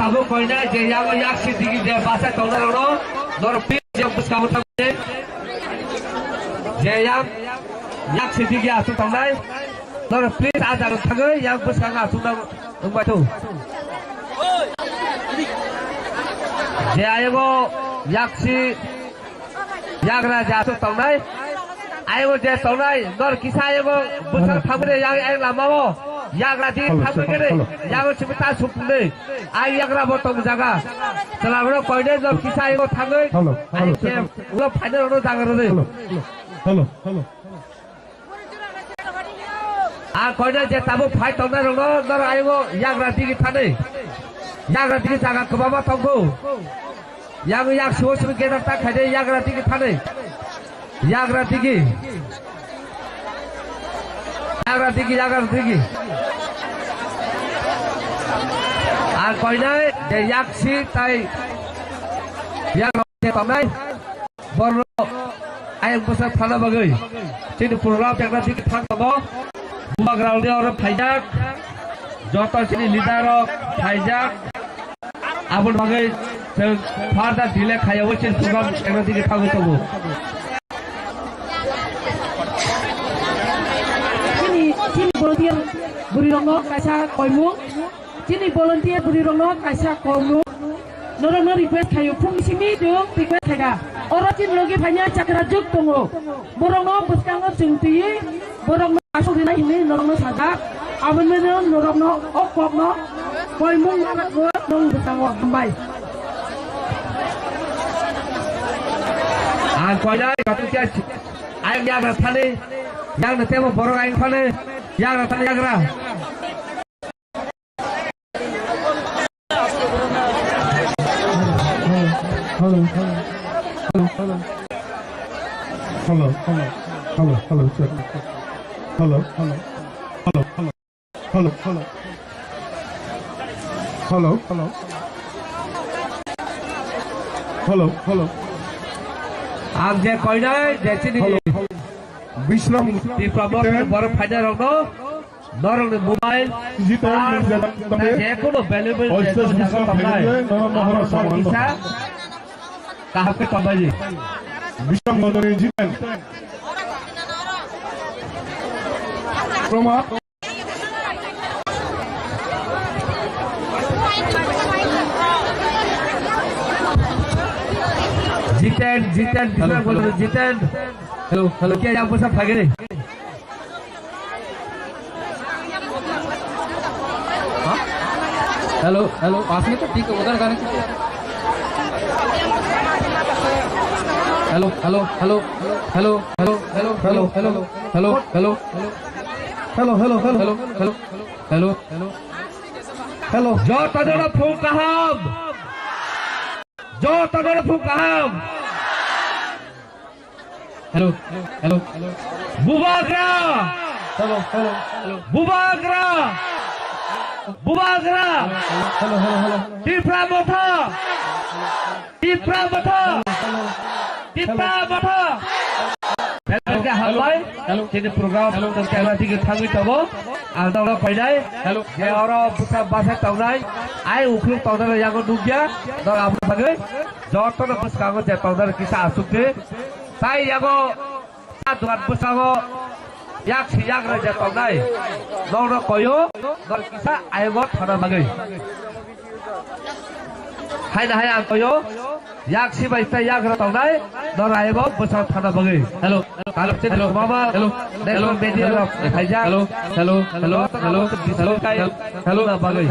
Aku koina je yang yak sidiki je bahasa tona rono nor pin yang puskamu tamde je yang yak sidiki asu tamdai nor pin ada ro thagai yang puskanga asu tam umbatu je ayo yak si yagra jasu tamdai ayo je tamdai nor kisa ayo puskang thamre yang ai lamao yagra di thamgere yang chimita supne ai yagra botong jaga selabro koine job kisai go thangai ai ke ulo final ro jaga re hello a koine je tabu phai tongna ro nor ai go yagra di thane yagra di jaga kobaba tonggo yang yak so so ke ta khade yagra di thane yagra di আর কই নাই যে ইয়াকসি তাই ইয়াক যে তমনাই বড় আইন বছর থানা বাগৈ কিন্তু প্রোগ্রাম একটা দিকে থাকব বুবাগ্রাউন্ডে আর ফাইজাক যত সিনি লিডার ফাইজাক আবুল বাগৈ ফার্দার দিলে খাইও চিন প্রোগ্রাম একটা দিকে থাকব তবু চিনি volunteer buri rongo kaisa koimu Cini volunteer buri rongo kaisa koimu Norono request kayu pung simi dung request kaga Oro cin logi banyak cakra juk tongo Borongo puskango cingti Borongo asuk dina ini norono sajak Awen mene norono okokno Koimu ngarat go nong puskango kembali An koinai katu cia ayam yagra thane yang natemo borong ayam thane yagra thane yagra Hello, check. Hello. Ang je koinai je sini Vishram di promote borong fajar rono Norong di mobile je kono valuable je jaga tamnai bisa kahap ke tambaji Vishram Mandari Jiten Roma Jiten kita boleh Jiten hello क्या यहाँ पर सब भागे रे hello पास में तो ठीक है उधर गाने की हेलो जो तजरा फूकाम हेलो बुबाग्रा टिप्रा मथा hello हालबाय ini program terkait dengan tanggung jawab antara paidai ya orang bukan bahasa taunai ai ukluk taunai yang dugia dan apa bagai jotor bus kago je taunai kisah asuk de tai yago saduat bus kago yak si yak ra ja tong nai nong ro koyo nong kisa ai ngot thana bagai hai na hai ang koyo yak si bai ta yak ra tong nai nong ai ngot besar thana bagai Hello. kalau chin mama Hello. hello media ro hai ja Hello. Hello. Hello. Hello. hello kai hello na bagai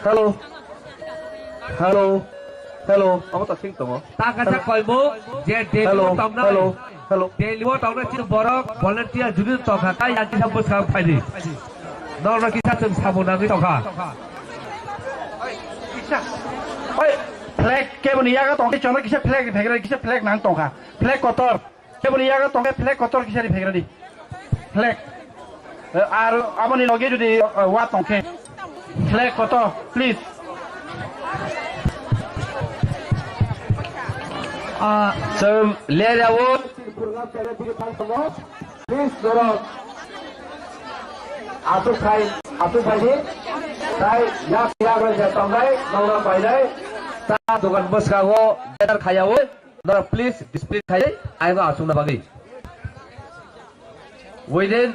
Hello. Hello. Hello. Ông có tiếng Tùng ta kasa koi mo je de Hello. tong nai Hello. Hello. de liwo tong nai chin borok volunteer judul tong kha kai yang kisa besar phai di nong ro kisa tum sabona ngi tong kha Ôi, flag cái bên này cái tông cái cho nó cái flag phải cái flag nắng tông cả. Flag kotor. Cái bên này cái tông cái flag kotor cái đi phải đi. Flag. আর আপনি লগে যদি ওয়া তং কে flag kotor please. Sum le rawo Please ধরো আতু খাই তাই ইয়া করে যেতাম নাই Naura পাইলাই ta dokan bos kago betar khayawo nora please display khayai aigo asungna bagi within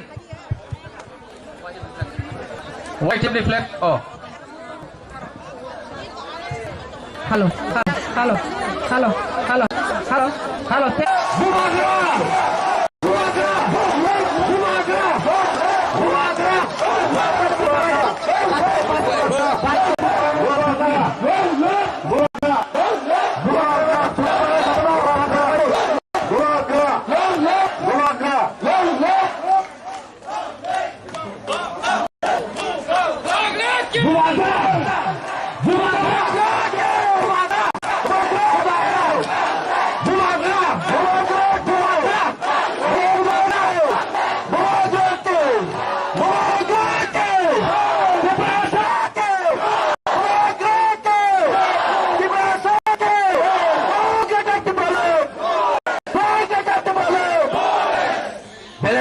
White chimney flag. Oh. Hello. Hello. Hello. Hello. Hello. Hello.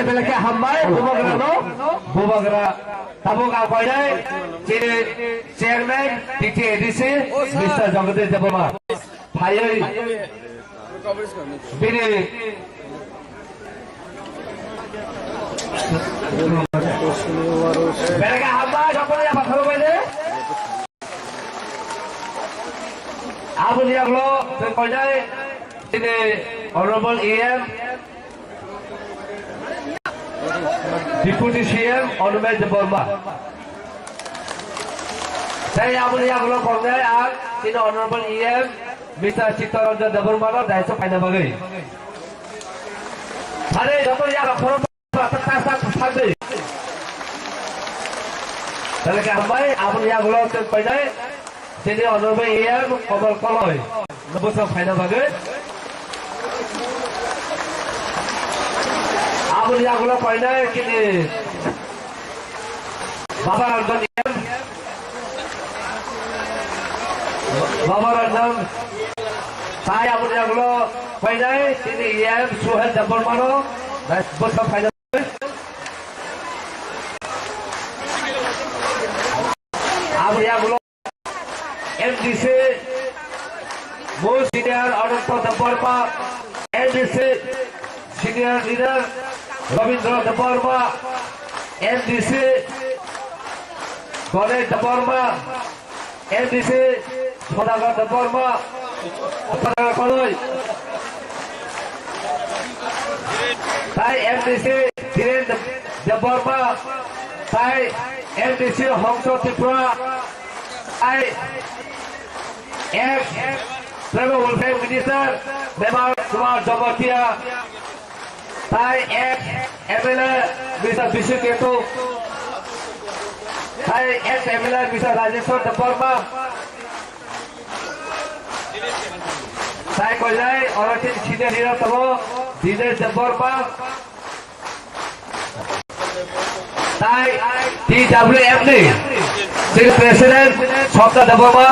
bele ke hambai bubagra no bubagra tabuk apai dai chini chairman TTADC Mr. Jagadesh Debama phaioi bini bele ke hambai sapone apa kharo baile abu dia lo koi dai chini honorable EM Deputy CM Honorable Deborma. Saya abu yang belum kongai ang sini Honorable EM Mr. Chittaranjan Deborma lo daisho kaina bagai. Hari joto yang korom tatasa thakbe. Tale ke hambai abu yang belum kongai sini Honorable EM Komal Koloi daisho kaina bagai. Abu yang lo koina kini Baba Ranjan EM Baba Ranjan saya abu yang lo koina kini EM Suhel Deborma lo daisho kaina abu yang lo MDC Most Senior Ananta Deborma MDC Senior Leader Rabindra Deborma, MDC, Ganesh Deborma, MDC, Sodagar Deborma, Sodagar Koloi, Thai MDC, Dhiren Deborma, Thai MDC, Hongso Tripura, Thai Tribal Welfare Minister, Memar Kumar Jabatia, Thai ex-MLA Mr. Bishu Ketu, Thai ex-MLA Mr. Rajeshwar Deborma, Thai Kolai Oratin Senior Leader Tabo, Dinesh Deborma, Thai TWMD, Senior President Shobda Deborma,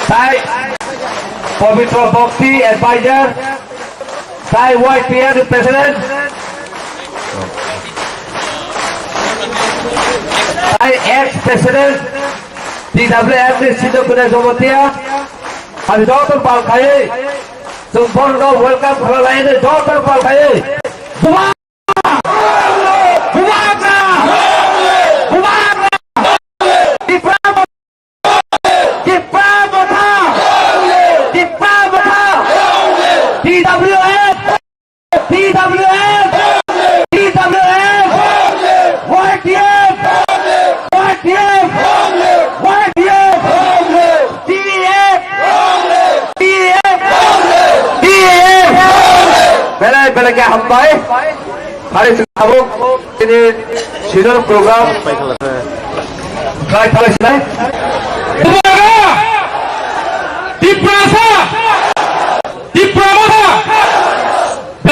Thai Pavitra Bhakti Advisor, Thai YPN President, Thai ex-President, TWMD Sidhu Kuda Zomotia, and Dr. Palkhaye, so welcome for the line, Dr. Palkhaye. हामबाय hari sabuk ini sidor program Try sini Diprasa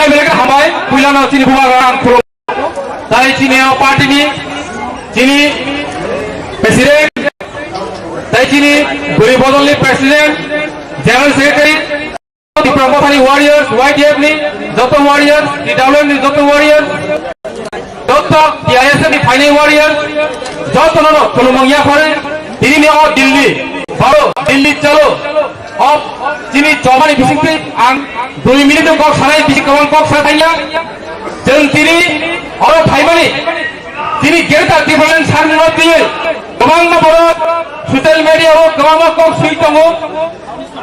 mereka hambai pulang sini bukan kurung dari sini parti ini sini presiden dari sini beri botol ni presiden general secretary Diprasa ni warriors YDF ni joto warriors DWM ni joto warriors joto DISF ni final warriors joto nono tulumangya kore ini ni और दिल्ली बारो दिल्ली चलो अब जिनी चौबानी बिसिंगते आं 2 minute में Kock साराई बिसिंग कमान Kock साराइया जन तिनी और थाइबानी तिनी गेरता डिफरेंट सारने होती है कमान में बड़ो सोशल मीडिया हो कमान में कॉक सुईतों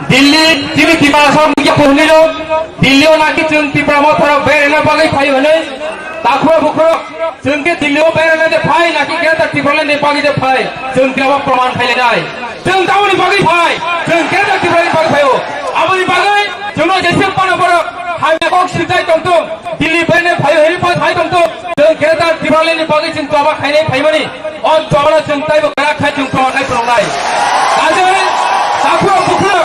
दिल्ली तिनी तिमासा मुझे पहुँचने जो दिल्ली और नाकी जन तिप्रामो थोड़ा बेरना बागी खाई बने ताकुआ बुकरो जंके दिल्ली में बेरना दे भाई नाकी गेरता डिफरेंट ने बागी दे भाई जन क्या प्रमाण खाई लेना है जन ताऊनी बागी भाई जन गेरता डिफरेंट बागी भाई हो अब ये बागी जनो जैसे पाना बड़ा हाई में कॉक सिताई तुम दिल्ली बेरने भाई हेल्प भाई तुम जन गेरता डिफरेंट ने बागी जन तो अब खाई भाई बनी और चौबड़ा जनता वो करा खाई जन प्रमाण खाई प्रमाण है आज वाले ताकुआ बुकरो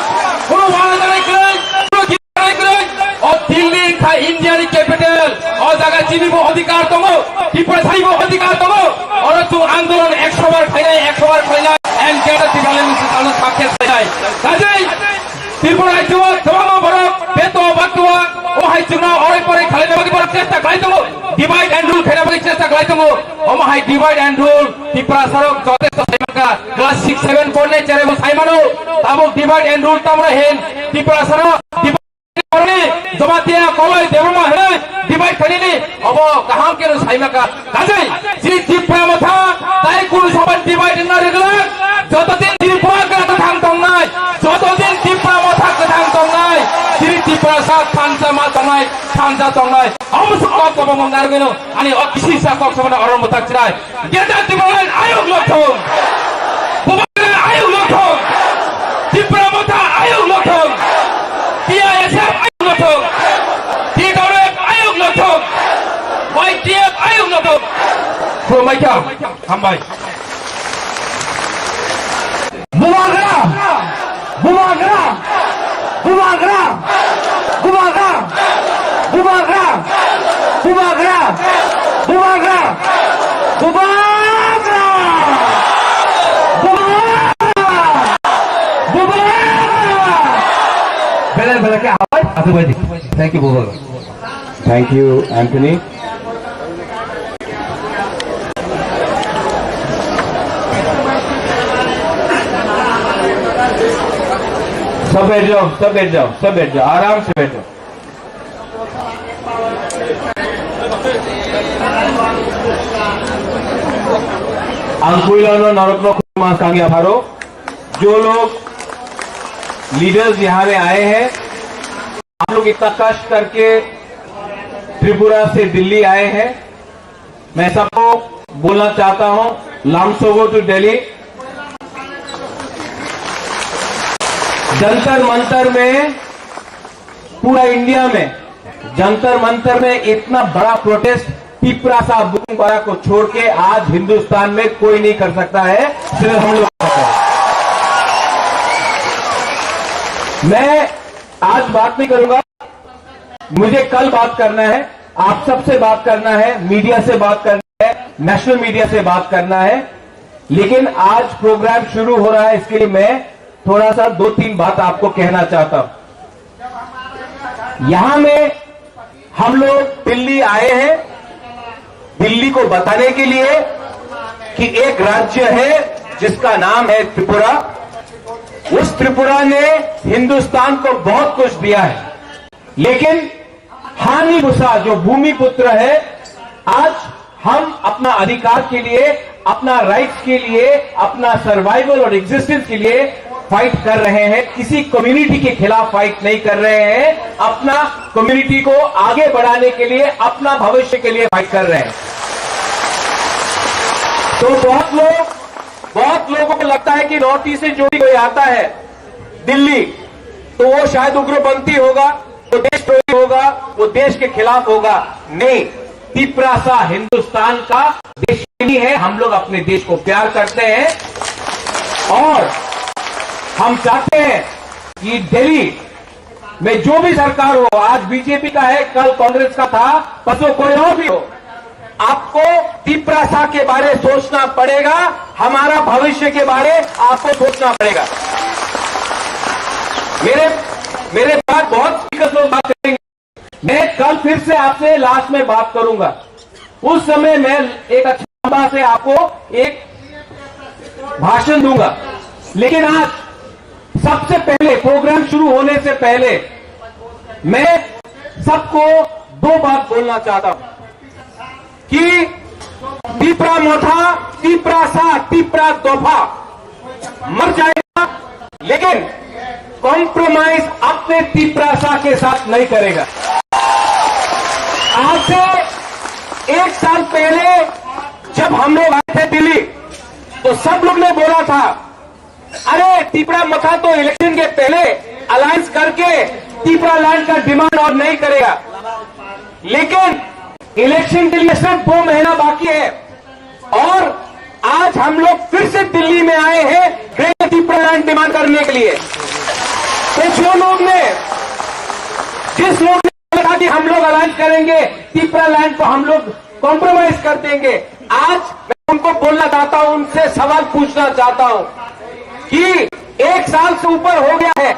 कोनो वाला नहीं करे कोनो नहीं करे और दिल्ली था इंडिया की कैपिटल और जगह चीनी वो अधिकार तुम त्रिपुरा सारी वो अधिकार तुम और तू आंदोलन 100 बार खाई 100 बार खाई एंड गेट त्रिपुरा में सालों साक्षर खाई राजे त्रिपुरा जो तमाम बड़ा बेतो बकवा ओ हाई चुना और पर खाली में बाकी पर चेष्टा खाई तुम डिवाइड एंड रूल खेलने बाकी चेष्टा खाई तुम ओ हाई डिवाइड एंड रूल त्रिपुरा सरो जोते तो साइमन का क्लास 6 7 पढ़ने चले वो साइमनो तब डिवाइड एंड रूल तमरे हैं त्रिपुरा सरो जमातिया कॉलेज देवमा है डिवाइड करेंगे अब कहाँ के साइमा का काजे जी त्रिपुरा में था ताई कुल सब डिवाइड ना रेगुलर जो तो दिन त्रिपुरा का कथांग तंगनाय जो तो दिन त्रिपुरा में था कथांग तंगनाय जी त्रिपुरा साथ खानसा मा तंगनाय खानसा तंगनाय हम सब को बंग नारगेनो अनि किसी सा को सब ना और मत चराय गेटा त्रिपुरा आयोग लथो बुबा आयोग लथो त्रिपुरा में था आयोग लथो TISF आयोग लथो DWF आयोग लथो YDF आयोग लथो खुमाइका हामबाय Bumagra Bumagra Bumagra Bumagra Bumagra Bumagra Bumagra Bumagra Bela ke awal atau badi. Thank you Bubal. Thank you, Anthony. सब बैठ जाओ आराम से बैठ जाओ अंकुइलानो नरत्न खुमा कांगिया भारो जो लोग लीडर्स यहाँ में आए हैं आप लोग इतना कष्ट करके त्रिपुरा से दिल्ली आए हैं मैं सबको बोलना चाहता हूं लामसोगो टू दिल्ली जंतर मंतर में पूरा इंडिया में जंतर मंतर में इतना बड़ा प्रोटेस्ट त्रिपुरा सा बुमबारा को छोड़ के आज हिंदुस्तान में कोई नहीं कर सकता है सिर्फ हम लोग कर सकते हैं। मैं आज बात नहीं करूंगा मुझे कल बात करना है आप सबसे बात करना है मीडिया से बात करना है नेशनल मीडिया से बात करना है लेकिन आज प्रोग्राम शुरू हो रहा है इसके लिए मैं थोड़ा सा 2-3 बात आपको कहना चाहता हूं यहां में हम लोग दिल्ली आए हैं दिल्ली को बताने के लिए कि एक राज्य है जिसका नाम है त्रिपुरा उस त्रिपुरा ने हिंदुस्तान को बहुत कुछ दिया है लेकिन हानि भूसा जो भूमि पुत्र है आज हम अपना अधिकार के लिए अपना राइट्स के लिए अपना सर्वाइवल और एग्जिस्टेंस के लिए फाइट कर रहे हैं किसी कम्युनिटी के खिलाफ फाइट नहीं कर रहे हैं अपना कम्युनिटी को आगे बढ़ाने के लिए अपना भविष्य के लिए फाइट कर रहे हैं तो बहुत लोगों को लगता है कि नॉर्थ ईस्ट से जो भी कोई आता है दिल्ली तो वो शायद उग्रपंथी होगा वो देशद्रोही होगा, वो देश के खिलाफ होगा। नहीं, तिपरासा हिंदुस्तान का देश नहीं है। हम लोग अपने देश को प्यार करते हैं और हम चाहते हैं कि दिल्ली में जो भी सरकार हो, आज बीजेपी का है, कल कांग्रेस का था, परसों कोई और भी हो, आपको तिपरासा के बारे सोचना पड़ेगा। हमारा भविष्य के बारे आपको सोचना पड़ेगा। मेरे बात बहुत लोग बात करेंगे। मैं कल फिर से आपसे लास्ट में बात करूंगा। उस समय मैं एक अच्छा बात से आपको एक भाषण दूंगा। लेकिन आज सबसे पहले, प्रोग्राम शुरू होने से पहले, मैं सबको दो बात बोलना चाहता हूं कि तिपरा मोथा, तिपरासा, तिपरा तोहफा मर जाएगा, लेकिन कॉम्प्रोमाइज अपने तिपरासा के साथ नहीं करेगा। आज से 1 साल पहले जब हम लोग आए थे दिल्ली, तो सब लोग ने बोला था, अरे तिपरा मथा तो इलेक्शन के पहले अलायंस करके तिपरा लैंड का डिमांड और नहीं करेगा। लेकिन इलेक्शन के लिए सिर्फ 2 महीना बाकी है और आज हम लोग फिर से दिल्ली में आए हैं ग्रेटर तिपरा लैंड डिमांड करने के लिए। तो जिस लोग ने कहा कि हम लोग अलायंस करेंगे, तिपरा लैंड को हम लोग कॉम्प्रोमाइज कर देंगे, आज मैं उनको बोलना चाहता हूं, उनसे सवाल पूछना चाहता हूं कि 1 साल से ऊपर हो गया है,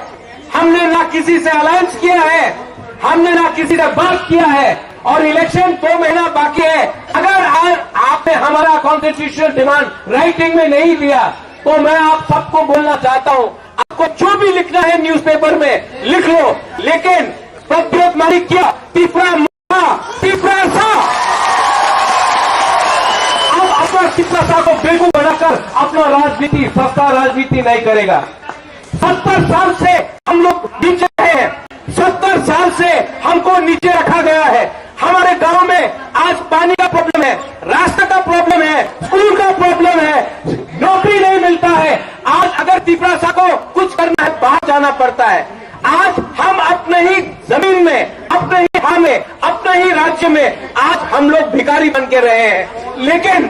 हमने ना किसी से अलायंस किया है, हमने ना किसी से बात किया है और इलेक्शन 2 महीना बाकी है। अगर आपने हमारा कॉन्स्टिट्यूशनल डिमांड राइटिंग में नहीं दिया, तो मैं आप सबको बोलना चाहता हूं, आपको जो भी लिखना है न्यूज़पेपर में लिख लो, लेकिन प्रद्योत मारी किया तिपरासा अब अपना तिपरासा को बेगू बनाकर अपना राजनीति, सस्ता राजनीति नहीं करेगा। 70 साल से हम लोग नीचे हैं, 70 साल से हमको नीचे रखा गया है। हमारे गांव में आज पानी का प्रॉब्लम है, रास्ते का प्रॉब्लम है, स्कूल का प्रॉब्लम है, नौकरी नहीं मिलता है। आज अगर तिपरासा को कुछ करना है, बाहर जाना पड़ता है। आज हम अपने ही जमीन में, अपने ही गांव में, अपने ही राज्य में आज हम लोग भिखारी बन के रहे हैं। लेकिन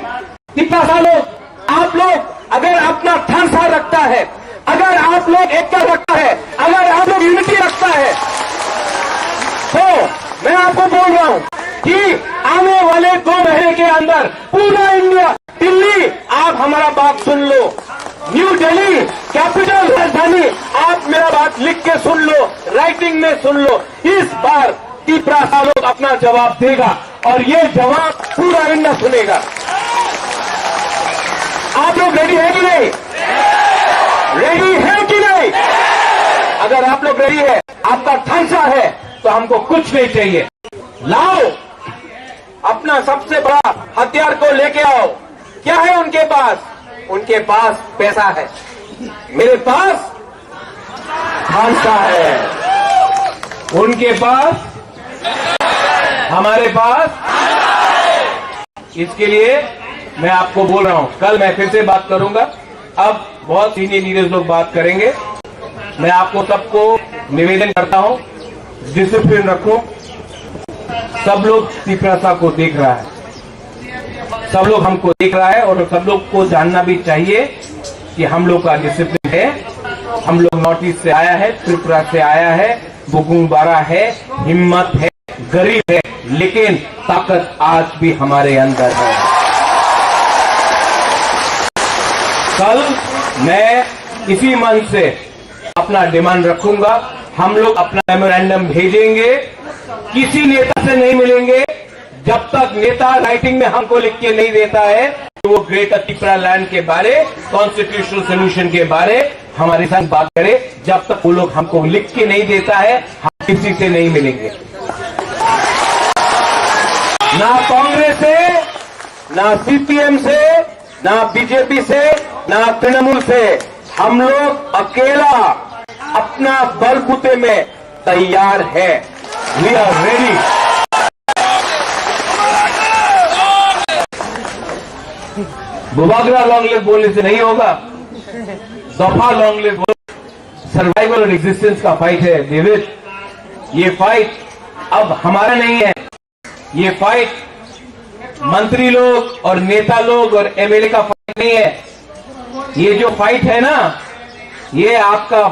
तिपरासा लोग, आप लोग अगर अपना ठानसा रखता है, अगर आप लोग एकता रखता है, अगर आप लोग यूनिटी रखता है, तो मैं आपको बोल रहा हूं कि आने वाले 2 महीने के अंदर पूरा इंडिया, दिल्ली, आप हमारा बात सुन लो, न्यू दिल्ली कैपिटल राजधानी, आप मेरा बात लिख के सुन लो, राइटिंग में सुन लो। इस बार तिपरासा लोग अपना जवाब देगा और ये जवाब पूरा इंडिया सुनेगा। आप लोग रेडी है कि नहीं? रेडी है कि नहीं? अगर आप लोग रेडी है, आपका ठांचा है, तो हमको कुछ नहीं चाहिए। लाओ अपना सबसे बड़ा हथियार को लेके आओ। क्या है उनके पास? उनके पास पैसा है, मेरे पास ठांचा है, उनके पास, हमारे पास। इसके लिए मैं आपको बोल रहा हूं, कल मैं फिर से बात करूंगा। अब बहुत सीनियर लीडर्स लोग बात करेंगे। मैं आपको सबको निवेदन करता हूं, डिसिप्लिन रखो। सब लोग तिपरासा को देख रहा है, सब लोग हमको देख रहा है और सब लोग को जानना भी चाहिए कि हम लोग का डिसिप्लिन है। हम लोग नॉर्थ ईस्ट से आया है, त्रिपुरा से आया है, बुकुंबारा है, हिम्मत है, गरीब है, लेकिन ताकत आज भी हमारे अंदर है। कल मैं इसी मन से अपना डिमांड रखूंगा। हम लोग अपना मेमोरेंडम भेजेंगे, किसी नेता से नहीं मिलेंगे जब तक नेता राइटिंग में हमको लिख के नहीं देता है कि वो ग्रेटर तिपरा लैंड के बारे, कॉन्स्टिट्यूशनल सोल्यूशन के बारे हमारे साथ बात करे। जब तक वो लोग हमको लिख के नहीं देता है, हम किसी से नहीं मिलेंगे, ना कांग्रेस से, ना सीपीएम से, ना बीजेपी से, ना तृणमूल से। हम लोग अकेला अपना बलबूते में तैयार है। We are ready. बुबागरा लॉन्ग लिव बोलने से नहीं होगा, दफा लॉन्ग लिव, सर्वाइवल और एग्जिस्टेंस का फाइट है डेविड। ये फाइट अब हमारा नहीं है, ये फाइट मंत्री लोग और नेता लोग और एमएलए का फाइट नहीं है। ये जो फाइट है ना, ये आपका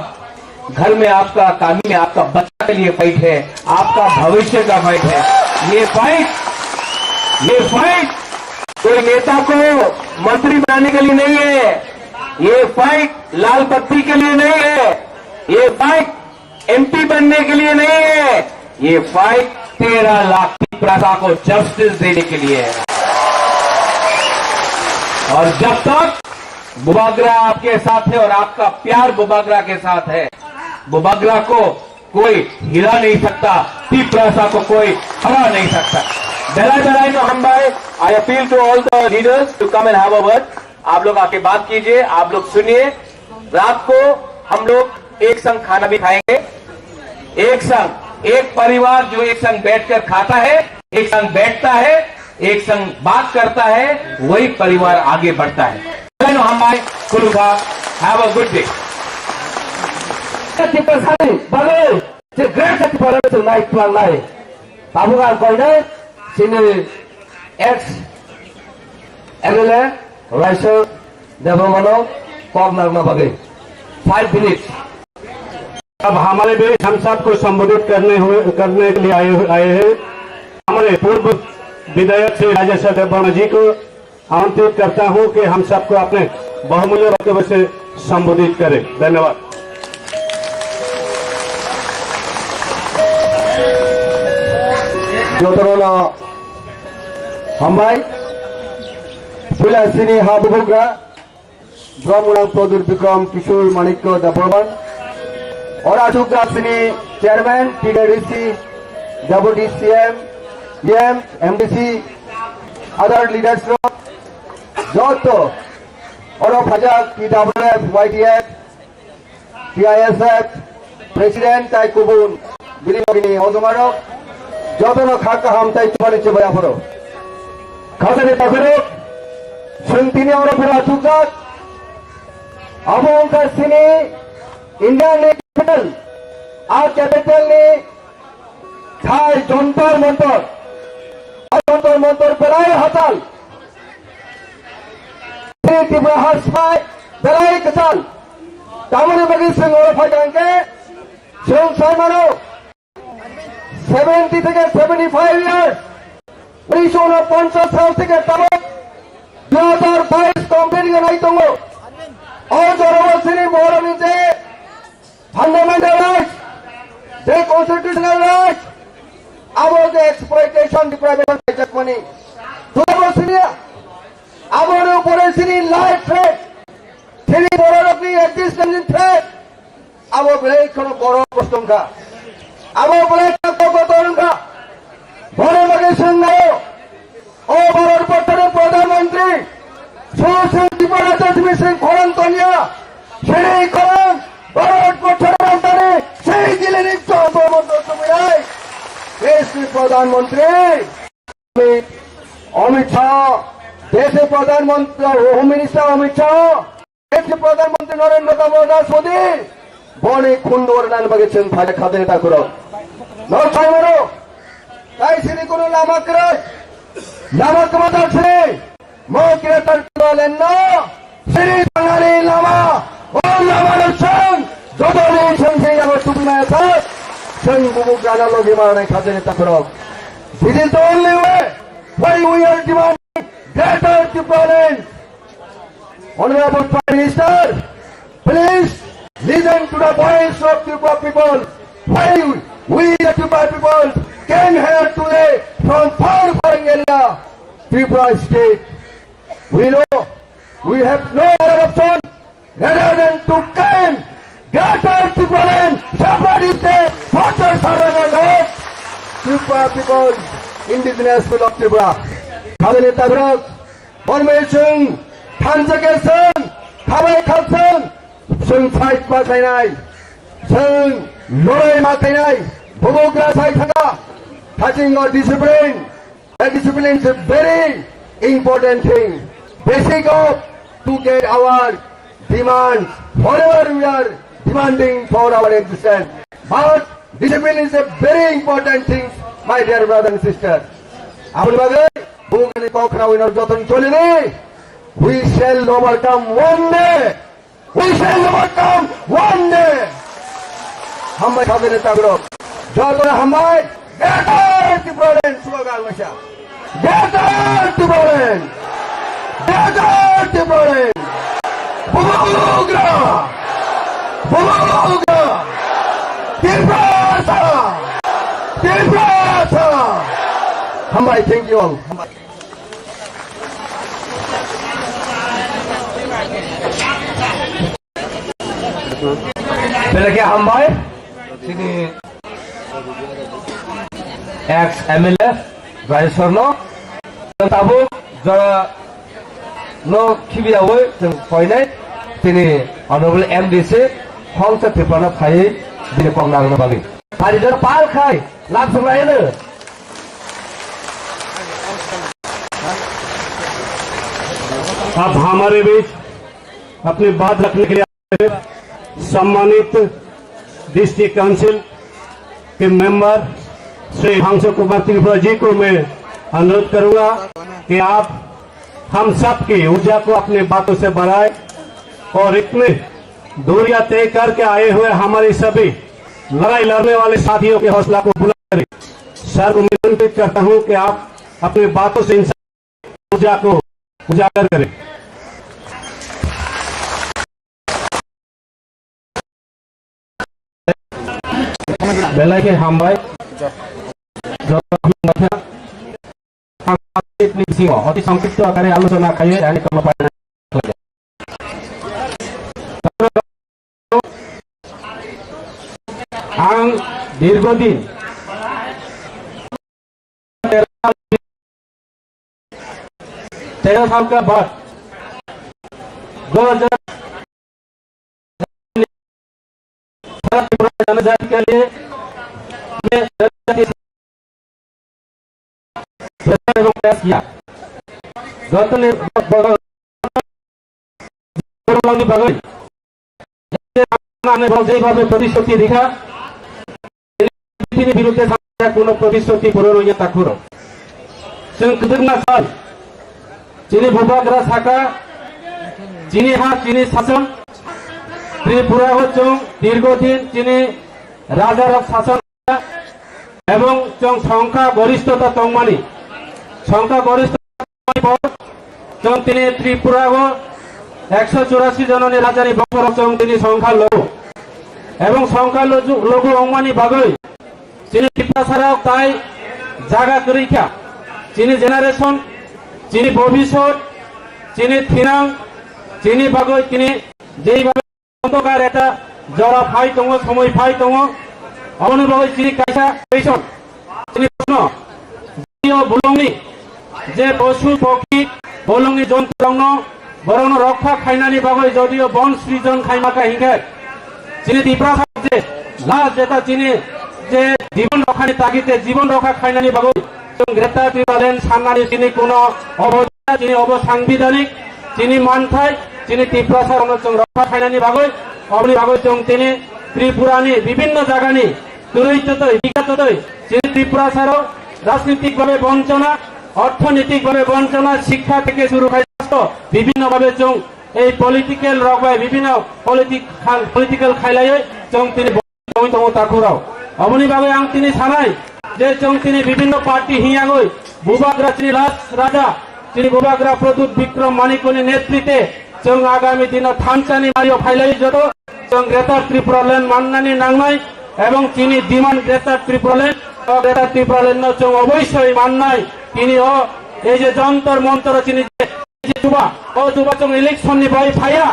घर में, आपका कानून में, आपका बच्चा के लिए फाइट है, आपका भविष्य का फाइट है। ये फाइट कोई नेता को मंत्री बनाने के लिए नहीं है, ये फाइट लाल बत्ती के लिए नहीं है, ये फाइट एमपी बनने के लिए नहीं है, ये फाइट 13 लाख की प्रजा को जस्टिस देने के लिए है। और जब तक बुबागरा आपके साथ है और आपका प्यार बुबागरा के साथ है, बुबागरा को कोई हिला नहीं सकता, प्रजा को कोई हरा नहीं सकता। बेलाई तो हम भाई, I appeal to all the leaders to come and have a word. आप लोग आके बात कीजिए, आप लोग सुनिए। रात को हम लोग एक संग खाना भी खाएंगे, एक संग, एक परिवार जो एक संग बैठकर खाता है, एक संग बैठता है, एक संग बात करता है, वही परिवार आगे बढ़ता है। हम भाई कुलुगा, have a good day. Bagai, segera kepada naik pelan naik. Tabungan koinai, sini ex MLA, Raisa, Devamano, Kornagna bagai. 5 minutes. अब हमारे बीच हम सबको संबोधित करने के लिए आए हैं। हमारे पूर्व विधायक श्री राजेश्वर देववर्मा जी को आमंत्रित करता हूं कि हम सबको अपने बहुमूल्य वक्तव्य से संबोधित करें। धन्यवाद। Jotorona Hambai Pula Sini Habubuga Brahmanang Produr Bikram Kishore Manikko Daborban Orachuka Sini Chairman TWC Deputy CM DM MDC other leaders Joto Oro Pajak TWF YTF TISF President Taikubun Bilimogini Ozomarok Jodono Khaka Hamtai Chumani Chibayaforo. Khazani Takaruk, Suntini Orapura Chukak, Abongkar Sini, Indian Capital, our capital ni Thai Jontor Montor, Jontor Montor Belai Hatal, Sini Tibra Haspai, Belai Kasal, Tamani Bagi Singh Orafajanke, Shung Saimano, 70 থেকে 75 years 1949 সাল থেকে তামাক 2022 complete নাইতঙ্গ অজরবল শ্রেণী মহরমী যে fundamental rights যে constitutional rights আবার যে exploitation deprivation জাকমানি দুর্বল শ্রেণী আমার উপরে শ্রেণী লাইফ থ্রেট শ্রেণী বড় রকম এক্সিস্টেন্স থ্রেট আবার বলে কোন বড় প্রশ্নকা আবার বলে বড় লাগে সঙ্গে ও ভারত বর্ষের প্রধানমন্ত্রী সিং খরন্তনিয়া সেই করেন ভারত বর্ষের মন্ত্রী সেই দিলেন দেশের প্রধানমন্ত্রী অমিত শাহ দেশের প্রধানমন্ত্রী হোম মিনিস্টার অমিত শাহ দেশের প্রধানমন্ত্রী নরেন্দ্র দামোদর মোদী বনে খুন্দ ওরনান বাগেছেন ভাজা খাদে নেতা করো নরসাইমারো তাই শ্রী কোনো লামাকরাজ লামাকমাদার শ্রী মৌকিরে তর্কলেন না শ্রী বাঙালি লামা ও লামার সং যদনি সংসে আবার টুপিমায় থাক সং বুবু গানালো বিমানে খাদে নেতা করো This is the only way why we are demanding greater deployment. Honorable Prime Minister, please listen to the voice of Tripura people. Why we the Tripura people came here today from far-flung area, Tripura state. We know we have no other option rather than to claim greater deployment. Somebody say, Father Sarana Lord, Tripura people, indigenous people of Tripura. Khadani Tagrok, Bormel Singh, Thanjake Singh, Khabai Khal Singh, Singh fight Makainai, Singh Lorei Makainai, Bhubogra Sai Thaka, touching our discipline. That discipline is a very important thing. Basic of to get our demands, whatever we are demanding for our existence. But Discipline is a very important thing, my dear brothers and sisters. আপনি বাগে ভূমি কখনো winner যতন চলেনি, we shall overcome one day. We shall overcome one day. হামাই স্বাধীনতা গ্রহ যতটা হামাই গেটার বলেন স্লোগান মেশা গেটার বলেন গেটার বলেন বুগুগ্রা বুগুগ্রা তীব্রতা তীব্রতা হামাই thank you all Belakang hambai sini ex MLA Raisorno tabu jara no kibia we poinai tini honorable MDC hongsa tripana phai dine kongnang na bagi hari jar pal khai lab sungai ne अब हमारे बीच अपनी बात रखने के लिए आए सम्मानित district council के मेंबर श्री हंस कुमार त्रिपुरा जी को मैं अनुरोध करूंगा कि आप हम सब की ऊर्जा को अपनी बातों से बढ़ाए और इतने दूरियां तय करके आए हुए हमारे सभी लड़ाई लड़ने वाले साथियों के हौसला को बुलंद करें। सर को निमंत्रित करता हूं कि आप अपनी बातों से इन ऊर्जा को उजागर करें। belakang hambai অতি সংক্ষিপ্ত আকারে আলোচনা খাইয়ে আং দীর্ঘদিন तेरह साल का बाद 2000 जनजाति के लिए प्रयास किया যেভাবে প্রতিশ্রুতি দেখা বিরুদ্ধে কোন প্রতিশ্রুতি পূরণ হইয়া থাকুর সাল যিনি ভূভাগরা থাকা যিনি হাত যিনি শাসন ত্রিপুরা হচ্ছে দীর্ঘদিন যিনি রাজার শাসন এবং সংখ্যা গরিষ্ঠতা তংমানি সংখ্যা গরিষ্ঠতা তিনি ত্রিপুরা 184 জননী রাজানি বংশ তিনি সংখ্যা লঘু এবং সংখ্যা লঘু অংমানি ভাগই তিনি ত্রিপুরা ছাড়াও তাই জায়গা করিখা যিনি জেনারেশন যিনি ভবিষ্যৎ যিনি থিনাং যিনি ভাগই তিনি যেইভাবে অন্ধকার এটা জরা ফাই দङ সময় ফাই দङ অবনভাবে যিনি কাইসা পেছন তিনি প্রশ্ন বুলংনি যে পশু পক্ষী বলংনি জন্তু দङ বরং রক্ষা খাইনানি ভাগই যদিও বন সৃজন খাইমাকা হিংগে যিনি ত্রিপুরা যে লাস্ট যেটা যিনি যে জীবন রক্ষানি তাগিতে জীবন রক্ষা খাইনানি ভাগই গ্রেপ্তার করেন সামনানি তিনি কোনো অবস্থা তিনি অবসাংবিধানিক তিনি মানথাই তিনি ত্রিপুরা রক্ষা খাইনানি ভাগই অবনি ভাগই তিনি ত্রিপুরানি বিভিন্ন জায়গানি দুরৈততই বিগততই তিনি ত্রিপুরা ছাড়াও রাজনৈতিকভাবে বঞ্চনা অর্থনৈতিকভাবে বঞ্চনা শিক্ষা থেকে শুরু হয় বিভিন্ন ভাবে এই পলিটিক্যাল রকবায় বিভিন্ন পলিটিক্যাল খাইলাই তিনি তাকুরাও অবনি ভাবে আং তিনি সানাই যে তিনি বিভিন্ন পার্টি হিয়াগই বুবাগ্রা তিনি রাজা তিনি বুবাগ্রা প্রদূত বিক্রম মানিকনি নেতৃত্বে আগামী দিন থানচানি মারিও ফাইলাই যত গ্রেটার ত্রিপুরা ল্যান্ড মান্নানি নাংনাই এবং তিনি ডিমান্ড গ্রেটার ত্রিপুরা ল্যান্ড অবশ্যই মান্নাই তিনি এই যে যন্তর মন্ত্র তিনি যুবা ও যুবা ইলেকশন নি ভাই ফাইয়া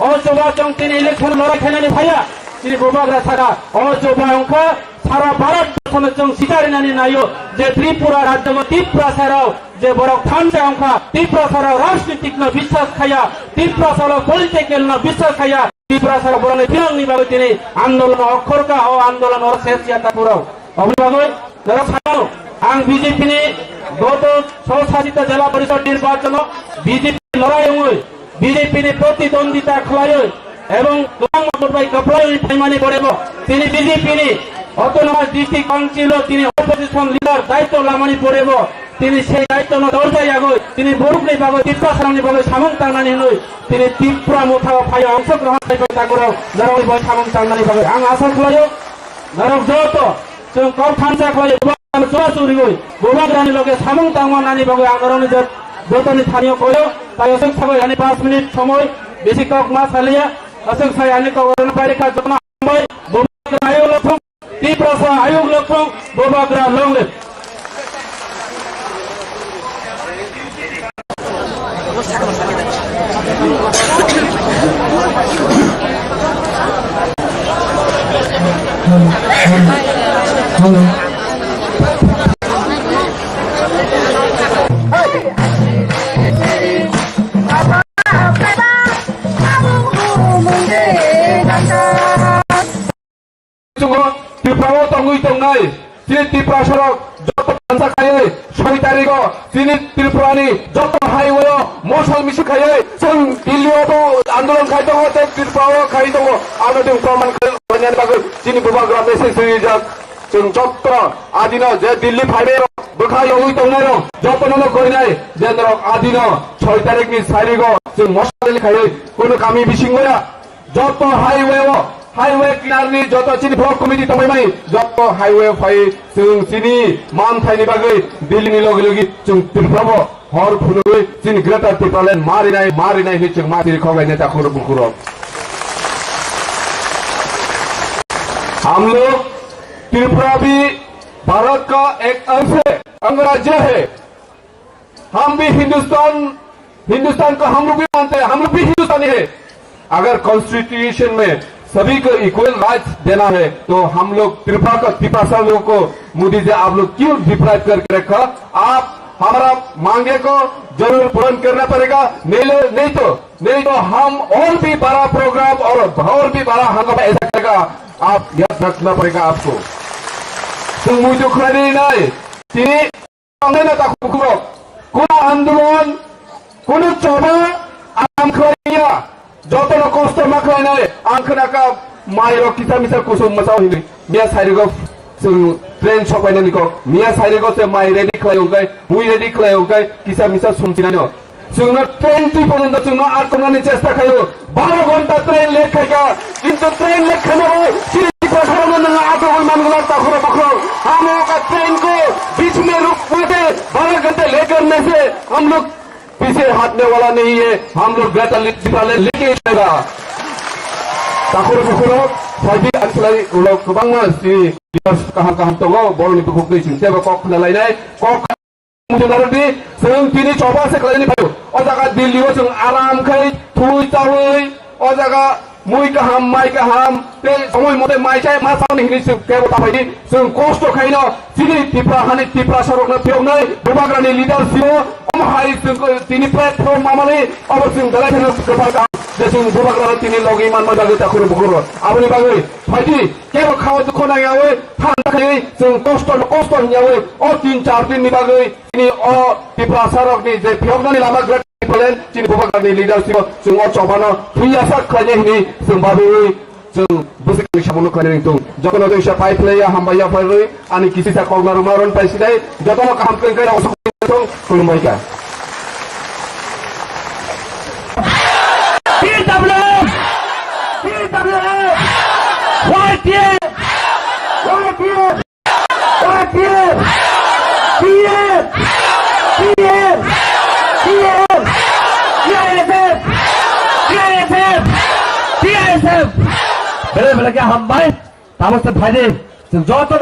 ও যুবা তিনি ইলেকশন লড়াই খাইনানি ফাইয়া তিনি বুবাগ্রা ছাড়া ও যুবা অঙ্ক সারা ভারত সিটারিনানি নাইও যে ত্রিপুরা রাজ্য ত্রিপুরা ছাড়াও যে বড় থানচা অঙ্কা ত্রিপুরা ছাড়াও রাজনৈতিক বিশ্বাস খাইয়া ত্রিপুরা ছাড়াও পলিটিক্যাল বিশ্বাস খাইয়া ত্রিপুরা ছাড়াও বড় ফিরংনি ভাবে তিনি আন্দোলন অক্ষরকা ও আন্দোলন শেষ ইয়াতা পুরাও অভিভাবক যারা ছাড়াও আং বিজেপি নি গত স্বশাসিত জেলা পরিষদ নির্বাচন বিজেপি লড়াই বিজেপি নি প্রতিদ্বন্দ্বিতা খেলায় এবং কপড়াই ফাইমানি পড়েব তিনি বিজেপি নি অটোনমাস ডিস্ট্রিক্ট কাউন্সিল তিনি অপোজিশন লিডার দায়িত্ব লামানি পড়েব তিনি সেই দায়িত্ব দরজাই আগৈ তিনি বরুকনি বাগৈ ত্রিপুরা সামনি বাগৈ সামং তাंनानै হই তিনি ত্রিপুরা মোথাও ফাই অংশগ্রহণ খাलामबाय তাগराव नरक बाय सामं तांनानै बागै आं आसा खालायो नरक जत जों कब थांसा खालायो सरासरि बुबाग्रानि लगे सामं तांनानै बागै आं नरकनि जतनि थानियो कयो ताय असं थाबाय आनि 5 मिनिट समय बेसि कक मा सालिया असं साय आनि कवरन बायरेखा जतना बाय बुबाग्रा आयोग लखं ত্রিপুরা आयोग लखं बुबाग्रा लंले ত্রিপুরা তঙ্গুই তংনাই তিনি ত্রিপুরা সড়ক যত পাঞ্চা খায়ে 6 তারিখ তিনি ত্রিপুরাनि যত हाइवे मसल मिसि खाये जों दिल्लीयावबो आन्दोलन खाय दङ त्रिपुरायाव खाय दङ आरो जों प्रमाण खालामनायनि बागै दिनै बुबाग्रा मेसेज होयो जों जत आदिन जे दिल्ली फाइबे बोखायoi दंनाय जतनल गयनाय जेनर आदिन 6 तारिखनि सारिग जों मसल खाये कोनो कामी बिसिंगया जत हाइवे किनारनि जत चिनि ब्लक कमिटि तमायमाय जत हाइवे फाय जों चिनि मानथायनि बागै दिल्लीनि लगे लगे जों त्रिपुरायाव हर फुनुगै चिनि ग्रेटर त्रिपुरालेण्ड मारिनाय नि जों मासिरि खगायनाय ताखुर बुकुर हम लोग त्रिपुरा भी भारत का एक अंगराज्य है हम भी हिंदुस्तान को हम लोग भी मानते हैं हम लोग भी हिंदुस्तानी है अगर कॉन्स्टिट्यूशन में सभी को इक्वल राइट्स देना है तो हम लोग त्रिपुरा लोगों को मोदी जी आप लोग क्यों डिप्राइव करके रखा आप हमारा मांगे को जरूर पूर्ण करना पड़ेगा नहीं तो हम और भी बड़ा प्रोग्राम और भी बड़ा हंगामा ऐसा करेगा आप याद रखना पड़ेगा आपको तो मुझे खुलानी नहीं তিনি না তা কুকুর কোন আন্দোলন কোন চবা আম খাইয়া যত কষ্ট মাখাই নাই আंखनाका माइरो किसा मिसा कुसुम मसाव हिनि मिया साइरिगो जों ट्रेन सफायनानि को मिया साइरिगो से माइ रेडी खालायउगाय मुइ रेडी खालायउगाय किसा मिसा सुमथिनानो जोंनो ट्रेन तुइ पर्यन्त जोंनो आटकनानि चेष्टा खायो 12 घन्टा ट्रेन लेट खायगा किन्तु ट्रेन लेट खानाबो सिरि प्रसारण नङा आटकल मानगला ताखरो बखरो हम का ट्रेन को बीच में रुकने से 12 घंटे लेट करने से हम लोग पीछे हटने वाला नहीं है हम लोग ग्रेटर त्रिपुरालेण्ड लेके जाएगा ताखुर बुखुरो फाइदि आनसलारि उलो गोबां मानसि काहाम दङ बरनि बुखुखै सिंसेबो कक खुलालायनाय कक मुजनारदि जों दिनै चबासे खालायनि फायो अ जागा दिल्लीयाव जों आरामखै थुइ तावै अ जागा मुइ काहाम माइ काहाम बे समय मते माइ चाय मा सावनि हिनि जों केबो ताबायदि जों कष्ट खायनो दिनै त्रिपुरा सरकनो फेवनाय बुबाग्रानि लिडारशिप हारि जोंखौ दिनै प्लेटफर्म मामानि अबसिम दलायनो गोबां जों बुबाग्रा दिनै लगै मानमा जागै ताखुर बुखुरो आबनि बागै फाइदि केबो खाव दुख नायावै थांखायै जों कष्ट हियावै अ 3-4 दिननि बागै दिनै अ त्रिपुरा सरकनि जे फेवनानि लामा ग्रेट दिनै बुबाग्रानि लिडारशिप जों अ चबानो फुयासा खायनि जों बाबै जों बुसिखौ सामनो खायनि दं जखन जों सा पाइपलाया हामबाया फायलै आनि किसिसा कगनार मारन पाइसिनाय जतन काम करै असो खुलुमबायका बेले क्या हम भाई तामस से फायदे जो तो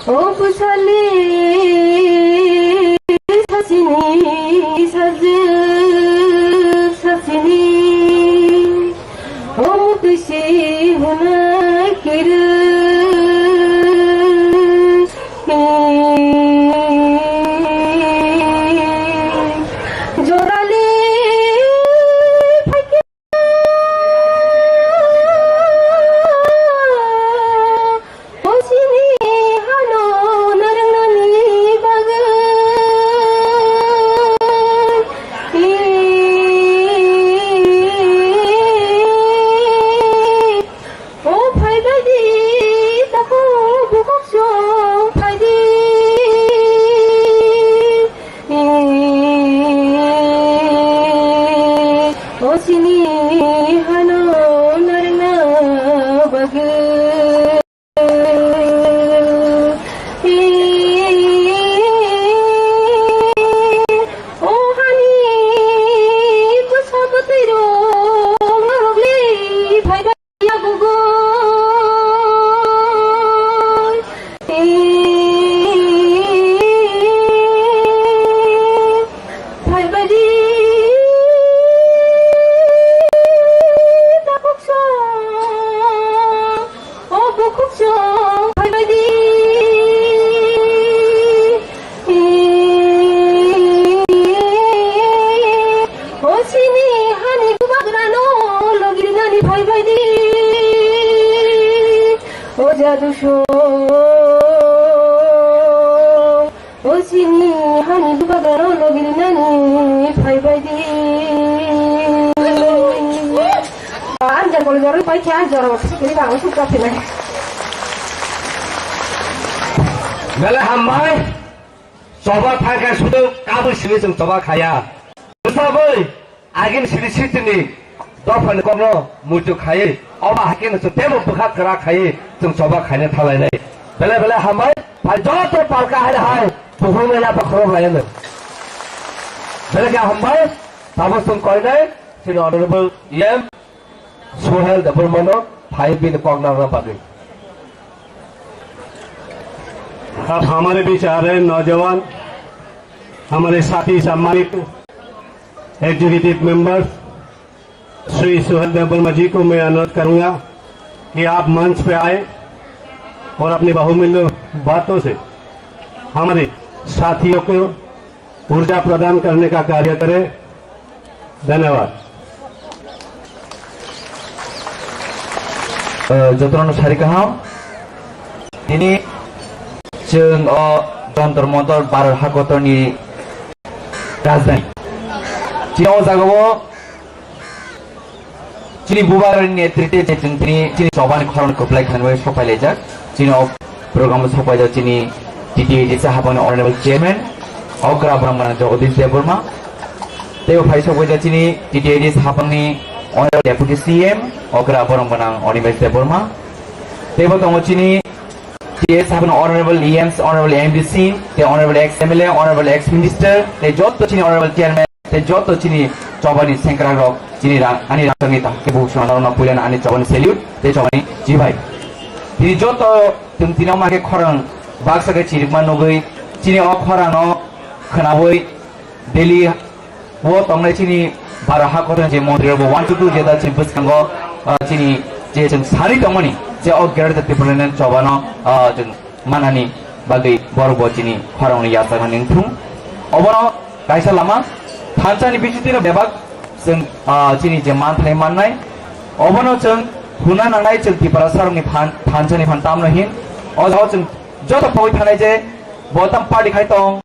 ओ पुछली ससिनी ससिनी ओ मुकशी होना किर sini hano narna bagi Sini hani duba garo logir nani phai bai di anjar bol garo pai kya jaro kiri bang su ka phina Mela hambai coba thakai sudah kamu sini jeng coba kaya sabai agin sini sini dofan kono mutu kaya oba hakin su temo buka kera kaya jeng coba kaya thalai nai bela hambai pai joto palka hai Puhung na pakrom layan na. Talaga hambay, tapos tong koinay, sino Honorable EM, Suhel Dabur Mano, 5 bin Kogna public. अब हमारे बीच आ रहे नौजवान हमारे साथी सम्मानित executive members Shri Suhail Debbarma जी को मैं अनुरोध करूंगा कि आप मंच पे आए और अपनी बहुमूल्य बातों से हमारे साथियों को ऊर्जा प्रदान करने का कार्य करें। धन्यवाद। जतन सारिकाहा दिनै जों जन्तर मन्तर भारत हादरनि राजधानी चीनाव जागायाव चीनी बुबारनि नेतृत्वे जों चीनी सभानि खरन खोप्लाय खानबाय सफायलायजाक चीनाव प्रोग्राम सफायजाक चीनी TTAD Sahaban Honorable Chairman, Okra Brahmana Jagadish Devarma, Teo Paisa Wajachini, TTAD Sahabani Honorable Deputy CM, Okra Brahmana Honorable Devarma, Teo Tomochini, TTAD Sahaban Honorable EMs, Honorable MDC, the Honorable ex-MLA, Honorable ex-Minister, the Jotochini Honorable Chairman, the Jotochini Chobani Sankaragok, Chini Ani Rakanita, Kebushana Pulan Ani Chobani Salute, the Chobani Jibai. The Joto Tuntinamake Koran. Baksa के चिरिकमान नोगई चीनी अखरा न खनाबई दिल्ली वो तंगले चीनी भारत हाकोतन जे मंत्री वो 1 to 2 जेदा चिंपस कंगो चीनी जे जों सारि तंगमनि जे अ गेरद डिपार्टमेंट चबानो जों मानानि बागै बरबो चीनी खरावनि यासा निंथुं अबनो गायसा लामा थानसानि बिसितिनो बेबाग जों चीनी जे मानथाय माननाय अबनो जों हुना नांनाय जों तिपारा सारनि थानसानि फान तामनो हिन अजाव जों Jota poi thane je botam party khai tong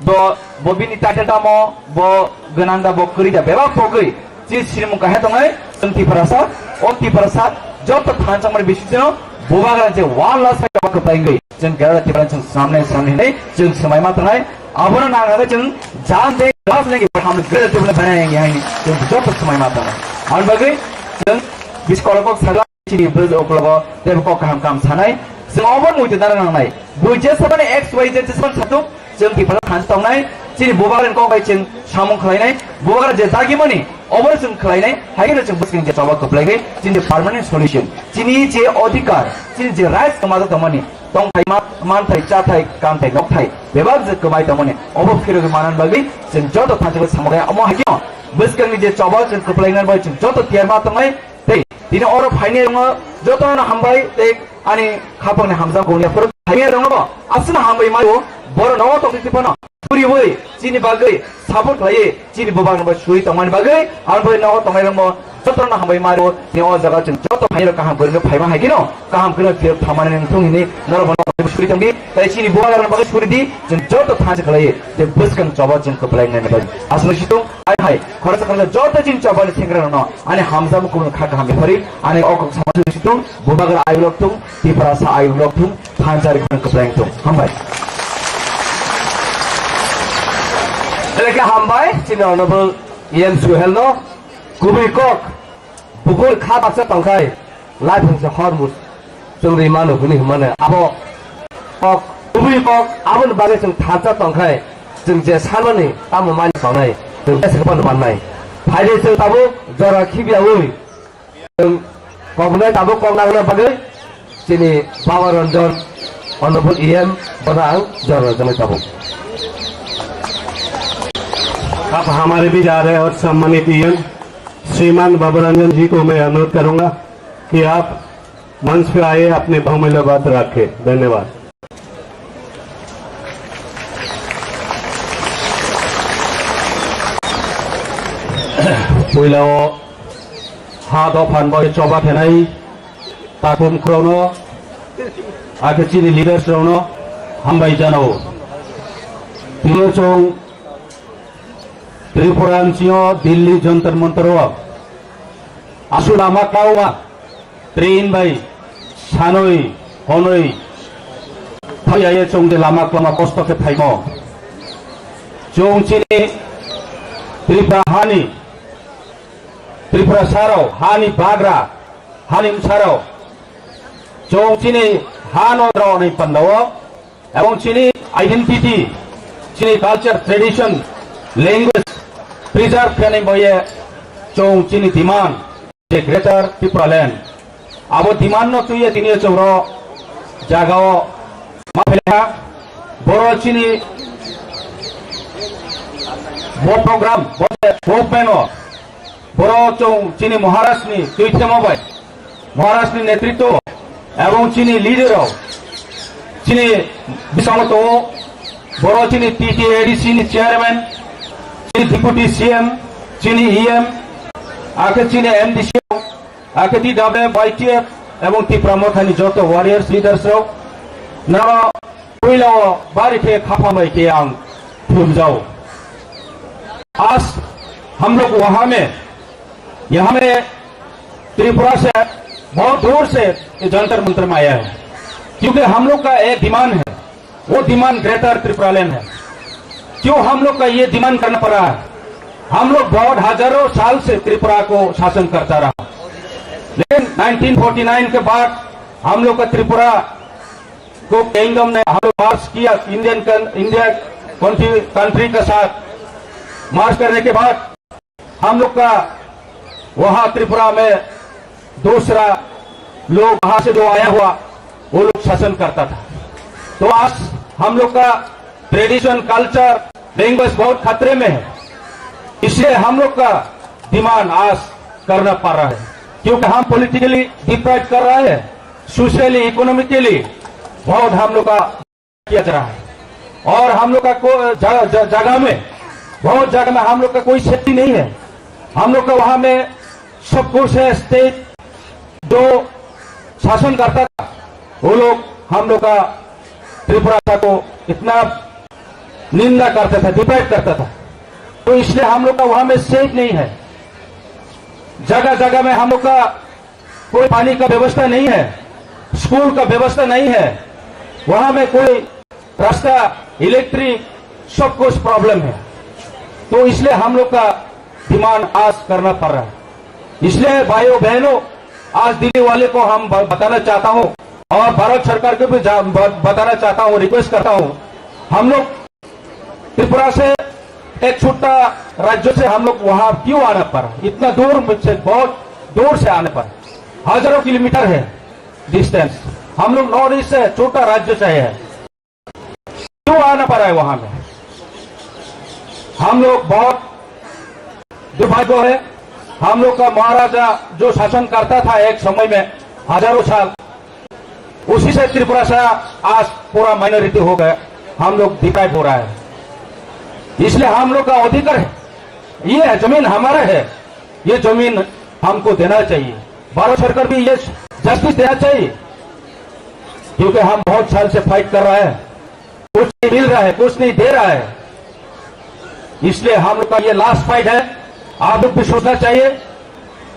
bo bobini tata tamo bo gananda bo kuri da beba pogui ji sirimu ka he tongai santi prasad jota than chamar bisitino bobaga je wala sai ka ka paingai jeng gara ti pran samne nei jeng samai ma tangai abona na ga jeng jaan de gas legi hum gara ti बनाएंगे hai ni jeng jota samai ma tangai an bagai jeng biskolok saga chini bel oklogo deb ko kam sanai Semua muncul dari nang bujet sebenarnya XYZ sesuatu satu, jeng people hantar nai, jadi bubaran kau kaya jeng samung kelai nai, bubaran jazagi mani, over jeng kelai nai, hari ni jeng busking jawab keplai nai, jadi permanent solution, jadi je adhikar, jadi rights kemana temani, tong thai man thai cha thai kam thai nok thai, bebas kemai temani, over kira kemanan bagi, jeng jodoh thanjak semoga amo hakio, busking je jawab jeng keplai nai bagi jeng jodoh tiar mata nai, teh, ini orang final orang jodoh na hambai teh Ani kapang ni hamzah gongnya perut hanya dong apa? Asal hambai mayu, baru nawa tong tipana. Suri boy, cini bagai, sabut lagi, cini bobang nama suri tongman bagai, alboy nawa tong ayam mo, jodoh na hambai mayu, ni awak jaga cun jodoh hanya kaham berino payah mah hegi no, kaham kena fir thaman yang tung ini, nawa nawa suri tongbi, tapi cini bobang nama bagai suri di, cun jodoh thanjak lagi, de buskan coba cun kepelai nene bagai. Asal situ, hai, kalau sekarang jodoh cun coba ni sengkran no, ane hamzah mu kumul khak hamil hari, ane okok sama situ, bobang ayu lok tung. Di perasa ayu lok tung, thanjari kun kepelai tung, hambai. Mereka hambai, cina honorable EM Suhel no, गुबै कक बुगुर खा बाक्सा तंखाय लाइ फंसे हरमुस जों रिमानो गुनि माने आबो कक गुबै कक आबोन बागे जों थाजा तंखाय जों जे सानमानि तामो मानि सावनाय जों एसे बान बाननाय फाइले जों ताबो जरा खिबियावै जों कबनाय ताबो कगनागना बागे जिनि बाबा रंजन ऑनरेबल EM बनांग जरा जमे ताबो। अब हमारे भी जा रहे हैं और सम्मानित EM श्रीमान बाबा रंजन जी को मैं अनुरोध करूंगा कि आप मंच पे आए अपने बहुमूल्य बात रखें। धन्यवाद। पहिलाव हा दफान बय चबा फेनाय ताकुम ख्रौनो आखे चिनि लीडर्स रौनो हामबाय जानो बियो चों त्रिपुरांसियो दिल्ली जंतर मंतर आसु लामा काउमा ट्रेन बाय सानोय हनोय फैयाये चों दे लामा क्लामा कष्ट के फाइमो चों चिनि त्रिपुरा हानि त्रिपुरा साराव हानि बाग्रा हानि साराव चों चिनि हानो द्राव नै पंदाव एवं चिनि आइडेंटिटी चिनि कल्चर ट्रेडिशन लैंग्वेज प्रिजर्व करने बये चों चिनि डिमांड जे ग्रेटर त्रिपुरा लैंड अब डिमांड न तुये तिनि चौरो जागाओ माफेला बरो चिनि वो प्रोग्राम वो बरो चों चिनि महाराष्ट्र चैत्यमबाय महाराष्ट्र नेतृत्व एवं चिनि लीडर चिनि बिसामत बरो चिनि TTADC नि चेयरमैन चिनि डिप्यूटी CM चिनि EM आके चिनि MDC आके TWF एवं त्रिपुरा मथानि जत वारियर्स लीडर्स न पहिला बारिखे खाफामै के आं फुमजाओ। आज हम लोग वहां में यहाँ में त्रिपुरा से बहुत दूर से जंतर मंत्र में आया है क्योंकि हम लोग का एक डिमांड है, वो डिमांड ग्रेटर त्रिपुरा लैंड है। क्यों हम लोग का ये डिमांड करना पड़ा है? हम लोग बहुत हजारों साल से त्रिपुरा को शासन करता रहा, लेकिन 1949 के बाद हम लोग का त्रिपुरा को किंगडम ने हम लोग मार्च किया इंडिया कंट्री के साथ मार्च करने के बाद हम लोग का वहां त्रिपुरा में दूसरा लोग वहां से जो आया हुआ वो लोग शासन करता था। तो आज हम लोग का ट्रेडिशन कल्चर लैंग्वेज बहुत खतरे में है, इसलिए हम लोग का डिमांड आज करना पड़ रहा है क्योंकि हम पॉलिटिकली डिप्राइव कर रहे हैं, सोशली इकोनॉमिकली बहुत हम लोग का किया जा रहा है और हम लोग का जगह में बहुत जगह में हम लोग का कोई सेफ्टी नहीं है। हम लोग का वहां में सब कुछ है, स्टेट जो शासन करता था वो लोग हम लोग का त्रिपुरा को इतना निंदा करता था, डिप्राइव करता था, तो इसलिए हम लोग का वहां में सेफ नहीं है। जगह जगह में हम लोग का कोई पानी का व्यवस्था नहीं है, स्कूल का व्यवस्था नहीं है, वहां में कोई रास्ता इलेक्ट्रिक सब कुछ प्रॉब्लम है। तो इसलिए हम लोग का डिमांड आज करना पड़ रहा है। इसलिए भाइयों बहनों आज दिल्ली वाले को हम बताना चाहता हूं और भारत सरकार को भी बताना चाहता हूं, रिक्वेस्ट करता हूं, हम लोग त्रिपुरा से एक छोटा राज्य से हम लोग वहां क्यों आना पड़ा, इतना दूर से बहुत दूर से आने पड़ा, हजारों किलोमीटर है डिस्टेंस, हम लोग नॉर्थ ईस्ट से छोटा राज्य से है, क्यों आना पड़ा है वहां में? हम लोग बहुत दुर्भाग्य है, हम लोग का महाराजा जो शासन करता था एक समय में हजारों साल, उसी से त्रिपुरा से आज पूरा माइनॉरिटी हो गया, हम लोग डिप्राइव हो रहा है। इसलिए हम लोग का अधिकार है, ये जमीन हमारा है, ये जमीन हमको देना चाहिए, भारत सरकार भी ये जस्टिस देना चाहिए क्योंकि हम बहुत साल से फाइट कर रहे हैं, कुछ नहीं मिल रहा है, कुछ नहीं दे रहा है। इसलिए हम लोग का ये लास्ट फाइट है, आप लोग भी सोचना चाहिए।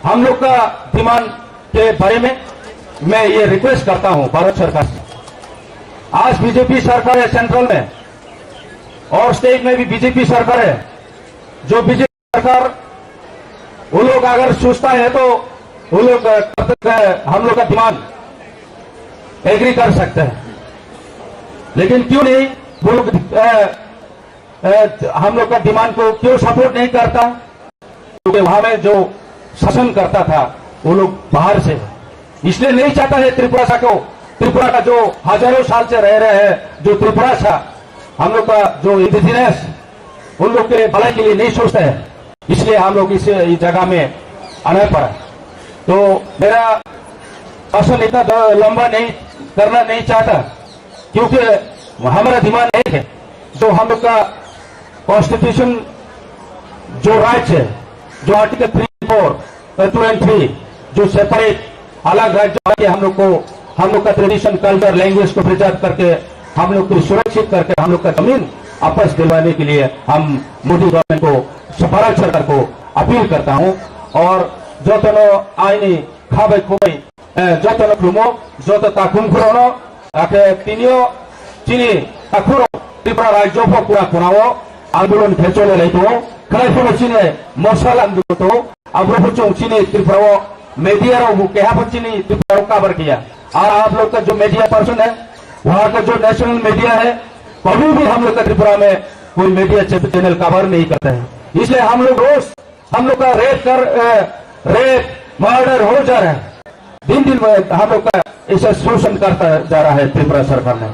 हम लोग का डिमांड के बारे में मैं ये रिक्वेस्ट करता हूं भारत सरकार से। आज बीजेपी सरकार है सेंट्रल में और स्टेट में भी बीजेपी सरकार है, जो बीजेपी सरकार वो लोग अगर सोचता है तो वो लोग हम लोग का डिमांड एग्री कर सकते हैं, लेकिन क्यों नहीं वो लोग हम लोग का डिमांड को क्यों सपोर्ट नहीं करता? क्योंकि वहां में जो शासन करता था वो लोग बाहर से, इसलिए नहीं चाहता है त्रिपुरा का जो हजारों साल से रह रहे हैं, जो त्रिपुरा था हम लोग का जो इंडिजिनस, उन लोग के भलाई के लिए नहीं सोचते हैं, इसलिए हम लोग इस जगह में आना पड़ा। तो मेरा भाषण इतना लंबा नहीं करना नहीं चाहता, क्योंकि हमारा डिमांड एक है, जो हम लोग का कॉन्स्टिट्यूशन जो राइट्स है, जो आर्टिकल 3, 4, 2 and 3 जो सेपरेट अलग राज्य के हम लोग का ट्रेडिशन, कल्चर, लैंग्वेज को प्रिजर्व करके हम लोग को सुरक्षित करके हम लोग का जमीन आपस दिलवाने के लिए हम मोदी गवर्नमेंट को, भारत सरकार को अपील करता हूं। और जो तनो आईनी खाबे खुबे जो तनो खुमो जो तो ताकुम खुरोनो आके तीनियो चीनी ताकुरो त्रिपुरा राज्य को पूरा खुराओ आंदोलन फेचोले लेतो खलाइफोनो चीने मशाल आंदोलन तो अब्रोफुचों चीनी त्रिपुरा मीडिया रो केहा चीनी त्रिपुरा कवर किया। और आप लोग का जो मीडिया पर्सन है, वहां का जो नेशनल मीडिया है, कभी भी हम लोग का त्रिपुरा में कोई मीडिया चैनल कवर नहीं करता है। इसलिए हम लोग रोज हम लोग का रेप मर्डर हो जा रहा है, दिन दिन में हम लोग का ऐसा शोषण करता जा रहा है त्रिपुरा सरकार ने,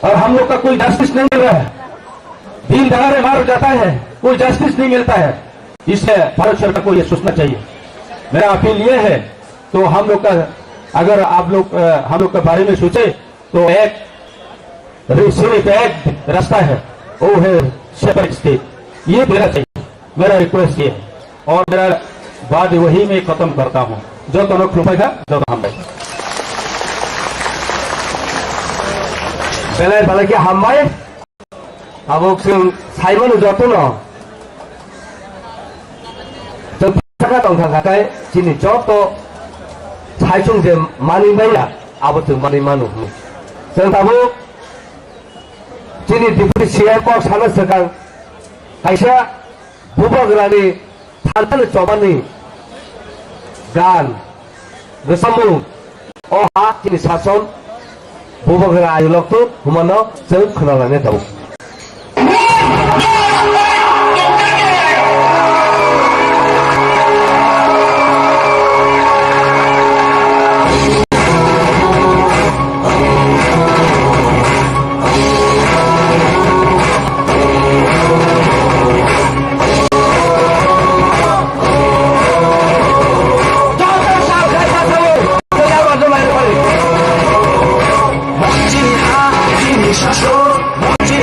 और हम लोग का कोई जस्टिस नहीं मिल रहा है, दिन दहाड़े मार जाता है, कोई जस्टिस नहीं मिलता है। इसलिए भारत सरकार को यह सोचना चाहिए। मेरा अपील यह है, तो हम लोग का अगर आप लोग हम लोग के बारे में सोचे तो सिर्फ एक रास्ता है, वो है सेपरेट स्टेट। ये देना चाहिए, मेरा रिक्वेस्ट ये है। और मेरा बात वही मैं खत्म करता हूं, जो तो लोग रुपए था जो तो हम बेलाय बालाकी हामबाय अब जों साइमन जतन जों थाखा दं थाखाय दिनै जत साइसं जे मानिबायला आबो जों मानि मानु जों दाबो दिनै डिप्युटि सिएम को सानो सरकार खायसेया बुबाग्रानि थान्थानि जबानि गान गोसामु अहा दिनै सासन बुबाग्रा आयुलकतो हुमानो जों खोनालांनाय दं। Monty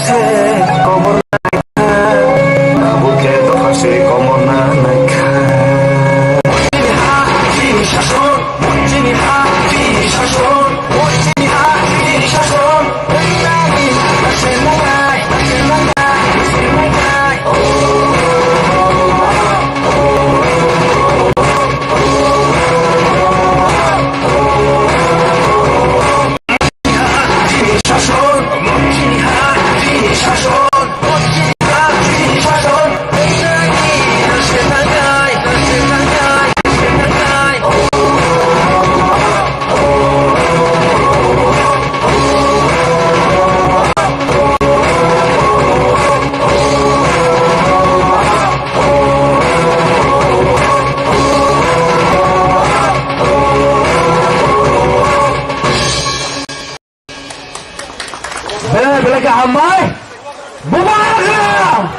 फारसे कमर नायखा बुके तो फारसे कमर ना नायखा जिनि शासन जिनि हा जिनि शासन जिनि हा जिनि शासन नानि नासे नांगाय नासे नांगाय नासे नांगाय Bila hamai, bubarlah,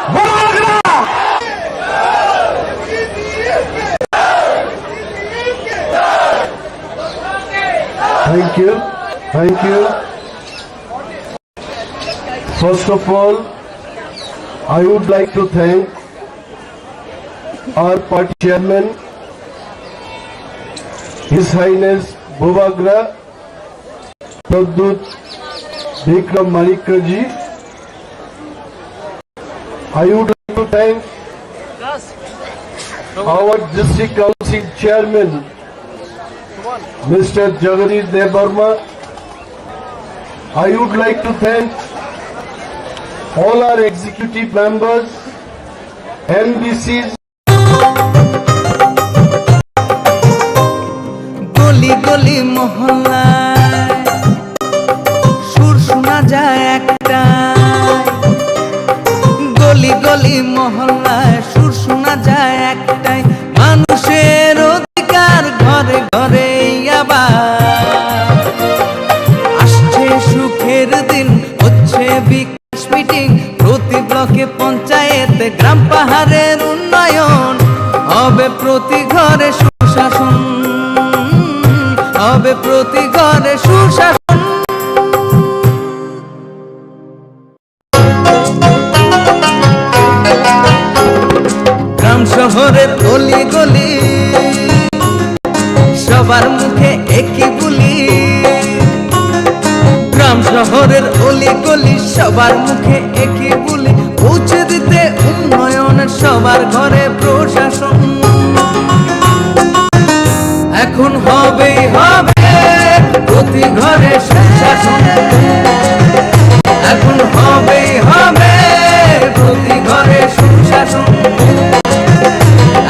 bubarlah. Thank you. Thank you. First of all, I would like to thank our party chairman, His Highness Bubagra Pradut Vikram Manikji. I would like to thank our District Council Chairman, Mr. Jagadish Devarma. I would like to thank all our executive members, MDCs, গলি গলি মহল্লায় সুর শোনা যায় একটাই গলি গলি মহল্লায় সুর শোনা যায় একটাই মানুষের অধিকার ঘরে ঘরে আবার আসছে সুখের দিন হচ্ছে বিকাশ মিটিং প্রতি ব্লকে পঞ্চায়েতে গ্রাম পাহাড়ের উন্নয়ন হবে প্রতি ঘরে সুশাসন হবে প্রতি ঘরে সুশাসন গ্রাম শহরের অলি গলি সবার মুখে একই বুলি গ্রাম শহরের অলি গলি সবার মুখে একই বুলি পৌঁছে দিতে উন্নয়নের সবার ঘরে প্রশাসন এখন হবেই হবে প্রতি ঘরে সুশাসন এখন হবেই হবে প্রতি ঘরে সুশাসন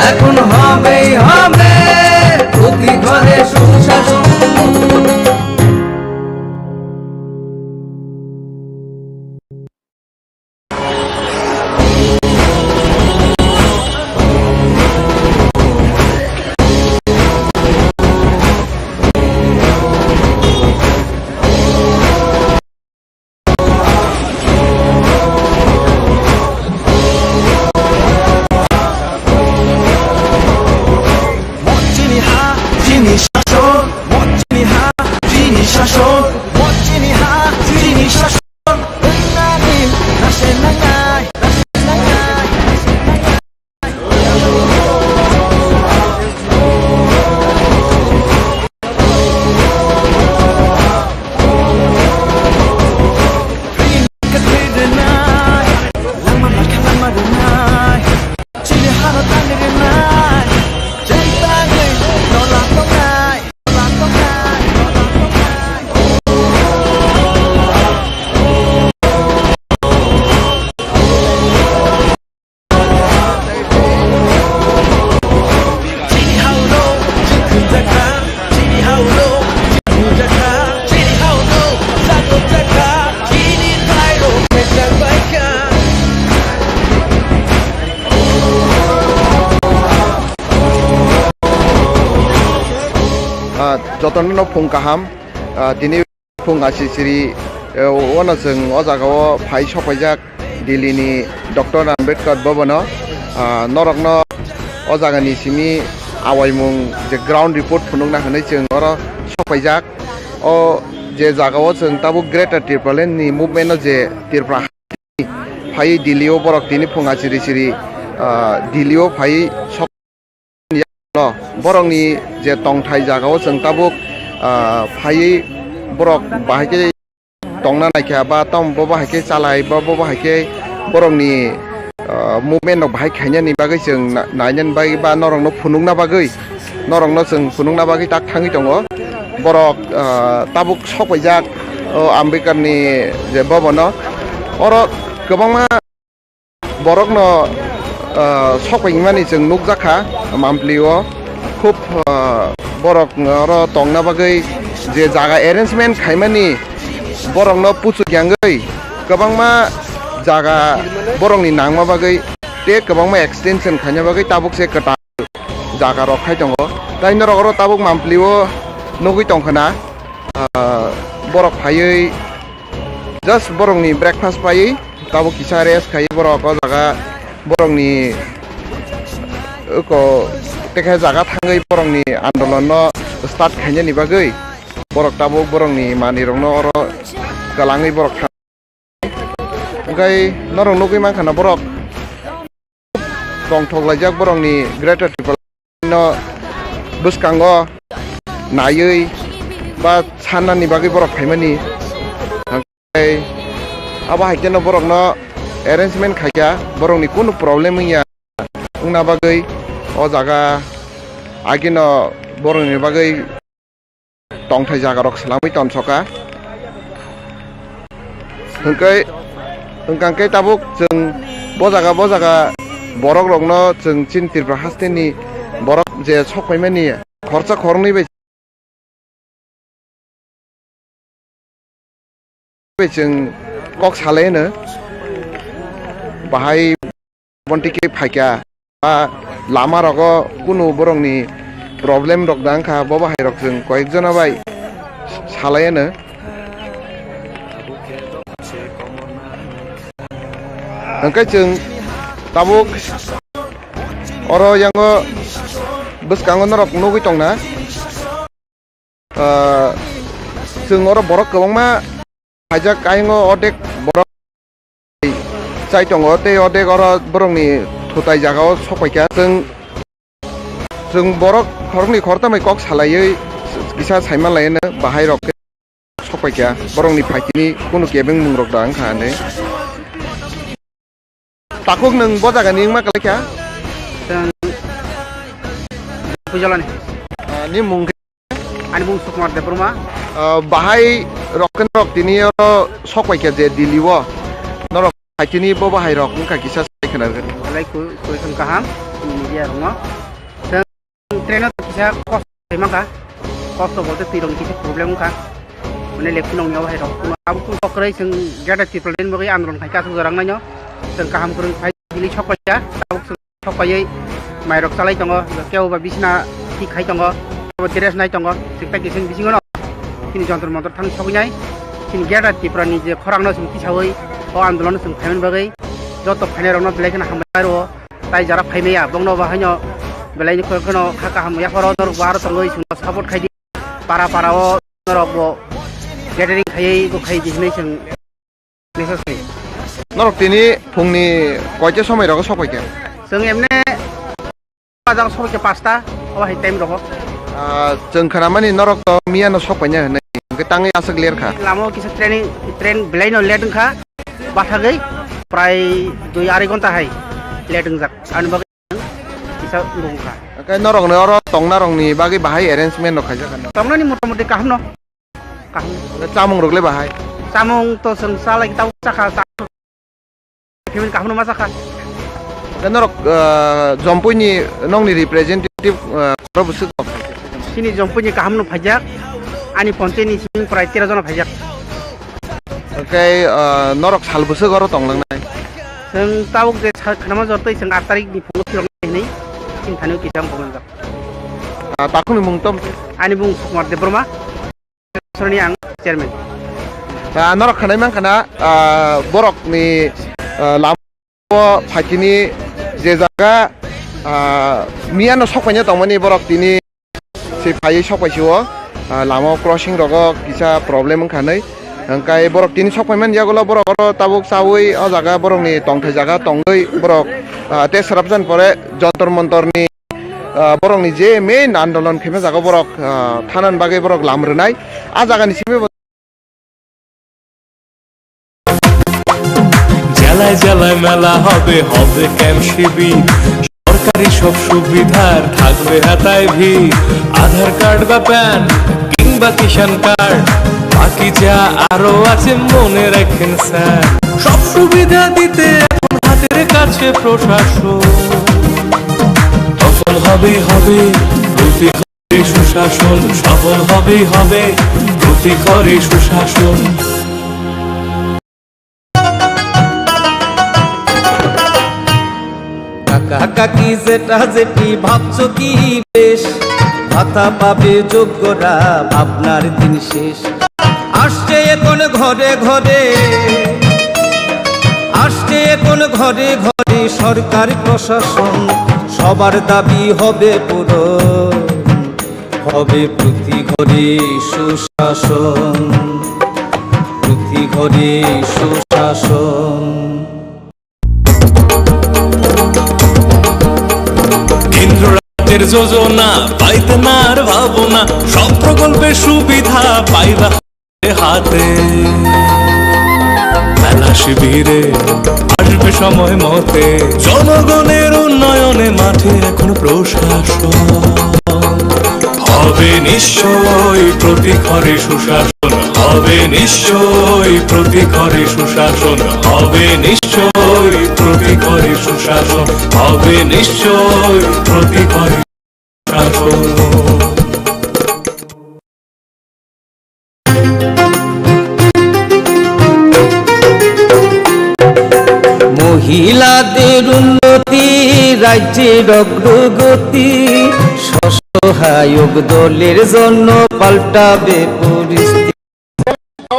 এখন হবেই হবে প্রতি ঘরে সুশাসন जतन फुं काहाम दिनै फुं आसिसिरि अनजों अ जागायाव फाइ सफायजाक दिल्लीनि डक्टर आम्बेडकर भवन नरकनो अ जागानि सिमि आवायमुं जे ग्राउन्ड रिपोर्ट फुनुंना होनाय जों अर सफायजाक अ जे जागाव जों ताबुक ग्रेटार त्रिपुरालेण्डनि मुभमेन्टआव जे त्रिपुरा फायै दिल्लीयाव बरक दिनै फुङा सिरि सिरि दिल्लीयाव फायै बरकनि जे तंथाय जागाव जों ताबुक फायै बरक बाहायके तंना नायखा बा तम बाहायके चालाय बा बाहायके बरकनि मुभमेन्टआव बाहाय खायनायनि बागै जों नायनायनि बागै बा नरंनो फुनुंना बागै नरंनो जों फुनुंना बागै ताक थाङै दङ बरक ताबुक सफैजाक आम्बेडकारनि जे भवन अर गोबांमा बरकनो सफैमानि जों नुकजाखा मामप्लियो खुब बरक अर तंना बागै जे जागा एरेन्जमेन्ट खायमानि बरकनो पुचु ग्यांगै गोबांमा जागा बरकनि नांमा बागै ते गोबांमा एक्सटेनसन खायना बागै ताबुक से कटा जागा रखाय दङ दाइ नरक ताबुक मामप्लियो नुगै दंखना बरक फायै जस्ट बरकनि ब्रेकफास्ट पायै ताबुक किसा रेस्ट खायै बरक जागा बरकनि तेखा जागा थाङै बरकनि आन्दोलन स्टार्ट खायनायनि बागै बरक ताबुक बरकनि मानिरंनो अर गालाङै बरक ओमफ्राय नरक नुगै मानखाना बरक दंथगलायजाक बरकनि ग्रेटार त्रिपुरालेण्डनो बुसखांगो नायै बा साननानि बागै बरक फायमानि ओमफ्राय आबा हायकेनो बरकनो एरेन्जमेन्ट खायया बरकनि कुनु प्रब्लेम गैया उना बागै अ जागा आगिनो बरकनि बागै तंथाय जागा रक सलामै तनसका ओंखांकै ताबुक जों बजागा बरक रंनो जों चिन त्रिपुरा हास्टेनि बरक जे सफैमानि खरसा खरनै जों कक सालायनो बाहाय बन्टिके फायका बा लामा रग कुनु बरकनि प्रब्लेम रक दांखा बाहाय रक जों कयेकजना बाय सालायनो ओंखाय जों ताबुक अर यांगो बुसखांगो नरक नुगै दंना जों अर बरक गोबांमा हायजाक आयङो अदेक बरक जाय दङ ते अदेक अर बरकनि थुताय जागाव सफैखा जों बरक खरनि खरतामै कक सालायै किसा साइमान लायनो बाहाय रक सफैखा बरकनि फाइटिनि कुनु केबें मुं रक दां खाने ताकुक नों बजागानि मा कलायखा फुजलानि नि मुं आनि मुं सुकुमार देबरमा बाहाय रक दिनै सफैखा जे दिल्लीव नरक फाइटिनि बाहाय रक का किसा साइखनागोन लाइक कुइसन काहाम मीडिया रंगा जों ट्रेनआव किसा कस्ट माका कस्ट बोलते तिरं किसा प्रब्लेम का माने लेखु नंयाव हाय रक आबु कुन ककरै जों गेटा त्रिपुरालेण्ड बगै आन्दोलन खायका सुजारांनायनो जों काहाम करन फाइ दिल्ली सफैया ताबुक सफैयै माइरक चालाय दङ केवबा बिसना थि खाय दङ ड्रेस नाय दङ सिकता किसिम बिसिङो किनि जन्तर मन्तर थां सफैनाय किनि गेटा त्रिपुरानि जे खरांनो जों किसावै अ आन्दोलन जों फायमोन बगै जत फाइनारनो बेलायखना हामबारो ताइ जारा फाइमेया बंनो बाहायनो बेलायनि खरखनो खाका हामया फरो नर बार तंगै सुनो सपोर्ट खायदि पारा ओ नरबो गेटारिं खायै गो खाय दिनै जों नेससै नरक दिनै फुंनि कयटा समय रग सफैखा जों एमने बाजार सफैखा 5टा अहाय टाइम रग जों खानामानि नरक मियानो सफैनो होनै गताङै आसक लेरखा लामो किसा ट्रेन बेलायनो लेदोंखा बाथागै प्राय 2-2.5 घन्टा हाय लेदोंजाक आनि बागै किसा उरुंखा ओंखाय नरकनो अर तंना रंनि बागै बाहाय एरेन्जमेन्ट खायजागोन तंनानि मटामटि काहामनो चामुं रगले बाहाय चामुं तो जों सालाय ताव साखा फेमिन काहामनो मा साखा नरक जम्पुनि नंनि रिप्रेजेन्टेटिभ प्रबुसु सिनि जम्पुनि काहामनो फायजाक आनि पन्चेनि सिं प्राय 13 जना फायजाक ओंखाय नरक सालबोसो गर तंलांनाय जों तावक जे खानामा जरतै जों 8 तारिखनि फुङाव फिरनानै चिन्तानो किसाम बुंजाक ताकुनि मुंतम आनि बुं सुकुमार देबरमा सरनि आं चेयारमेन नरक खानाय मानखाना बरकनि लामा फाइटिनि जे जागा मियानो सफैनो दंमोन बरक दिनै से फायै सफैसियो लामा क्रसिं रगो किसा प्रॉब्लेम खानै अंकाय बरक तिनि सफायमान यागला बरक ताबुक सावै अ जागा बरकनि तंथै जागा तंगै बरक ते सरपजन परे जंतर मंतरनि बरकनि जे मेन आंदोलन खेमे जागा बरक थानान बागै बरक लामरनाय आ जागानि सिमे জেলায় জেলায় মেলা হবে হবে ক্যাম্প শিবির সরকারি সব সুবিধার থাকবে হাতায় ভিড় আধার কার্ড বা প্যান কিংবা কিষাণ কার্ড বাকি যা আরো আছে মনে রাখেন স্যার সব সুবিধা দিতে এখন হাতের কাছে প্রশাসন সফল হবে হবে প্রতি ঘরে সুশাসন সফল হবে হবে প্রতি ঘরে সুশাসন কাকি যেটা যেটি ভাবছো কি বেশ ভাতা পাবে যোগ্যরা আপনার দিন শেষ আসছে এখন ঘরে ঘরে আসছে এখন ঘরে ঘরে সরকার প্রশাসন সবার দাবি হবে পূরণ হবে প্রতি ঘরে সুশাসন প্রতি ঘরে সুশাসন কেন্দ্রের যোজনা পাইতে না আর ভাবনা সব প্রকল্পের সুবিধা পাইবা হাতে মেলা শিবিরে আসবে সময় মতে জনগণের উন্নয়নে মাঠে এখন প্রশাসন হবে নিশ্চয় প্রতি ঘরে সুশাসন হবে নিশ্চয় প্রতি ঘরে সুশাসন হবে নিশ্চয় প্রতি ঘরে সুশাসন হবে নিশ্চয় প্রতি ঘরে সুশাসন মহিলাদের উন্নতি রাজ্যের অগ্রগতি সহায়ক দলের জন্য পাল্টাবে পরিস্থিতি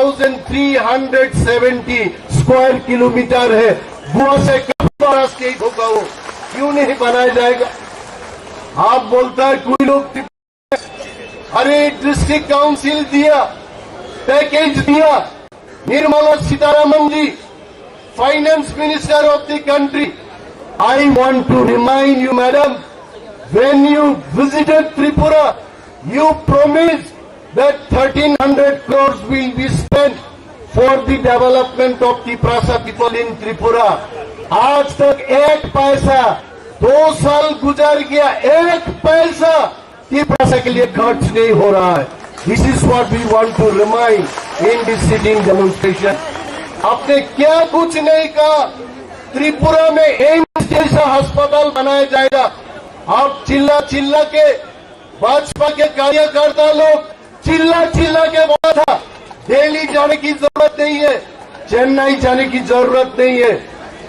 1370 स्क्वायर किलोमीटर है बुआ से स्टेट होगा वो क्यों नहीं बनाया जाएगा आप बोलता है कोई लोग अरे डिस्ट्रिक्ट काउंसिल दिया पैकेज दिया Nirmala Sitharaman ji finance minister of the country I want to remind you madam when you visited Tripura you promised that 1300 crores will be spent for the development of the Prasa people in Tripura. आज तक एक पैसा 2 साल गुजर गया एक पैसा Tripura के लिए खर्च नहीं हो रहा है. This is what we want to remind in this sitting demonstration. आपने क्या कुछ नहीं कहा. त्रिपुरा में एम्स जैसा अस्पताल बनाया जाएगा. आप चिल्ला चिल्ला के भाजपा के कार्यकर्ता लोग चिल्ला चिल्ला के बोला था दिल्ली जाने की जरूरत नहीं है चेन्नई जाने की जरूरत नहीं है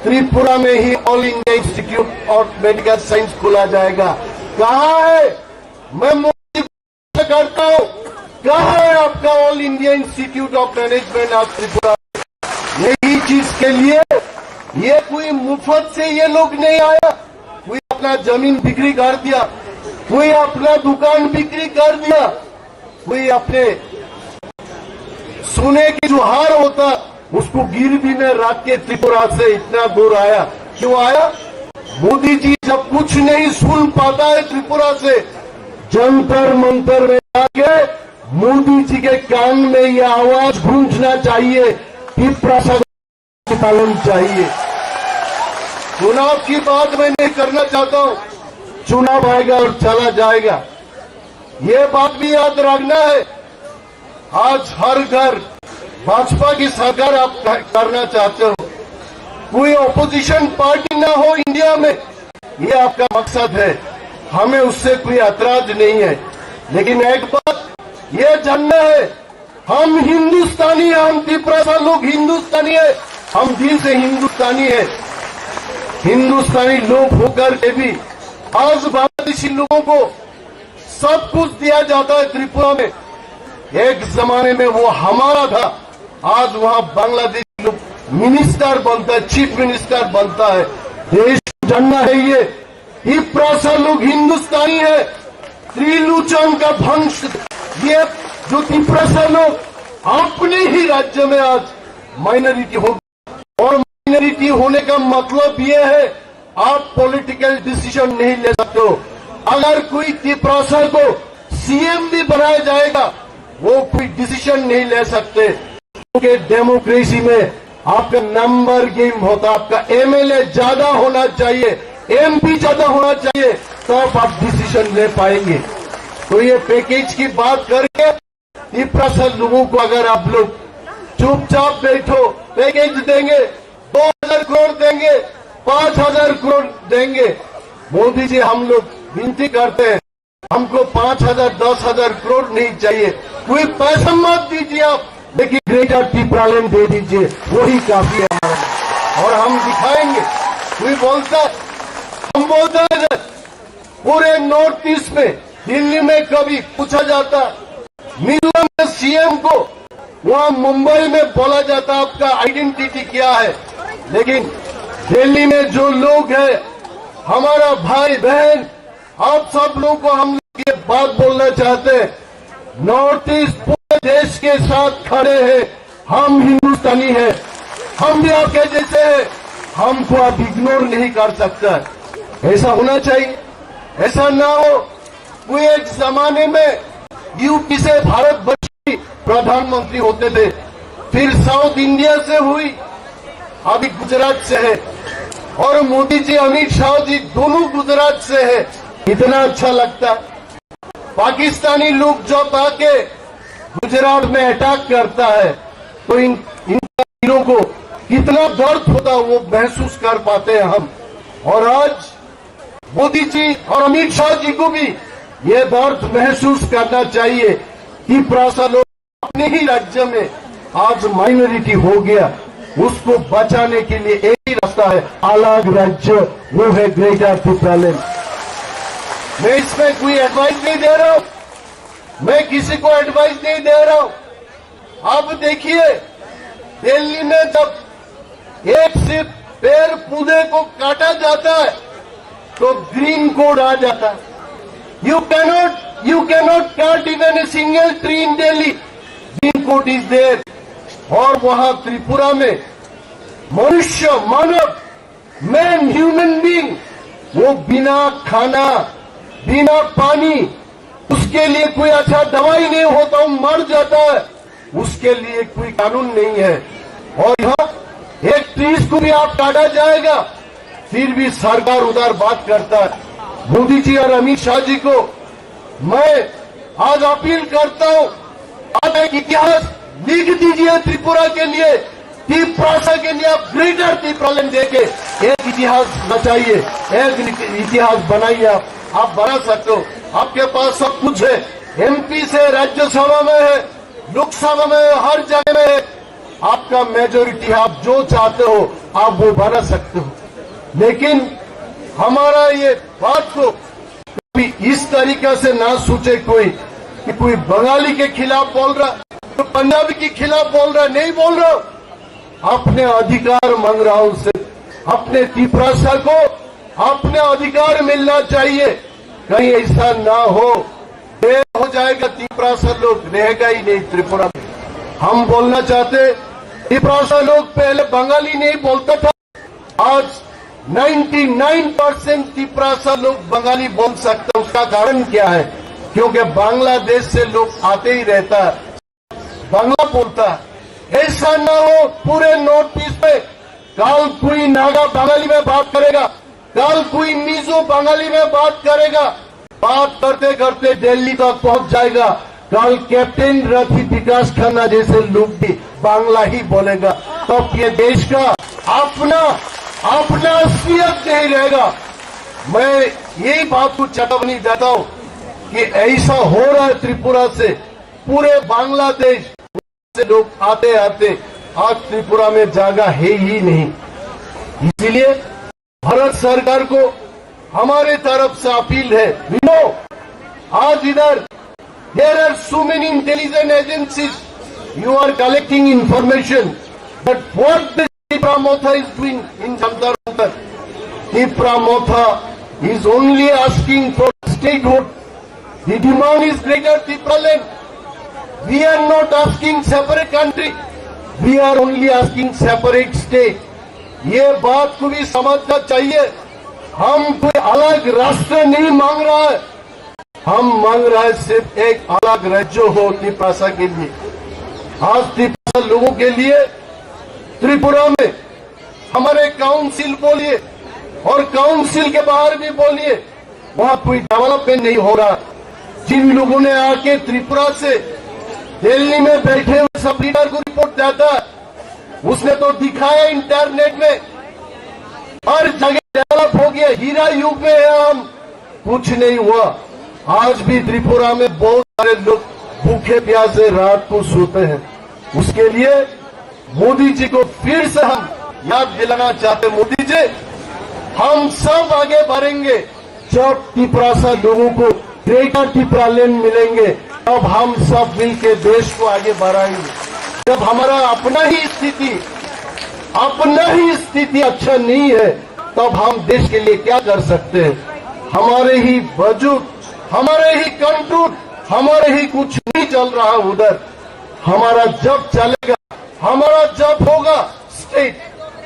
त्रिपुरा में ही All India Institute of Medical Science खोला जाएगा. कहाँ है मैं मोदी से करता हूँ कहाँ है आपका all India Institute of management of Tripura. यही चीज के लिए ये कोई मुफ्त से ये लोग नहीं आया. कोई अपना जमीन बिक्री कर दिया कोई अपना दुकान बिक्री कर दिया कोई अपने सोने की जो हार होता उसको गिरवी में रख के त्रिपुरा से इतना दूर आया. क्यों आया. मोदी जी जब कुछ नहीं सुन पाता है त्रिपुरा से जंतर मंतर में आके मोदी जी के कान में ये आवाज गूंजना चाहिए कि प्रसाद पालन चाहिए. चुनाव की बात मैं नहीं करना चाहता हूं. चुनाव आएगा और चला जाएगा. ये बात भी याद रखना है. आज हर घर भाजपा की सरकार आप करना चाहते हो. कोई ऑपोजिशन पार्टी ना हो इंडिया में ये आपका मकसद है. हमें उससे कोई ऐतराज नहीं है. लेकिन एक बात ये जानना है हम हिंदुस्तानी हैं. हम त्रिपुरा लोग हिंदुस्तानी है. हम दिल से हिंदुस्तानी है. हिंदुस्तानी लोग होकर के भी आज बांग्लादेशी लोगों को सब कुछ दिया जाता है त्रिपुरा में. एक जमाने में वो हमारा था. आज वहां बांग्लादेशी लोग मिनिस्टर बनता है चीफ मिनिस्टर बनता है. देश जानना है ये त्रिपुरा लोग हिंदुस्तानी है. त्रिलोचन का वंश ये जो त्रिपुरा लोग अपने ही राज्य में आज माइनॉरिटी हो, और माइनॉरिटी होने का मतलब ये है आप पॉलिटिकल डिसीजन नहीं ले सकते हो। अगर कोई त्रिपुरा को सीएम भी बनाया जाएगा वो कोई डिसीजन नहीं ले सकते, क्योंकि डेमोक्रेसी में आपका नंबर गेम होता है। आपका एमएलए ज्यादा होना चाहिए, एमपी ज्यादा होना चाहिए, तब आप डिसीजन ले पाएंगे। तो ये पैकेज की बात करके त्रिपुरा लोगों को अगर आप लोग चुपचाप बैठो, पैकेज देंगे, 2000 करोड़ देंगे, 5000 करोड़ देंगे। मोदी जी हम लोग विनती करते हैं, हमको 5000 10,000 करोड़ नहीं चाहिए, कोई पैसा मत दीजिए आप, लेकिन ग्रेटर त्रिपुरालैंड दे दीजिए, वही काफी है हमारे लिए। और हम दिखाएंगे। कोई बोलता, हम बोलते हैं पूरे नॉर्थ ईस्ट में, दिल्ली में कभी पूछा जाता मिजोरम में सीएम को, वहां मुंबई में बोला जाता आपका आइडेंटिटी क्या है, लेकिन दिल्ली में जो लोग हैं, हमारा भाई बहन, आप सब लोगों को हम ये बात बोलना चाहते हैं, नॉर्थ ईस्ट पूरे देश के साथ खड़े हैं, हम हिंदुस्तानी हैं, हम भी आपके जैसे हैं, हमको आप इग्नोर नहीं कर सकता। ऐसा होना चाहिए, ऐसा ना हो। कोई एक जमाने में यूपी से भारत बची प्रधानमंत्री होते थे, फिर साउथ इंडिया से हुई, अभी गुजरात से है, और मोदी जी अमित शाह जी दोनों गुजरात से है। इतना अच्छा लगता। पाकिस्तानी लोग जब आके गुजरात में अटैक करता है तो इन हीरो को कितना दर्द होता वो महसूस कर पाते हैं हम। और आज मोदी जी और अमित शाह जी को भी ये दर्द महसूस करना चाहिए कि त्रिपुरा लोग अपने ही राज्य में आज माइनॉरिटी हो गया, उसको बचाने के लिए एक ही रास्ता है, अलग राज्य, वो है ग्रेटर त्रिपुरालैंड। मैं इसमें कोई एडवाइस नहीं दे रहा हूं, मैं किसी को एडवाइस नहीं दे रहा हूं। अब देखिए दिल्ली में जब एक सिर्फ पेड़ पौधे को काटा जाता है तो ग्रीन कोड आ जाता है। You cannot cut even a single tree in Delhi, green code is there. और वहां त्रिपुरा में मनुष्य, मानव, मैन, ह्यूमन बीइंग, वो बिना खाना, बिना पानी, उसके लिए कोई अच्छा दवाई नहीं होता, वो मर जाता है, उसके लिए कोई कानून नहीं है। और यहाँ एक ट्रीज को भी आप काटा जाएगा, फिर भी सरकार उधर बात करता है। मोदी जी और अमित शाह जी को मैं आज अपील करता हूं, आज एक इतिहास लिख दीजिए त्रिपुरा के लिए, त्रिपुरा के लिए आप ग्रेटर त्रिपुरालैंड देके एक इतिहास बचाइए, एक इतिहास बनाइए। आप बना सकते हो, आपके पास सब कुछ है, एमपी से राज्यसभा में है, लोकसभा में है, हर जगह में है, आपका मेजोरिटी, आप जो चाहते हो आप वो बना सकते हो। लेकिन हमारा ये बात को कभी इस तरीके से ना सोचे कोई कि कोई बंगाली के खिलाफ बोल रहा, तो पंजाबी के खिलाफ बोल रहा, नहीं बोल रहा। अपने अधिकार मांग रहा हूं से, अपने त्रिपुरा को अपने अधिकार मिलना चाहिए। कहीं ऐसा ना हो, देर हो जाएगा, त्रिपुरा लोग रहेगा ही नहीं त्रिपुरा में। हम बोलना चाहते, त्रिपुरा लोग पहले बंगाली नहीं बोलता था, आज 99% त्रिपुरा लोग बंगाली बोल सकते हैं। उसका कारण क्या है? क्योंकि बांग्लादेश से लोग आते ही रहता है, बांग्ला बोलता है। ऐसा ना हो पूरे नॉर्थ ईस्ट में कल कोई नागा बंगाली में बात करेगा, कल कोई मिजो बंगाली में बात करेगा, बात करते करते दिल्ली तक पहुंच जाएगा। कल कैप्टन रफी विकास खन्ना जैसे लोग भी बांग्ला ही बोलेगा, तब ये देश का अपना असलियत नहीं रहेगा। मैं यही बात को चेतावनी देता हूं कि ऐसा हो रहा है त्रिपुरा से, पूरे बांग्लादेश से लोग आते आते आज त्रिपुरा में जगह है ही नहीं। इसलिए भारत सरकार को हमारे तरफ से अपील है, आज इधर there are so many intelligence agencies, you are collecting information, but what the Tripura Motha is doing in Jantar Mantar? Tripura Motha is only asking for statehood. The demand is greater Tripura land. We are not asking separate country. We are only asking separate state. ये बात को भी समझना चाहिए. हम कोई अलग राष्ट्र नहीं मांग रहा है. हम मांग रहा है सिर्फ एक अलग राज्य हो त्रिपुरा के लिए. आज त्रिपुरा लोगों के लिए त्रिपुरा में हमारे काउंसिल बोलिए और काउंसिल के बाहर भी बोलिए, वहां कोई डेवलपमेंट नहीं हो रहा. जिन लोगों ने आके त्रिपुरा से दिल्ली में बैठे हुए सब लीडर को रिपोर्ट देता है, उसने तो दिखाया इंटरनेट में, हर जगह डेवलप हो गया. हीरा युग में है हम, कुछ नहीं हुआ. आज भी त्रिपुरा में बहुत सारे लोग भूखे प्यासे रात को सोते हैं. उसके लिए मोदी जी को फिर से हम याद दिलाना चाहते हैं. मोदी जी, हम सब आगे बढ़ेंगे जब त्रिपुरा से लोगों को ग्रेटर त्रिपुरा लैंड मिलेंगे, तब हम सब मिलकर देश को आगे बढ़ाएंगे. जब हमारा अपना ही स्थिति अच्छा नहीं है, तब हम देश के लिए क्या कर सकते हैं. हमारे ही बजट, हमारे ही कंट्रोल, हमारे ही कुछ नहीं चल रहा उधर. हमारा जब चलेगा, हमारा जब होगा स्टेट,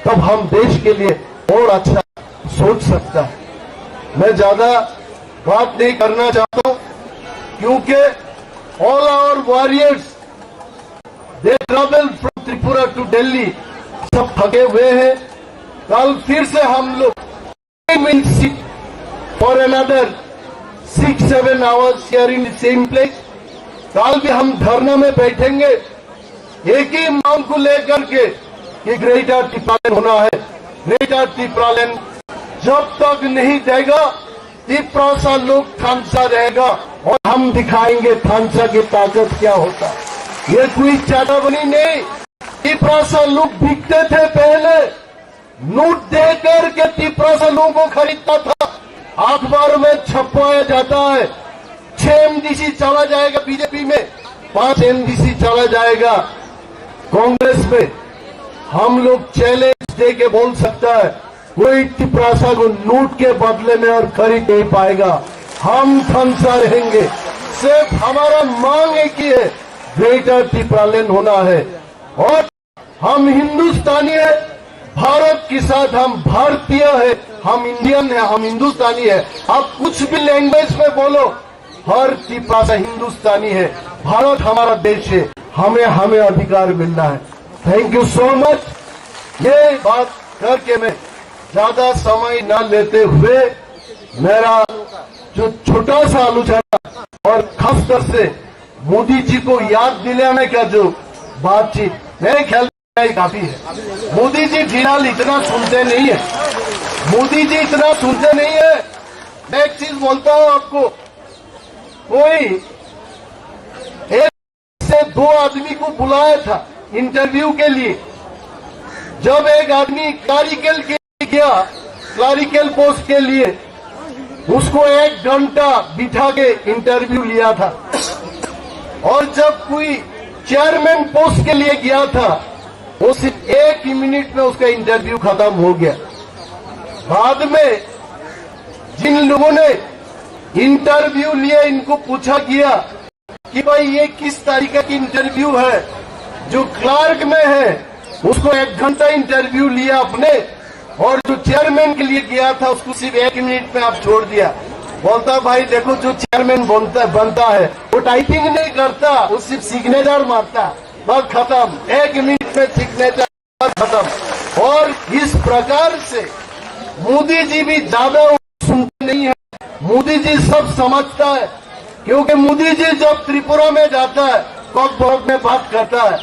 तब हम देश के लिए और अच्छा सोच सकता है. मैं ज्यादा बात नहीं करना चाहता हूं, क्योंकि all our warriors they travel from Tripura to Delhi, सब थके हुए हैं. कल फिर से हम लोग will sit for another 6-7 hours here in the same place. कल भी हम धरना में बैठेंगे एक ही मांग को लेकर के कि ग्रेटर त्रिपुरा लैंड होना है. ग्रेटर त्रिपुरा लैंड जब तक नहीं देगा, त्रिपुरा सा लोग थानसा रहेगा और हम दिखाएंगे थानसा की ताकत क्या होता. ये कोई चाटाबनी नहीं. त्रिपुरा सा लोग बिकते थे पहले, नोट देकर के त्रिपुरा सा लोगों को खरीदता था. अखबार में छपवाया जाता है, 6 MDC चला जाएगा बीजेपी में, 5 MDC चला जाएगा कांग्रेस में. हम लोग चैलेंज दे के बोल सकता है, कोई त्रिपुरा को नोट के बदले में और खरीद नहीं पाएगा. हम थानसा रहेंगे. सिर्फ हमारा मांग एक ही है, ग्रेटर त्रिपुरा लैंड होना है. और हम हिंदुस्तानी है, भारत के साथ हम भारतीय है, हम इंडियन है, हम हिंदुस्तानी है. आप कुछ भी लैंग्वेज में बोलो, हर त्रिपुरा हिंदुस्तानी है. भारत हमारा देश है, हमें अधिकार मिलना है. Thank you so much. ये बात करके मैं ज्यादा समय न लेते हुए मेरा जो छोटा सा आलोचना और खासकर से मोदी जी को याद दिलाने का जो बातचीत, मेरे ख्याल में काफी है. मोदी जी फिलहाल इतना सुनते नहीं है. मैं एक चीज बोलता हूं आपको, कोई एक से 2 आदमी को बुलाया था इंटरव्यू के लिए. जब एक आदमी क्लरिकल के गया, क्लरिकल पोस्ट के लिए, उसको 1 घंटा बिठा के इंटरव्यू लिया था. और जब कोई चेयरमैन पोस्ट के लिए गया था, वो सिर्फ 1 मिनट में उसका इंटरव्यू खत्म हो गया. बाद में जिन लोगों ने इंटरव्यू लिया, इनको पूछा गया कि भाई ये किस तरीके की इंटरव्यू है. जो क्लर्क में है उसको 1 घंटा इंटरव्यू लिया आपने, और जो चेयरमैन के लिए गया था उसको सिर्फ 1 मिनट में आप छोड़ दिया. बोलता भाई देखो, जो चेयरमैन बनता है वो टाइपिंग नहीं करता, वो सिर्फ सिग्नेचर मारता, बस खत्म. 1 मिनट में सिग्नेचर खत्म. और इस प्रकार से मोदी जी भी ज्यादा सुनते नहीं है. मोदी जी सब समझता है, क्योंकि मोदी जी जब त्रिपुरा में जाता है, कॉकबोरक में बात करता है.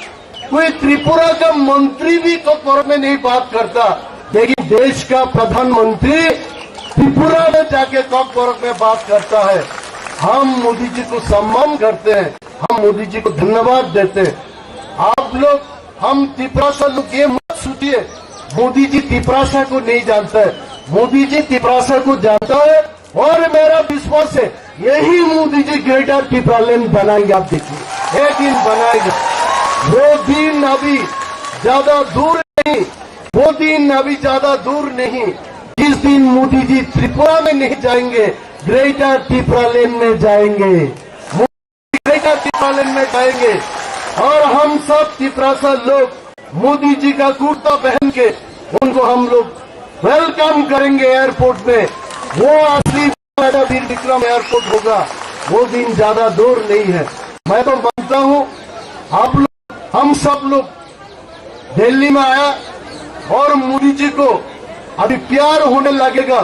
कोई त्रिपुरा का मंत्री भी कॉकबोरक में नहीं बात करता, लेकिन देश का प्रधानमंत्री त्रिपुरा में जाके कॉकबोरक में बात करता है. हम मोदी जी को सम्मान करते हैं, हम मोदी जी को धन्यवाद देते हैं. आप लोग, हम त्रिपुरा से लोग ये मत सोचिए मोदी जी त्रिपुरा को नहीं जानता है. मोदी जी त्रिपुरा को जानता है, और मेरा विश्वास है यही मोदी जी ग्रेटर त्रिपुरा लैंड बनाएंगे. आप देखिए, एक दिन बनाएंगे. वो दिन अभी ज्यादा दूर नहीं. जिस दिन मोदी जी त्रिपुरा में नहीं जाएंगे, ग्रेटर त्रिपुरा लैंड में जाएंगे. ग्रेटर टिप्रालेन में जाएंगे और हम सब तिपरासा लोग मोदी जी का कुर्ता पहन के उनको हम लोग वेलकम करेंगे एयरपोर्ट में। वो असली वीर विक्रम एयरपोर्ट होगा, वो दिन ज्यादा दूर नहीं है। मैं तो मानता हूँ आप लोग, हम सब लोग दिल्ली में आया और मोदी जी को अभी प्यार होने लगेगा।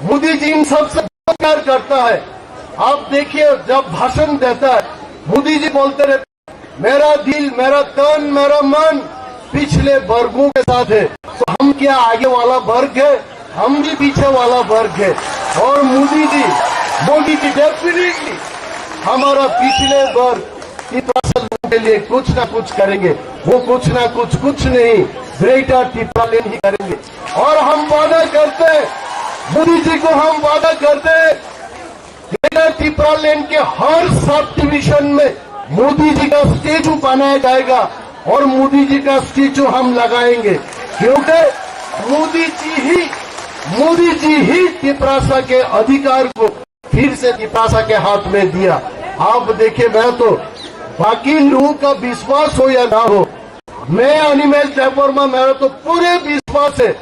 मोदी जी इन सबसे बहुत प्यार करता है। आप देखिए जब भाषण देता है मोदी जी बोलते रहते मेरा दिल, मेरा तन, मेरा मन पिछले वर्गों के साथ है। तो हम क्या आगे वाला वर्ग है? हम भी पीछे वाला वर्ग है। और मोदी जी डेफिनेटली हमारा पिछले वर्ग टिप्रालेन के लिए कुछ ना कुछ करेंगे। वो कुछ ना कुछ नहीं, ग्रेटर टिप्रालेन ही करेंगे। और हम वादा करते हैं, मोदी जी को हम वादा करते हैं, ग्रेटर टिप्रालेन के हर सब डिवीजन में मोदी जी का स्टेचू बनाया जाएगा और मोदी जी का स्टेचू हम लगाएंगे, क्योंकि मोदी जी ही तिपरासा के अधिकार को फिर से तिपरासा के हाथ में दिया। आप देखिए, मैं तो बाकी लोगों का विश्वास हो या ना हो, मैं अनिमेश देववर्मा, मेरा तो पूरे विश्वास है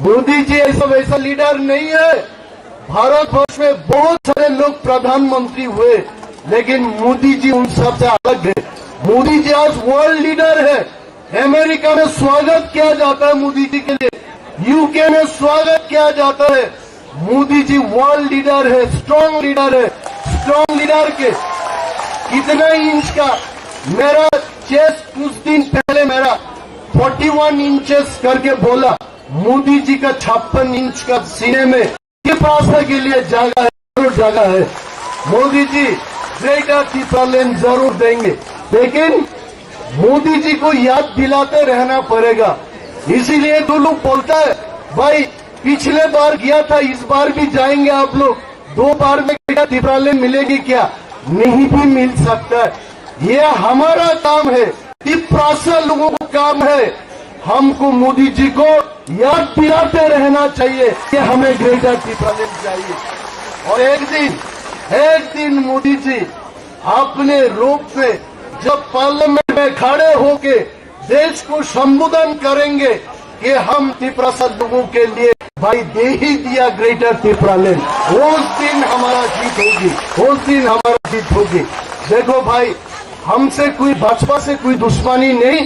मोदी जी ऐसा वैसा लीडर नहीं है। भारतवर्ष में बहुत सारे लोग प्रधानमंत्री हुए, लेकिन मोदी जी उन सबसे अलग है। मोदी जी आज वर्ल्ड लीडर है। अमेरिका में स्वागत किया जाता है मोदी जी के लिए, यूके में स्वागत किया जाता है। मोदी जी वर्ल्ड लीडर है, स्ट्रांग लीडर है। स्ट्रांग लीडर के कितना इंच का मेरा चेस्ट कुछ दिन पहले मेरा 41 इंचेस करके बोला। मोदी जी का 56 इंच का सीने में टिप्रासा के लिए जगह है, जरूर जगह है। मोदी जी ग्रेटर टिप्रालेन जरूर देंगे, लेकिन मोदी जी को याद दिलाते रहना पड़ेगा। इसीलिए तो लोग बोलता है भाई पिछले बार गया था, इस बार भी जाएंगे आप लोग, 2 बार में ग्रेटर टिप्रालेन मिलेगी क्या? नहीं भी मिल सकता है। ये हमारा काम है, टिप्रासा लोगों को काम है। हमको मोदी जी को याद दिलाते रहना चाहिए कि हमें ग्रेटर टिप्रालेन चाहिए। और एक दिन मोदी जी अपने रूप में जब पार्लियामेंट में खड़े होके देश को संबोधन करेंगे कि हम तिपरासा लोगों के लिए भाई दे ही दिया ग्रेटर टिप्रालेन, उस दिन हमारा जीत होगी, उस दिन हमारा जीत होगी। देखो भाई, हमसे कोई भाजपा से कोई दुश्मनी नहीं,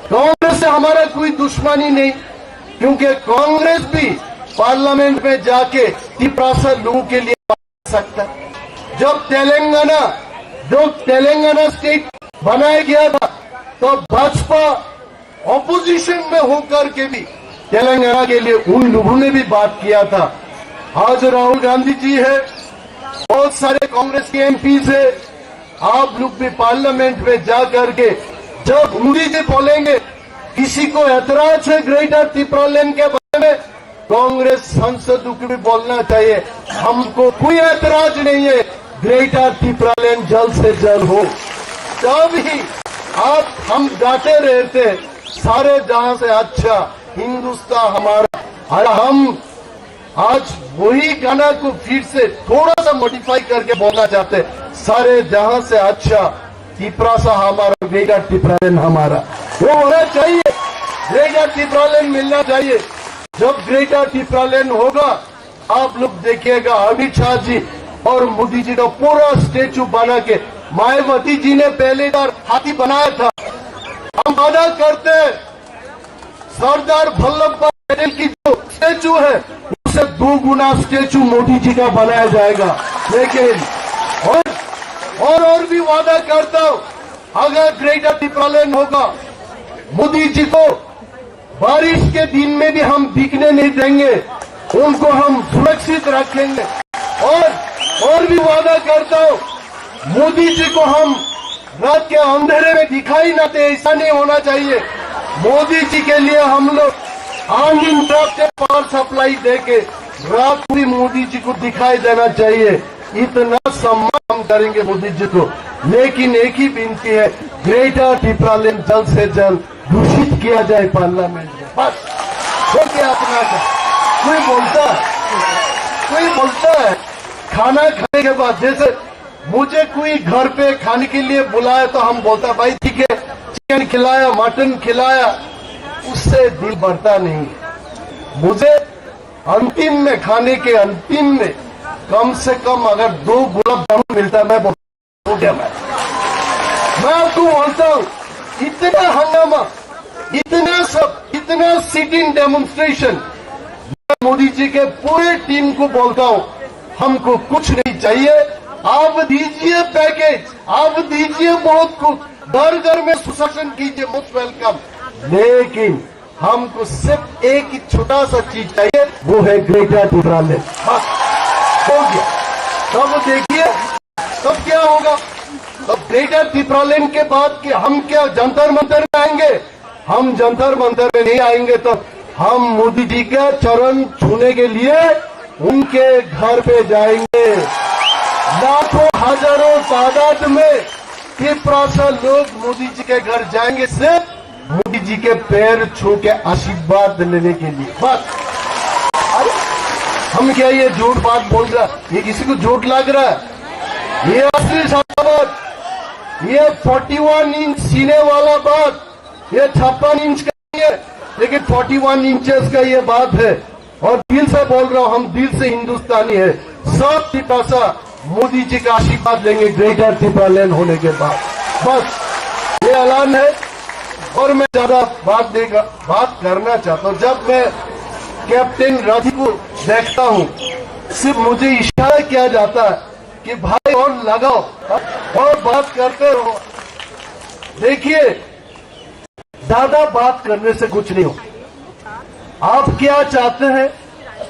कांग्रेस से हमारा कोई दुश्मनी नहीं, क्योंकि कांग्रेस भी पार्लियामेंट में जाके तिपरासा लोगों के लिए बात सकता। जब तेलंगाना स्टेट बनाया गया था तो भाजपा ऑपोजिशन में होकर के भी तेलंगाना के लिए उन लोगों ने भी बात किया था। आज राहुल गांधी जी है, बहुत सारे कांग्रेस के एमपीज है, आप लोग भी पार्लियामेंट में जाकर के जब मोदी जी बोलेंगे किसी को ऐतराज है ग्रेटर टिप्रालेन के बारे में, कांग्रेस सांसदों को भी बोलना चाहिए हमको कोई ऐतराज नहीं है, ग्रेटर टिप्रालेन जल्द से जल्द हो। तब ही आप हम गाते रहते सारे जहां से अच्छा हिंदुस्तान हमारा। और हम आज वही गाना को फिर से थोड़ा सा मॉडिफाई करके बोलना चाहते, सारे जहां से अच्छा तिपरासा हमारा, ग्रेटर टिप्रालेन हमारा। वो होना चाहिए, ग्रेटर टिप्रालेन मिलना चाहिए। जब ग्रेटर टिप्रालेन होगा आप लोग देखिएगा अमित शाह जी और मोदी जी का पूरा स्टेचू बना के, मायावती जी ने पहले बार हाथी बनाया था। हम वादा करते हैं सरदार वल्लभ भाई पटेल की जो स्टेचू है उससे 2 गुना स्टेचू मोदी जी का बनाया जाएगा। लेकिन और भी वादा करता हूं, अगर ग्रेटर टिप्रालेन होगा मोदी जी को बारिश के दिन में भी हम दिखने नहीं देंगे, उनको हम सुरक्षित रखेंगे। और भी वादा करता हूं, मोदी जी को हम रात के अंधेरे में दिखाई ना दे, ऐसा नहीं होना चाहिए। मोदी जी के लिए हम लोग अनइंटरप्टेड पावर सप्लाई देके रात भी मोदी जी को दिखाई देना चाहिए। इतना सम्मान हम करेंगे मोदी जी को। लेकिन एक ही विनती है, ग्रेटर टिप्रालेन जल्द से जल्द घोषित किया जाए पार्लियामेंट में, बस हो गया अपना का। कोई बोलता है खाना खाने के बाद, जैसे मुझे कोई घर पे खाने के लिए बुलाया तो हम बोलता भाई ठीक है, चिकन खिलाया, मटन खिलाया, उससे दिल भरता नहीं। मुझे अंतिम में, खाने के अंतिम में कम से कम अगर 2 गुलाब जामुन मिलता मैं हो गया। मैं आपको बोलता हूँ, इतना हंगामा, इतना सब, इतना सिटिंग डेमोन्स्ट्रेशन, मोदी जी के पूरे टीम को बोलता हूँ, हमको कुछ नहीं चाहिए, आप दीजिए पैकेज, आप दीजिए बहुत कुछ, घर घर में सुशासन कीजिए, मोस्ट वेलकम, लेकिन हमको सिर्फ एक ही छोटा सा चीज चाहिए, वो है ग्रेटर टिब्रालैंड। बस हो गया। तब देखिए तब क्या होगा। तब ग्रेटर टिब्रालैंड के बाद कि हम क्या जंतर मंतर में आएंगे? हम जंतर मंतर में नहीं आएंगे, तो हम मोदी जी के चरण छूने के लिए उनके घर पे जाएंगे। लाखों हजारों तादाद में त्रिपुरा से लोग मोदी जी के घर जाएंगे, सिर्फ मोदी जी के पैर छू के आशीर्वाद लेने के लिए। बस। अरे हम क्या ये झूठ बात बोल रहा, ये किसी को झूठ लग रहा है? ये असली बात, ये 41 इंच सीने वाला बात, ये 56 इंच का नहीं है, लेकिन 41 इंचेस का ये बात है। और दिल से बोल रहा हूं, हम दिल से हिंदुस्तानी है। सब पिपासा मोदी जी का आशीर्वाद लेंगे ग्रेटर टिब्रालैंड होने के बाद। बस ये ऐलान है। और मैं ज्यादा बात करना चाहता हूं। जब मैं कैप्टन रथी को देखता हूं, सिर्फ मुझे इशारा किया जाता है कि भाई और लगाओ और बात करते रहो। देखिए, ज्यादा बात करने से कुछ नहीं हो। आप क्या चाहते हैं,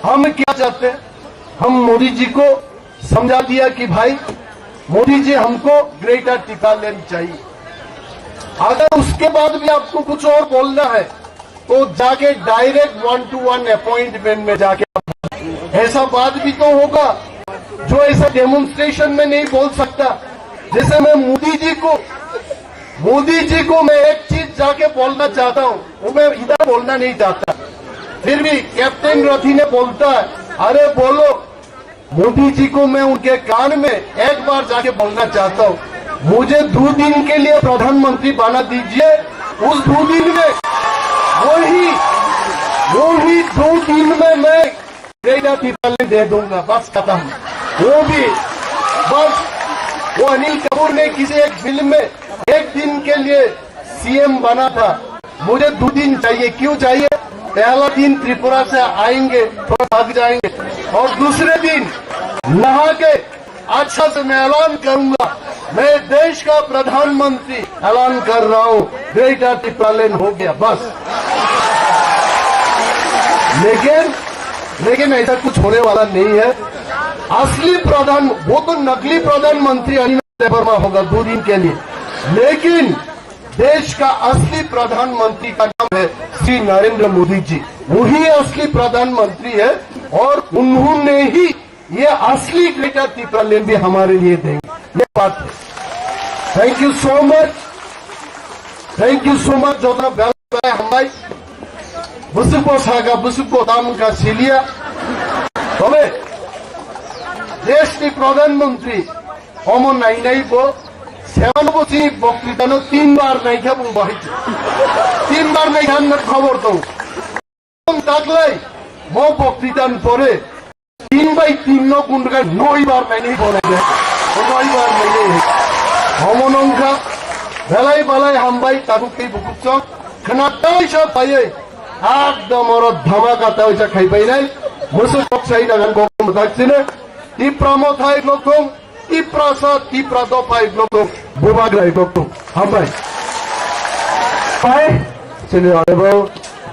हम क्या चाहते हैं? हम मोदी जी को समझा दिया कि भाई मोदी जी हमको ग्रेटर टिब्रालैंड चाहिए। अगर उसके बाद भी आपको कुछ और बोलना है तो जाके डायरेक्ट 1-to-1 अपॉइंटमेंट में जाके, ऐसा बात भी तो होगा जो ऐसा डेमोन्स्ट्रेशन में नहीं बोल सकता। जैसे मैं मोदी जी को मैं एक चीज जाके बोलना चाहता हूं, वो मैं इधर बोलना नहीं चाहता, फिर भी कैप्टन रथी ने बोलता है, अरे बोलो। मोदी जी को मैं उनके कान में एक बार जाके बोलना चाहता हूं, मुझे 2 दिन के लिए प्रधानमंत्री बना दीजिए। उस 2 दिन में वही 2 दिन में मैं ग्रेटर टिब्रालैंड दे दूंगा। बस खत्म। वो भी बस, वो अनिल कपूर ने किसी एक फिल्म में 1 दिन के लिए सीएम बना था, मुझे 2 दिन चाहिए। क्यों चाहिए? पहला दिन त्रिपुरा से आएंगे, थोड़ा भाग जाएंगे, और दूसरे दिन नहा के अच्छा से मैं ऐलान करूंगा, मैं देश का प्रधानमंत्री ऐलान कर रहा हूं, ग्रेटर टिब्रालैंड हो गया। बस। लेकिन ऐसा कुछ होने वाला नहीं है। असली वो तो नकली प्रधानमंत्री अनिल वर्मा होगा 2 दिन के लिए, लेकिन देश का असली प्रधानमंत्री का नाम है श्री नरेंद्र मोदी जी। वही असली प्रधानमंत्री है, और उन्होंने ही ये असली ग्रेटर टिब्रालैंड भी हमारे लिए देंगे। ये बात है। थैंक यू सो मच जोतना बेला हमारे बुसुको सागा बुसुको दाम का सिलिया। तबे देश की प्रधानमंत्री अमन नाई को 96 बक्तृता 3 बार नहीं खा बुझे 3 बार नहीं खान खबर तो ताकलाई मो बक्तृता परे 3/3 गुंडा 9 बार नहीं बोले 9 बार नहीं हमनंखा बेलाई बालाई हामबाई ताकू कई बुकुचक खनाटाई सब पाए एकदम और धमाका तावैसा खाई पाइनाय मोसो पक्षाई नागान को मताक्सिने तिप्रामो थाई लोकम तिप्रासा तिप्रादो पाई लोकम बुबाग्राई लोकम हामबाई पाए सिने अरेबो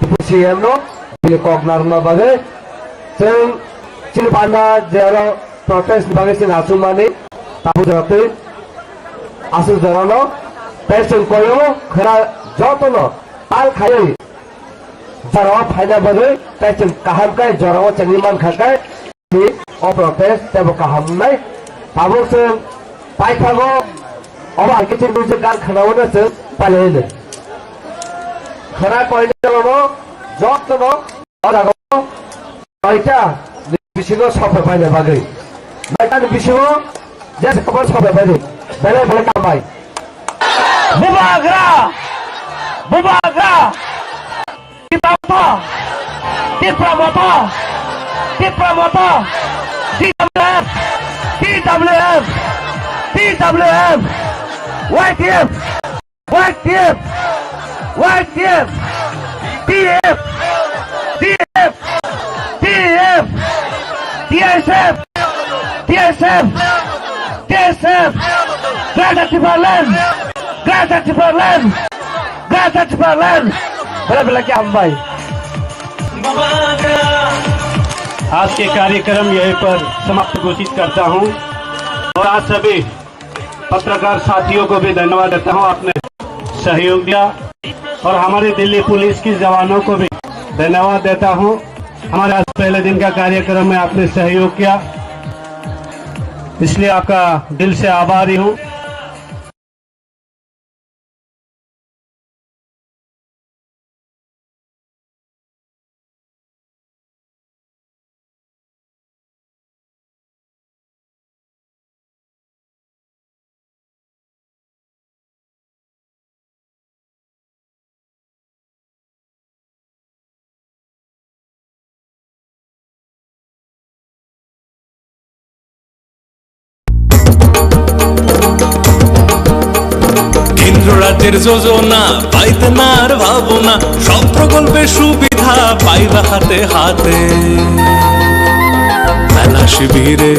डिपुसिएम नो बिले कॉग्नारमा बागे जों सिने बान्दा जेरो प्रोटेस्ट बागे सिने आसुमानि ताबु जराते आसु जरानो पेशन कोयो खरा जतनो ताल खायै जरावा फायदा बगे पेशन काहामकाय जरावा चंगीमान खाकाय नि ओ प्रोटेस्ट तेबो काहामनाय ताबु से पाइखागो अब आकेचे बुझे गाल खनावनो से पालेले खरा कोइनो जतनो अरागो आइता बिसिगो सफर पाइले बागे नाइटा बिसिगो जैसे खबर सब है पहले बड़े काम भाई Bubagra! Bubagra! Tipramata! Tipramata! Tipramata! TWF! TWF! TWF! YTF! YTF! YTF! TF! TF! TF! TSF! TSF! TSF! Greta Timberland! Greta Timberland! Greta Timberland! बोला क्या हम भाई आज के कार्यक्रम यहीं पर समाप्त घोषित करता हूं और आज सभी पत्रकार साथियों को भी धन्यवाद देता हूं, आपने सहयोग दिया और हमारी दिल्ली पुलिस की जवानों को भी धन्यवाद देता हूं। हमारे आज पहले दिन का कार्यक्रम में आपने सहयोग किया, इसलिए आपका दिल से आभारी हूं। রাজ্যের যোজনা পাইতে না আর ভাবনা, সব প্রকল্পের সুবিধা পাইবা হাতে হাতে। মেলা শিবিরে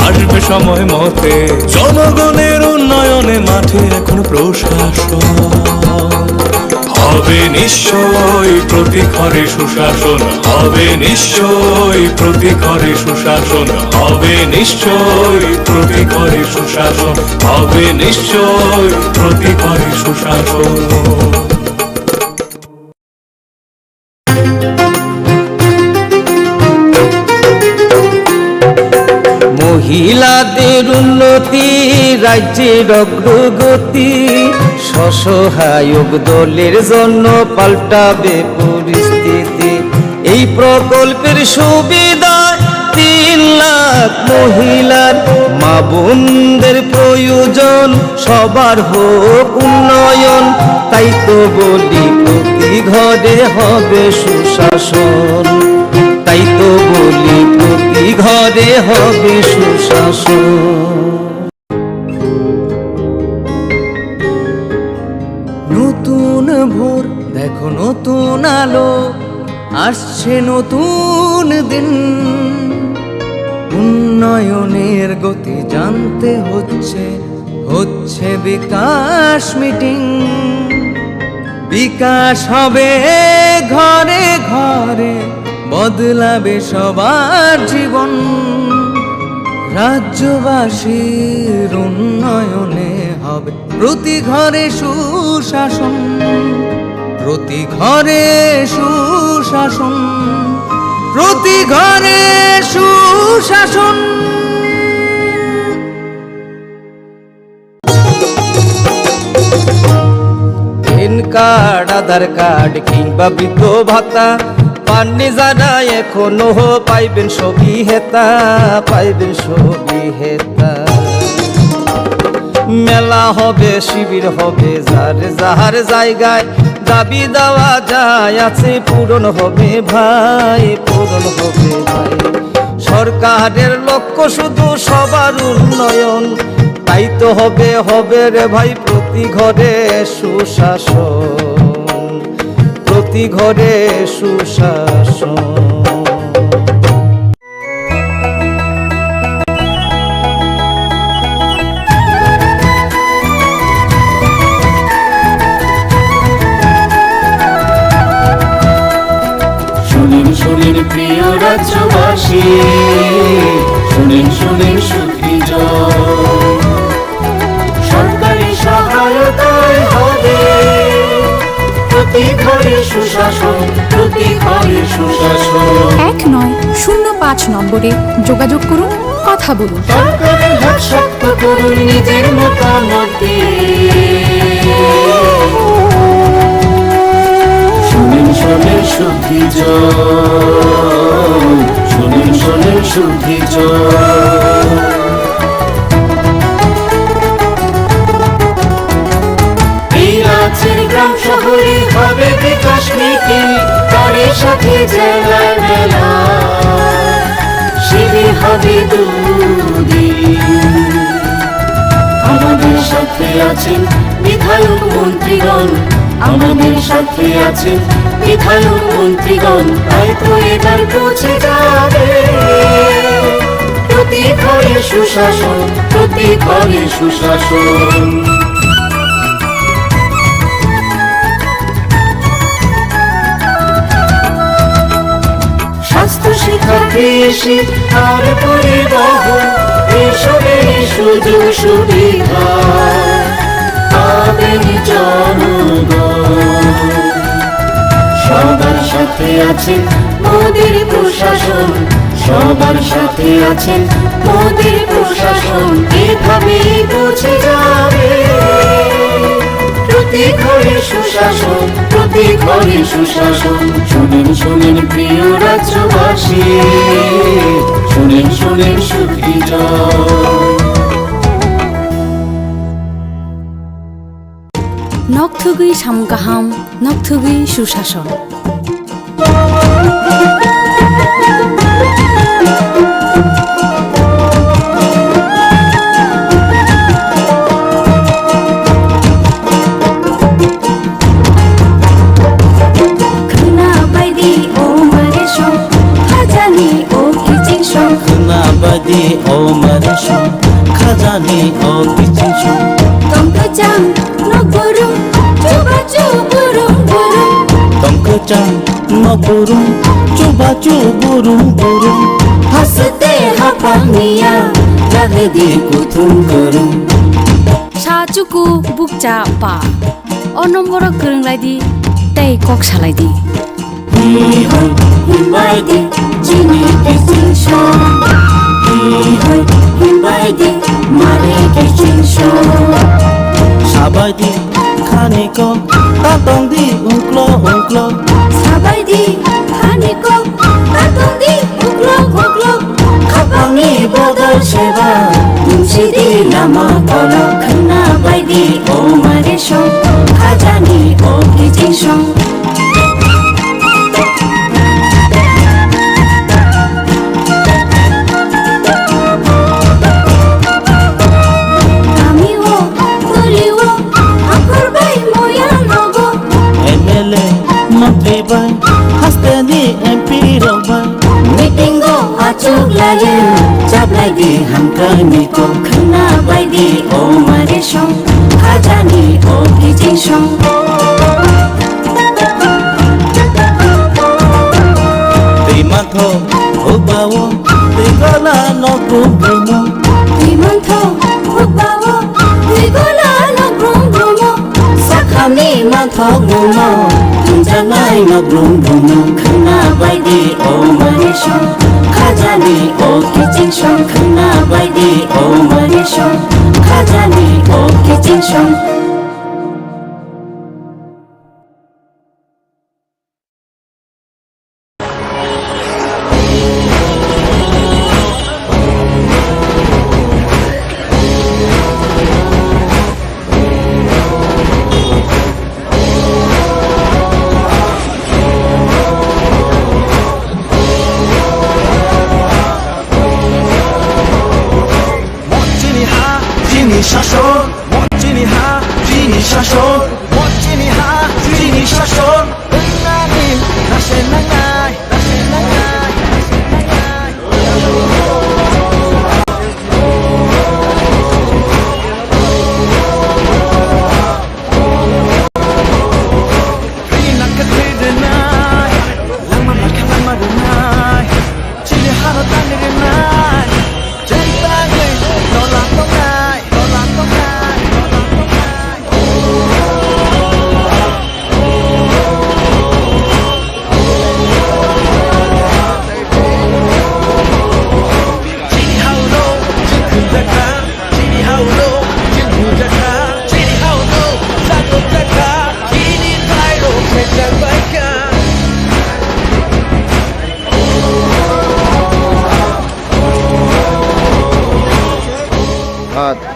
আসবে সময় মতে, জনগণের উন্নয়নে মাঠে এখন প্রশাসন হবে নিশ্চয় প্রতি ঘরে সুশাসন, হবে নিশ্চয় প্রতি ঘরে সুশাসন, হবে নিশ্চয় প্রতি ঘরে সুশাসন, হবে নিশ্চয় প্রতি ঘরে সুশাসন। মহিলাদের উন্নতি রাজ্যের অগ্রগতি, স্বসহায়ক দলের জন্য পাল্টাবে পরিস্থিতি। এই প্রকল্পের সুবিধা 3 লাখ মহিলার, মা বোনদের প্রয়োজন সবার হোক উন্নয়ন। তাই তো বলি প্রতি ঘরে হবে সুশাসন, তাই তো বলি প্রতি ঘরে হবে সুশাসন। নতুন ভোর দেখো নতুন আলো, আসছে নতুন দিন। উন্নয়নের গতি জানতে হচ্ছে, হচ্ছে বিকাশ মিটিং। বিকাশ হবে ঘরে ঘরে, বদলাবে সবার জীবন। রাজ্যবাসীর উন্নয়নে হবে প্রতি ঘরে সুশাসন, প্রতি ঘরে সুশাসন, প্রতি ঘরে সুশাসন। প্যান কার্ড, আধার কার্ড কিংবা বৃদ্ধ ভাতা পাননি যারা এখনো পাইবেন সবই হেতা, পাইবেন সবই হেতা। মেলা হবে শিবির হবে যার যাহার জায়গায়, দাবি দেওয়া যায় আছে পূরণ হবে ভাই, পূরণ হবে ভাই। সরকারের লক্ষ্য শুধু সবার উন্নয়ন, তাই তো হবে হবে রে ভাই প্রতি ঘরে সুশাসন, প্রতি ঘরে সুশাসন। শুনেন শুনেন প্রিয় রাজ্যবাসী, শুনেন শুনেন সুখী জয়, সরকারি সহায়তায় হবে প্রতি ঘরে সুশাসন, প্রতি ঘরে সুশাসন। 1905 নম্বরে যোগাযোগ করুন, কথা বলুন। সরকারের হাত শক্ত করুন, নিজের মতামত দিয়ে। শুনেন শুনেন সুখী জয়, শুনেন শুনেন সুখী জয়। জেলায় মেলা শিবির হবে দুদিন আমাদের সাথে আছেন বিধায়ক মন্ত্রীগণ আমাদের সাথে আছেন বিধায়ক মন্ত্রীগণ তাই তো এবার পৌঁছে যাবে প্রতি ঘরে সুশাসন প্রতি ঘরে সুশাসন স্বাস্থ্য শিক্ষা কৃষি আর পরিবহন এসবের সুযোগ সুবিধা পাবেন জনগণ সবার সাথে আছেন মোদের প্রশাসন সবার সাথে আছেন মোদের প্রশাসন এভাবেই পৌঁছে যাবে প্রতি ঘরে সুশাসন প্রতি ঘরে সুশাসন শুনেন শুনেন প্রিয় রাজ্যবাসী শুনেন শুনেন সুখী জয় নকথুগুই সামগাহাম নকথুগুই সুশাসন খাজানি ও মারেশন খাজানি ও কিচিশন তংকচাং নগরুম চুবাচু বুরুম বুরুম তংকচাং নগরুম চুবাচু বুরুম বুরুম হাসতে হাপানিয়া রাগদি কুতুম করুম সাচুকু বুকচা পা অ নম্বর গোरोंलायदि তাই কক সালাইদি হিমাইদি চিনি কিচিশন হিমাইদি মারে কিচিশন সাবাইদি খানিকো তাতংদি উংক্লো উংক্লো সাবাইদি খানিকো তাতংদি উগ্লো উগ্লো খাপাংনি বদল সেবা মুন্সিদি লামা কলো খানা বাইদি ও মারেশন খাজানি ও কিচিশন মন্ত্রীবাই হাসতেনি এমপি রবাই মিটিংগো আচুক লাগে চাবলাইদি হামকানিকো খানা বাইদি ও মারেশন খাজানি ও কিচিশন বিমাথ উবাও বিগলা নগ্রুম গ্রুম বিমন্থ উবাও বিগলা নগ্রুম গ্রুম সাখামি মাথ গ্রুম জানাই নগ্রুম গ্রুম খানা বাইদি ও মারেশন খাজানি ও কিচিশন খানা বাইদি ও মারেশন খাজানি ও কিচিশন শাসন মঞ্চিনি হা চিনি শাসন মঞ্চিনি হা চিনি শাসন নানিল নাশে নাঙাই নাশে নাঙাই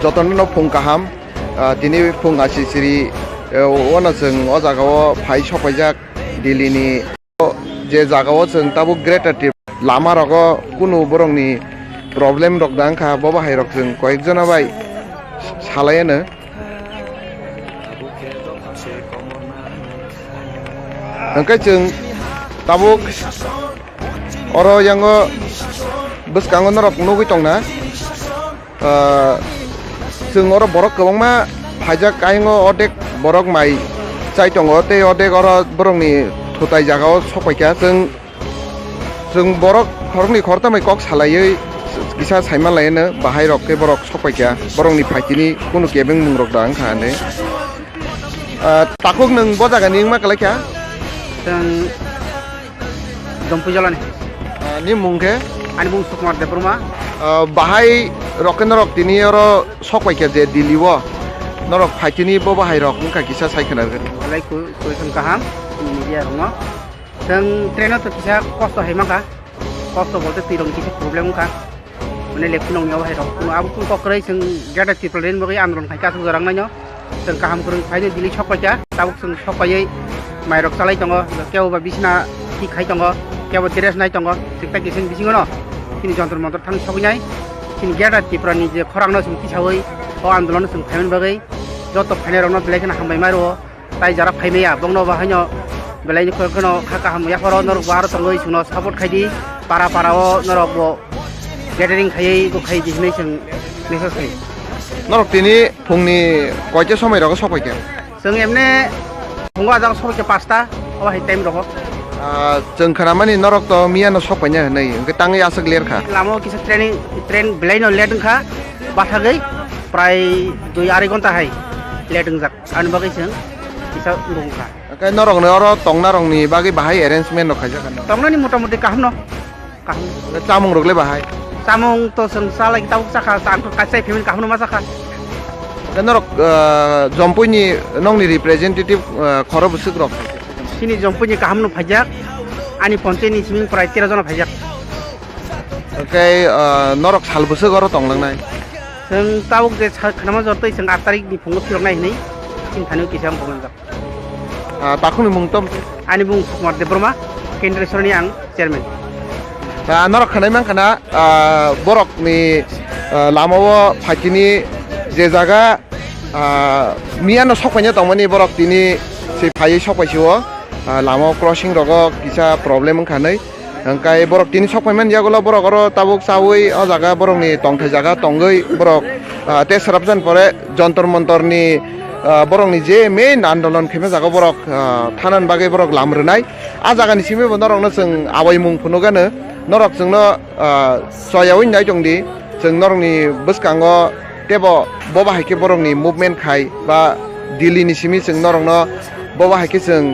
যতন फुं गाहाम दिनै फुं आसिसिरि अनजों अ जागाव फाइ सफायजाक दिल्लीनि जे जागाव जों ताबुक ग्रेटार टिप लामा रग कुनु बरंनि प्रब्लेम रग दांखा बबाहाय रग जों कयेकजना बाय सालायानो ओंखाय जों ताबुक अरो यांगो बसकांगो नरक नुगै दंना जों अरो बरक गोबांमा फाइजाक आयंगो अदेक बरक माइ चाय दङ ते अदेक अरो बरंनि थुताय जागाव सफायखा जों बरक खरंनि खरतामै कक सालायै किसा साइमा लायनो बाहाय रकके बरक सफायखा बरंनि फाइतिनि कुनु केबें मुंरक दां खाने ताकुक नों बजागानि मा कलायखा जों दमपुजलानि नि मुंखे आनि बुं सुकुमार देबरमा बाहाय रकेन रक तिनि अरो सफायखा जे दिलिव नरक फाइतिनि बबाहाय रक उनका किसा साइखनागोन लाइक कुइसन काहाम मिडिया रंग जों ट्रेन तो किसा कष्ट है माका कष्ट बोलते तिरं किसा प्रब्लेम का माने लेखुन नंयाव है रक कुनु आबु कुन ककरै जों गेटा टिप्लेन बगै आन्दोलन खायका सुजारां नायनो जों काहाम कुरं फाइनो दिलि सफायखा ताबुक जों सफायै माइरक सालाय दङ केवबा बिसना थि खाय दङ केवबा ड्रेस नाय दङ थिकता किसिं बिसिङो न किनि जन्तर मन्तर थां सफैनाय किनि गेटा टिप्रानि जे खरांनो जों किसावै अ आन्दोलन जों फाइमोन बगै जत फाइनारनो बेलायखना हामबाय मारो ताइ जारा फाइमेया बंनो बाहायनो बेलायनि खनो खाका हामया फरो नरक बार तंगै सुनो सापर्ट खायदि पारा पाराओ नरक बो गेदारिं खायै गो खाय दिनै जों मेसेज खाय नरक तिनि फुंनि कयटे समय रग सफायखा जों एमने फुंगा जां सफायखा 5टा अ हाय टाइम रग जों खानामानि नरक तो मियानो सफायनो नै ओंके ताङै आसक लेरखा लामो किसा ट्रेन बेलायनो लेदोंखा बाथागै प्राय 2-2.5 घन्टा हाय लेदों जाक आन बागै जों किसा दंखा ओंके नरकनो अरो तंना रंनि बागै बाहाय अरेन्जमेन्ट न खायजागोन तंनानि मटामटि काहाम न काहाम चामुं रगले बाहाय चामुं तो जों सालाय ताव जाखा आंथ कासाय फेमिन काहाम मा जाखा नरक जम्पुनि नंनि रिप्रेजेन्टेटिभ खरबुसुक रक सिनि जम्पुनि काहाम न फाइजाक आनि पन्चायतनि सिमिं प्राय 13 जना फाइजाक ओंके नरक सालबुसु गर तंलांनाय जों तावक जे खानामा जरतै जों 8 तारिखनि फुङाव थिरनाय नै सिन थानो किसाम बुंगोन जाक ताखुनि मुंतम आनि बुं सुकुमार देबरमा केन्द्रेश्वरनि आं चेयारमेन नरक खानाय मानखाना बरकनि लामाव फाइतिनि जे जागा मियानो सफायनो दंमोन बरक तिनि से फायै सफायसिव लामाव क्रसिं रग किसा प्रब्लेम खानै ओंखाय बरक तिनि सफायमान जागोला बरक अरो ताबुक सावै अ जागा बरकनि तंथाय जागा तंगै बरक ते सरपजन परे जन्तर मन्तरनि बरकनि जे मेन आन्दोलन खेमे जागा बरक थानान बागै बरक लामरोनाय आ जागानि सिमे नरकनो जों आवाय मुं फुनुगानो नरक जोंनो सयावै नाय दंदि जों नरकनि बसकांगो तेबो बबा हायके बरकनि मुभमेन्ट खाय बा दिल्लीनि सिमी जों नरकनो बबा हायके जों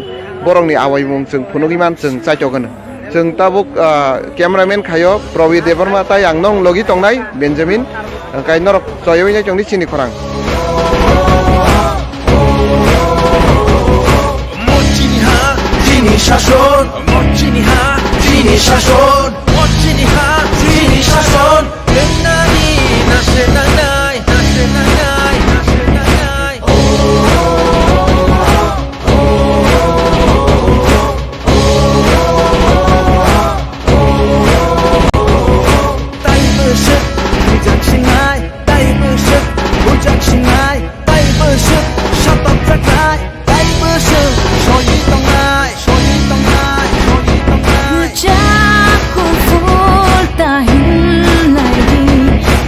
बरकनि आवाय मुं जों फुनुगिमान जों चाइटगोन जों ताबुक केमेरामेन खायो प्रबि देबरमा ताइ आं नं लगी तंनाय बेन्जामिन ओंखाय नरक सयावै नाय दंदि सिनि खरां শাসন মর্জিনী হা যিনি শাসন মর্জিনী হা যিনি শাসন নানি নাশে নানাই নাশে নানাই নাশে নানাই তাই বসে বুঝাক সিংহাই তাই বসে বুঝাক সিংহাই তাই বসে শতক জাগাই তাই বসে সই তংনাই Jago volta hinlagi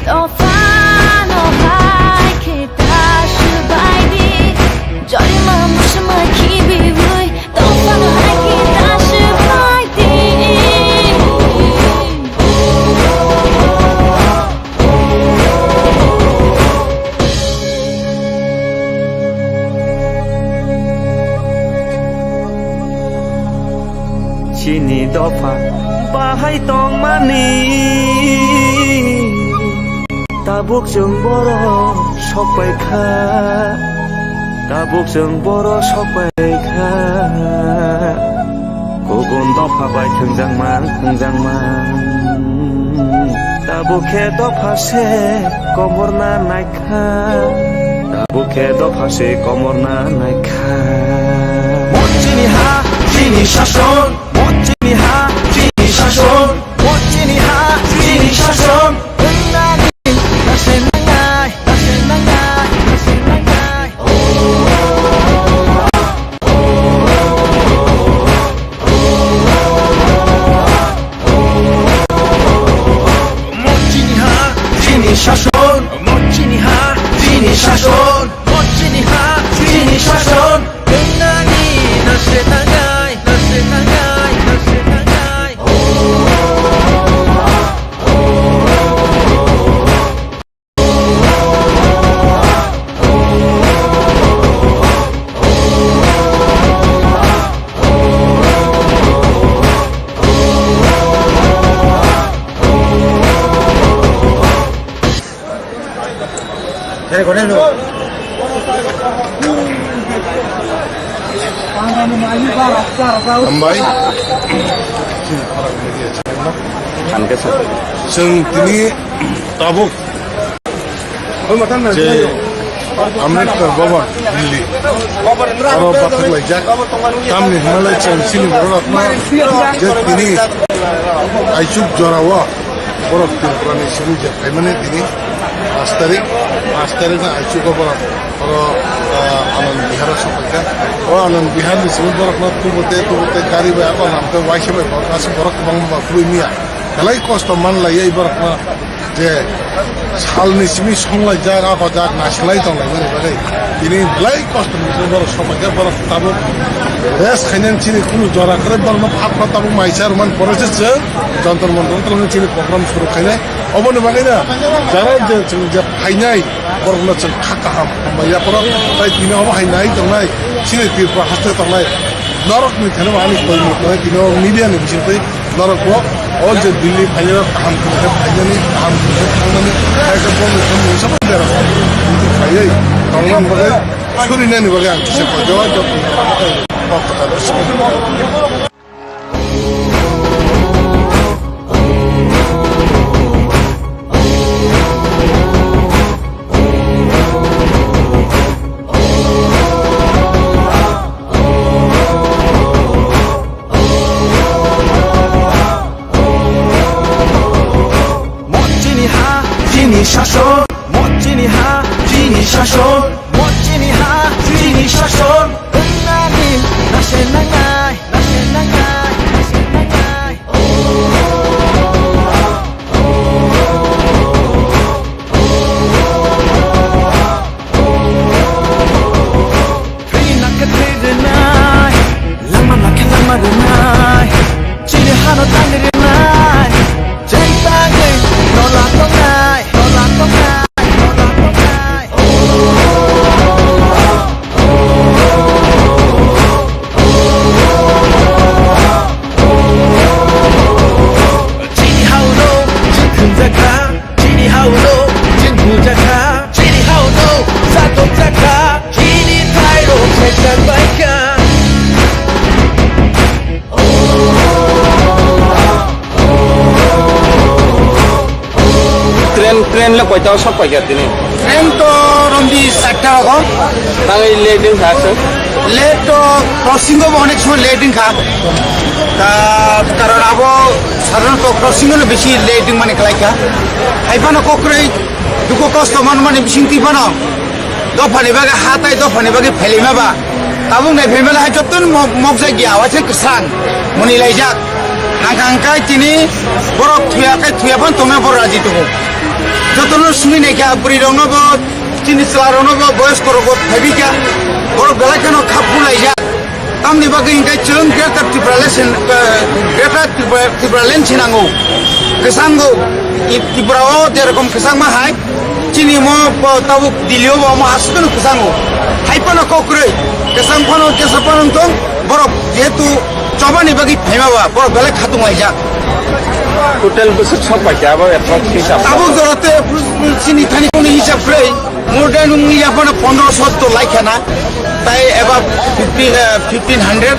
Tofano hai kita shubaidi Jari mamushma kibi hui Tofano hai kita shubaidi Chini dofa bahai tong mani tabuk जों बर' सबायखा tabuk जों बर' सबायखा गुबुन दफा बाय थोंजांमान tabuke dofase komorna naikha tabuke dofase komorna naikha মর্জিনী হা যিনি শাসন মর্জিনী হা हामबाय जों दिनै ताबुक जे आम्बेडकर भवन दिल्ली और बाखलायजाक तामनि हिमालय चेंसिनि बर'ना जे दिनै आइचुक जरावा बरफ तिरफ्रानि सिरि जेखायमाने दिनै 5 तारिख आइचुक बरफ और आनंद बिहार सफैखा और आनंद बिहार सिरि बरफना तुबते गारि बाय आको नामते वाइसे बाय गासै बरफ बांबा खुबैमिया गलाय कष्ट मानलायो এই बरफना जे सालनि सिमि संलायजाक आबाजाक नासलाय दंलायमोन बागै दिनै गलाय कष्ट मोनसे बरफ सफैखा बरफ ताबुक रेस खायनानै चिनि खुनु जराखरे बरफ फाफा ताबुक माइसार मान परेसे जन्तर मन्तर चिनि प्रग्राम सुरु खायनाय अबनो बागैना जारा जों जे फायनाय बरफना जों खाकाहाम माया बरफ ताय दिनाव हायनाय दंनाय चिनि तिरफ्रा हास्ते दंनाय नरकनि थानो आनि कयमु तय दिनाव मिडियानि बिसिंतै नरकखौ अल जे दिल्ली फायनाय गाहाम फायनायनि गाहाम थांनानै खायसे बरफनि सब देरा बिदि खायै थांनान बागै सुरिनायनि बागै आं एसे जवाब শাসন মজ্জিনি হা জিনি শাসন মজ্জিনি হা জিনি শাসন নানি নাশে নাঙাই নাশে নাঙাই নাশে নাঙাই ফিনা কেটে নাই লামা নাই চিনি হানো তাঙ্গে নাই যেই তাঙ্গে নলা তো নাই ट्रेन ले कयटा सब पाइया दिनै ट्रेन तो रंदी 4टा हो ताङै लेटिं खासो लेट तो क्रसिंग अनेक समय लेटिं खा कारण अब साधारणत क्रसिंग बेसि लेटिं माने खालायखा हाइफानो कक्रै दुखु कष्ट माने बिसिंति फानो दफानि बागे हाताय दफानि बागे फेलिमाबा ताबुं नाय फेलिमाला हाय जतन मगजाय गया आवासे कसान मनि लायजाक नागांकाय तिनि बरफ थुयाफान तमे बर राजि दङ जतन सुनि नायखा बुरि रंनबो तिनि सलारनबो बयस करबो थाबिका बरफ गलायखानो खापु लायजाक तामनि बागे इंगाय चों ग्रेटार त्रिपुरालेण्ड सिनांगौ केसांगौ त्रिपुराओ जेरकम केसांमा हाय चिनि मो ताबुक दिल्लीओ मो हासुकनो केसांगौ हाइपानो कक्रै केसांफानो केसापानो दं बरफ जेहेतु चबानि बागे फेमाबा बरफ गलाय खातुं लायजाक टोटल बोसोर सब पाइया अब एप्रॉक्स हिसाब ताबुक जरते चिनि थानिखौनि हिसाब ख्रै मोर देन याफानो 1500 तो लायखाना ताई एबा 1500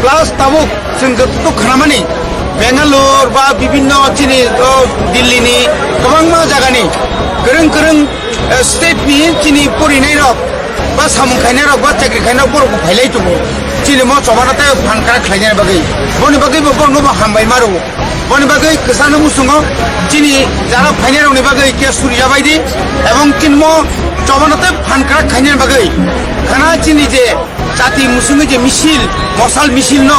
प्लस ताबुक जों जतु खानामानि बेंगालुर बा विभिन्न चिनि दिल्लीनि गोबां जायगानि गोरों स्टेटनि चिनि परिनाय रक बा सामुं खायनाय रक बा चाकरि खायनाय बरफ फायलाय दङ चिनि म चबानाते फानखा खायनाय बागै बनि बागै बरनो हामबाय मारो बनि बागै केसानो मुसुङो चिनि जारा फायनाय रकनि बागै के सुरिया बायदि एवं चिनम चबानाते फानखा खायनाय बागै खाना चिनि जे जाति मुसुङै जे मिसिल मसाल मिसिल न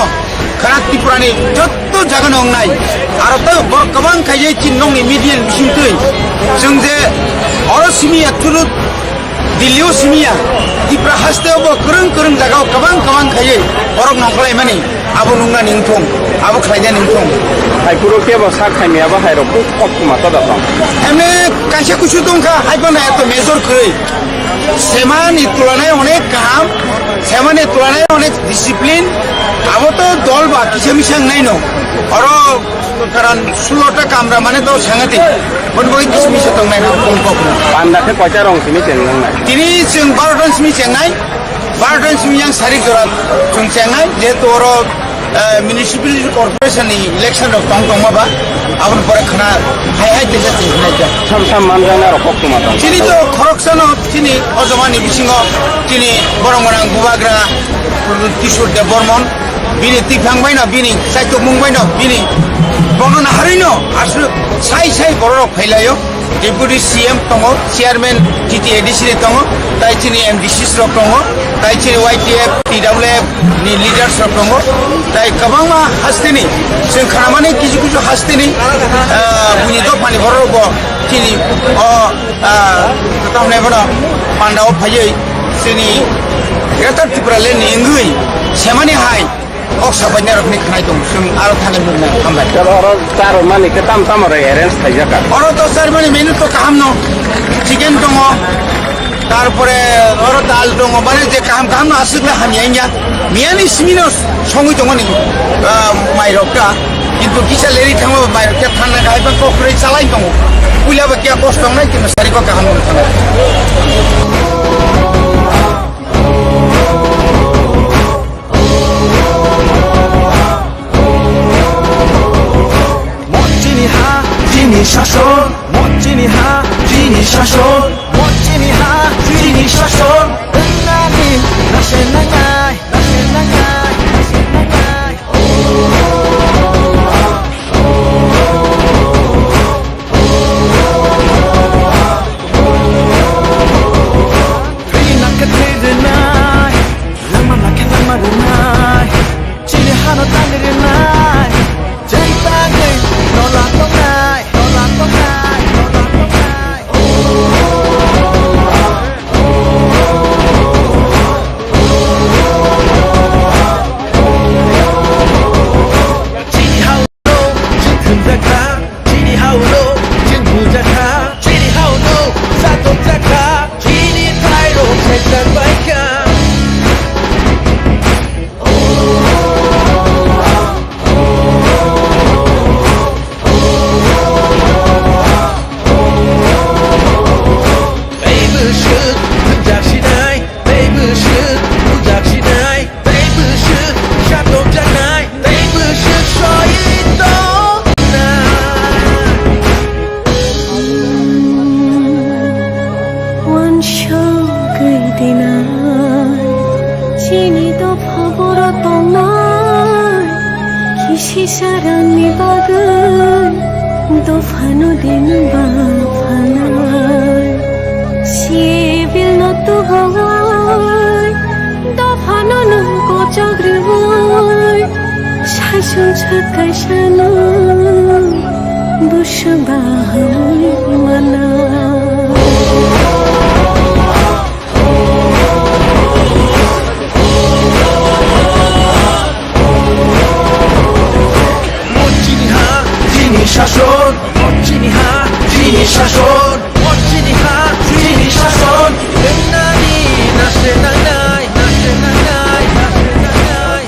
खाना त्रिपुरानि जत्तो जागा नंनाय आरो तो गोबां खायनाय चिनंनि मिडियान बिसिंतै जों जे अर सिमिया थुरु दिल्लीओ सिमिया त्रिपुरा हास्तेयावबो गोरों जागायाव गोबां खायै बरफ नंखालाय मानि आबो नंना निंथं आबो खायना निंथं हाइपुरो केबो सा खायनायाबो हाइरकु खपमा तदा दं एमने कायसा कुसु दंखा हाइबाना एत मेजर खै सेमानि तुलनाय अनेक गाहाम সেমানে তোলানায় অনেক ডিসিপ্লিন আবো তো দল বা কিছু মিশাং নাই ন আরো কারণ 16টা কামরা মানে তো সাংঘাতিক বনবই কিছু মিশে দং নাই পান্ডাকে কয়টা রং সিমি চেংনাই তিনি जों 12 সিমি চেংনাই 12 সিমি yang सारि जरा जों চেংनाय যেহেতু আরো মিউনিসিপ্যালিটি কর্পোরেশনनि ইলেকশন রক দং মাবা আবন পরে খানা হাই হাই তেজা তেজনাय সাম সাম মানজানা রকক তোমা তিনি তো খরকসানো তিনি অজমানি বিসিঙ্গ তিনি বরংগরাং বুবাগ্রা কিশোর দেব বর্মন বিনি তিফাংবাই না বিনি সাইতো মুংবাই না বিনি বর্ণনা হারিনো আসলে সাই সাই বড় ফাইলাयो ডেপুটি সিএম দङ চেয়ারম্যান টিটিএডিসি দङ তাই তিনি এমডিসিস রক दङ তাই তিনি ওয়াইটিএফ টিডব্লিউএফ नि লিডার্স रक दङ তাই गोबां हास्तिनि जों खानामानि किजु किजु हास्तिनि बुनि दफानि बर'ग তিনি তাহলে পান্ডাও ফাইयै जोंनि ग्रेटार त्रिपुरा लेन्डनि इंगै सेमानि हाय अक्साबायनाय रकमनि खानाय दं जों आरो थानाय मोननो हामबाय अरो चार मानिके ताम ताम रे एरेन्ज थाइजाका अरो तो चार मानि मेनु तो काहाम न चिकेन दङ তারপরে অরো দাল দङ মানে যে কাহাম কাহাম আসলে হামিয়াইয়া মিয়ানি সিমিনস সঙ্গই দङ নি মাইরকটা কিন্তু কিসা লেরি থামো মাইরকটা ঠান্ডা গাইবা কখরে চালাই দङ পুইলাবা কিয়া কষ্ট নাই কিন্তু সারিকো কাহাম থানা চিনি শাসন মঞ্চিনি হা চিনি শাসন মঞ্চিনি হা চিনি শাসন নানি নাশে নাঙাই নাশে নাঙাই নাশে নাঙাই Trina renai lama renai চিনি হানো তাঙ্গে renai jai tangai nola tongai nola tongai nola tongai chini haulo jin kunjaka chini haulo jin bujaka chini haulo sato jaka chini tairo chetan baika Sarani bagai dofano din bafanai sibil no tu hawai dofano no kocagriwai shaisun chakai shano bushbahai mana শাসন মঞ্চিনি হা চিনি শাসন মঞ্চিনি হা চিনি শাসন নানি নাশে নাঙাই নাশে নাঙাই নাশে নাঙাই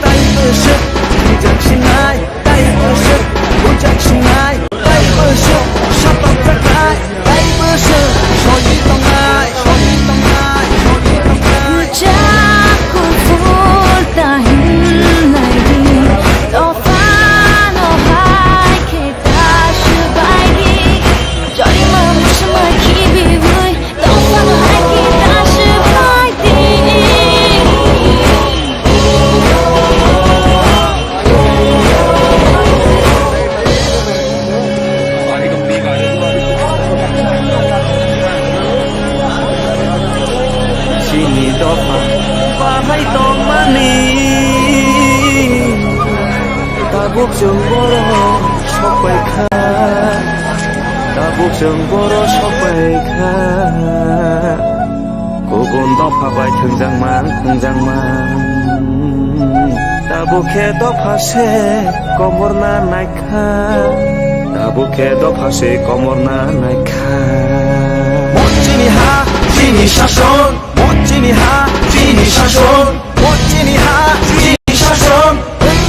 তাই বসে বুঝাচ্ছিনাই তাই বসে বুঝাচ্ছিনাই তাই বসে শপথ থাকাই তাই বসে সহি তঙ্গাই 다복정 보러 석발카 다복정 보러 석발카 고곤 덮어봐이 등장만 বুকে দফাসে কমর না নাইখা বুকে দফাসে কমর না নাইখা মঞ্চিনি হা চিনি শাসন মঞ্চিনি হা চিনি শাসন মঞ্চিনি হা চিনি শাসন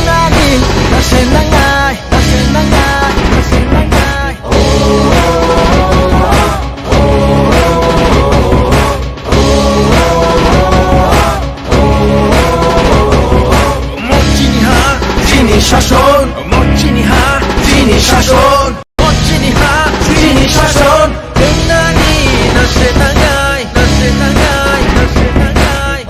নানি নাসে নাঙাই নাসে নাঙাই নাসে নাঙাই শাসন মঞ্চিনি হা চিনি শাসন মঞ্চিনি হা চিনি শাসন নানি নাসে নাঙাই নাসে নাঙাই নাসে নাঙাই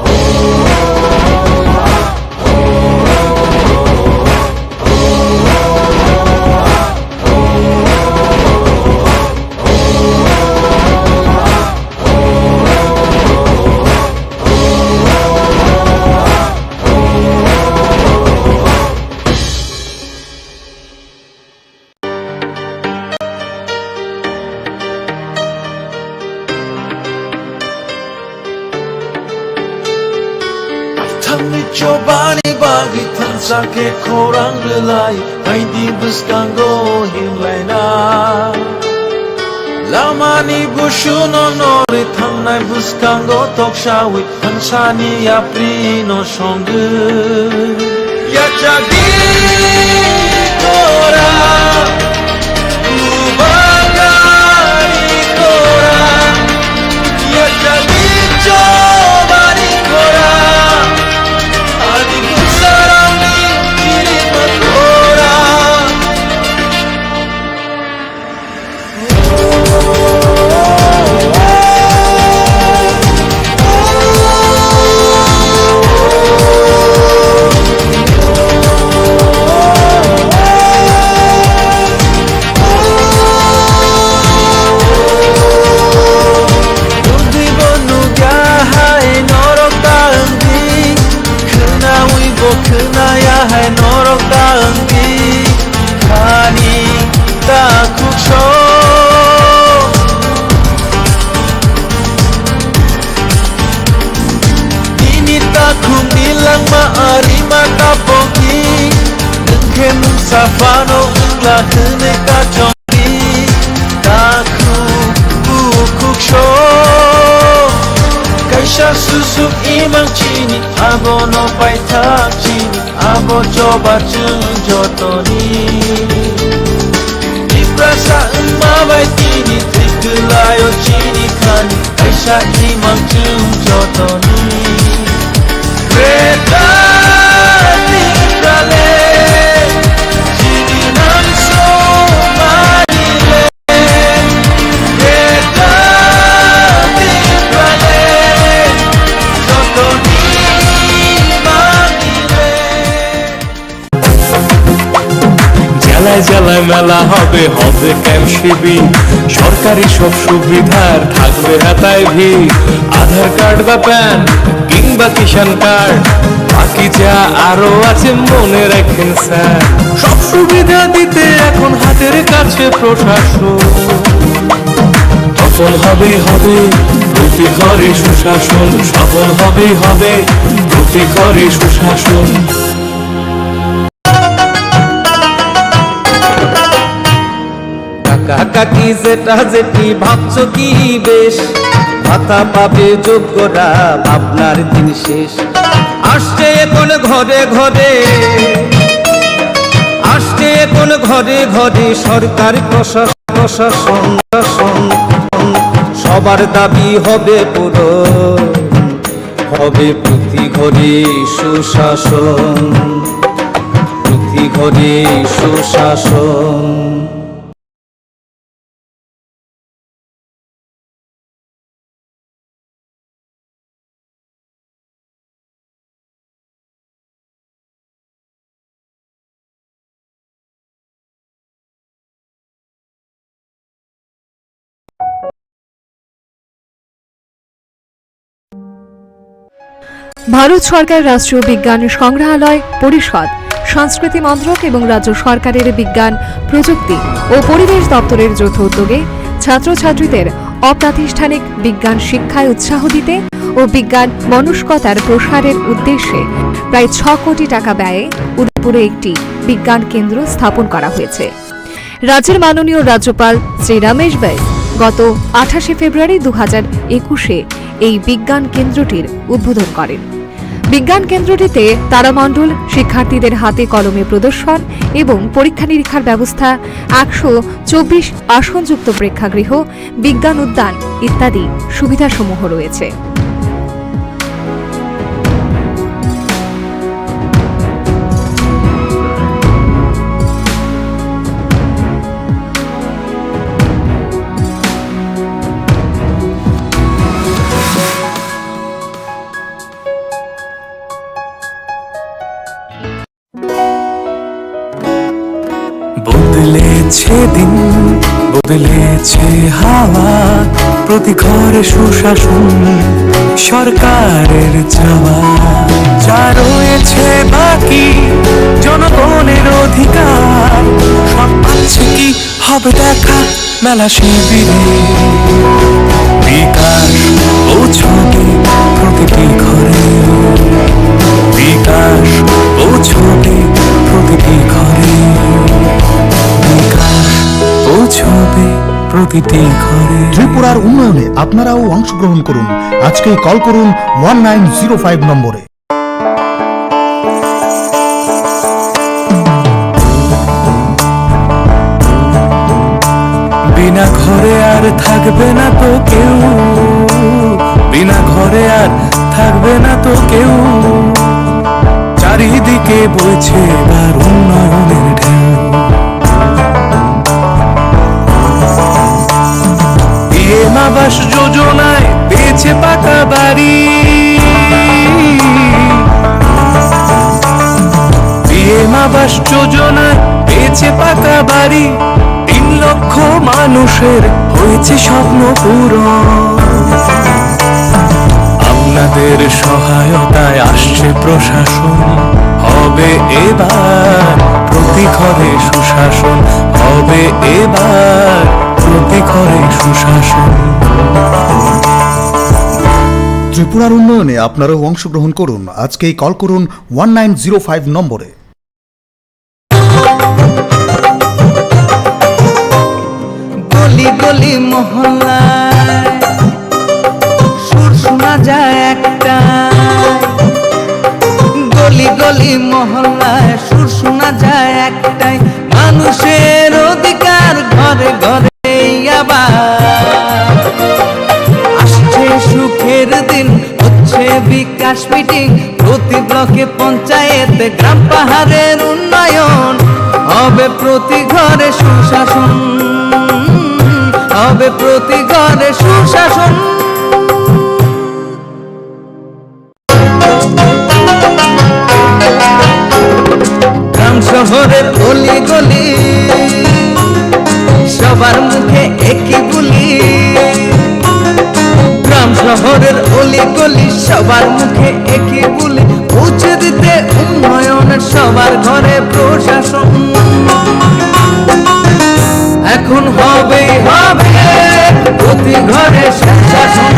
Chobani bagi tansa ke korang relai Hai di buskango himlaina Lamani bushuno nori thangnai buskango tokshawi Hansani apri no shongu Yachagi kora Ubagari kora Yachagi chobani kora Kenaya hai norok daanggi Khani takuk sho Ini takung nilang maari mata pogi Nengke musafano unglah kene kaconggi Takuk bukuk sho Kaisha susuk imang chini Abono pai tak chini Abo coba jeng jotoni Iprasa emma bai tini Trikelayo chini kani Kaisha imang jeng jotoni Kereta tinggalé Chini nangso manile Kereta tinggalé Jotoni জেলায় জেলায় মেলা হবে হবে camp শিবির সরকারি সব সুবিধার থাকবে হাতায় ভিড় আধার কার্ড বা প্যান কিংবা কিষাণ কার্ড বাকি যা আরো আছে মনে রাখেন স্যার সব সুবিধা দিতে এখন হাতের কাছে প্রশাসন সফল হবে হবে প্রতি ঘরে সুশাসন সফল হবে হবে প্রতি ঘরে সুশাসন কাকি যেটা যেটি ভাবছো কি বেশ ভাতা পাবে যোগ্যরা আপনার দিন শেষ আসছে এখন ঘরে ঘরে আসছে এখন ঘরে ঘরে সরকার প্রশাসন সবার দাবি হবে পূরণ হবে প্রতি ঘরে সুশাসন প্রতি ঘরে সুশাসন ভারত সরকার রাষ্ট্রীয় বিজ্ঞান সংগ্রহালয় পরিষদ সংস্কৃতি মন্ত্রক এবং রাজ্য সরকারের বিজ্ঞান প্রযুক্তি ও পরিবেশ দপ্তরের যৌথ উদ্যোগে ছাত্রছাত্রীদের অপ্রাতিষ্ঠানিক বিজ্ঞান শিক্ষায় উৎসাহ দিতে ও বিজ্ঞান মনস্কতার প্রসারের উদ্দেশ্যে প্রায় 6 কোটি টাকা ব্যয়ে উদয়পুরে একটি বিজ্ঞান কেন্দ্র স্থাপন করা হয়েছে। রাজ্যের মাননীয় রাজ্যপাল শ্রী রমেশ বাইস গত 28 ফেব্রুয়ারি 2021-এ এই বিজ্ঞান কেন্দ্রটির উদ্বোধন করেন। বিজ্ঞান কেন্দ্রটিতে তারামণ্ডল, শিক্ষার্থীদের হাতে কলমে প্রদর্শন এবং পরীক্ষা নিরীক্ষার ব্যবস্থা, 124 আসনযুক্ত প্রেক্ষাগৃহ, বিজ্ঞান উদ্যান ইত্যাদি সুবিধাসমূহ রয়েছে। বদলেছে দিন, বদলেছে হাওয়া, প্রতি ঘরে সুশাসন সরকারের চাওয়া। যা রয়েছে বাকি জনগণের অধিকার, সব পাচ্ছে কি হবে দেখা মেলা শিবিরে। বিকাশ পৌঁছবে প্রতিটি ঘরে, বিকাশ পৌঁছবে প্রতিটি ঘরে, বিকাশ পৌঁছবে প্রতিটি ঘরে। ত্রিপুরার উন্নয়নে আপনারাও অংশগ্রহণ করুন। আজকেই কল করুন 1905 নম্বরে। বিনা ঘরে আর থাকবে না তো কেউ, বিনা ঘরে আর থাকবে না তো কেউ। চারিদিকে বইছে এবার উন্নয়নের ঢেউ। পিএম আবাস যোজনায় পেয়েছে পাকা বাড়ি, পিএম আবাস যোজনায় পেয়েছে পাকা বাড়ি। 3 লক্ষ মানুষের হয়েছে স্বপ্ন পূরণ। আপনাদের সহায়তায় আসছে প্রশাসন, হবে এবার প্রতি ঘরে সুশাসন, হবে এবার প্রতি ঘরে সুশাসন। ত্রিপুরার উন্নয়নে আপনারাও অংশগ্রহণ করুন। আজকেই কল করুন 1905 নম্বরে। গলি গলি মহল্লায় সুর শোনা যায় একটা, গলি গলি মহল্লায় সুর শোনা যায় একটাই, মানুষের অধিকার ঘরে ঘরে আবার। আসছে সুখের দিন, হচ্ছে বিকাশ মিটিং, প্রতি ব্লকে পঞ্চায়েতে গ্রাম পাহাড়ের উন্নয়ন, হবে প্রতি ঘরে সুশাসন, হবে প্রতি ঘরে সুশাসন। গ্রাম শহরের গলি গলি সবার মুখে একই বুলি, গ্রাম শহরের অলি গলি সবার মুখে একই বুলি। পৌঁছে দিতে উন্নয়নের সবার ঘরে প্রশাসন, এখন হবে হবে প্রতি ঘরে সুশাসন,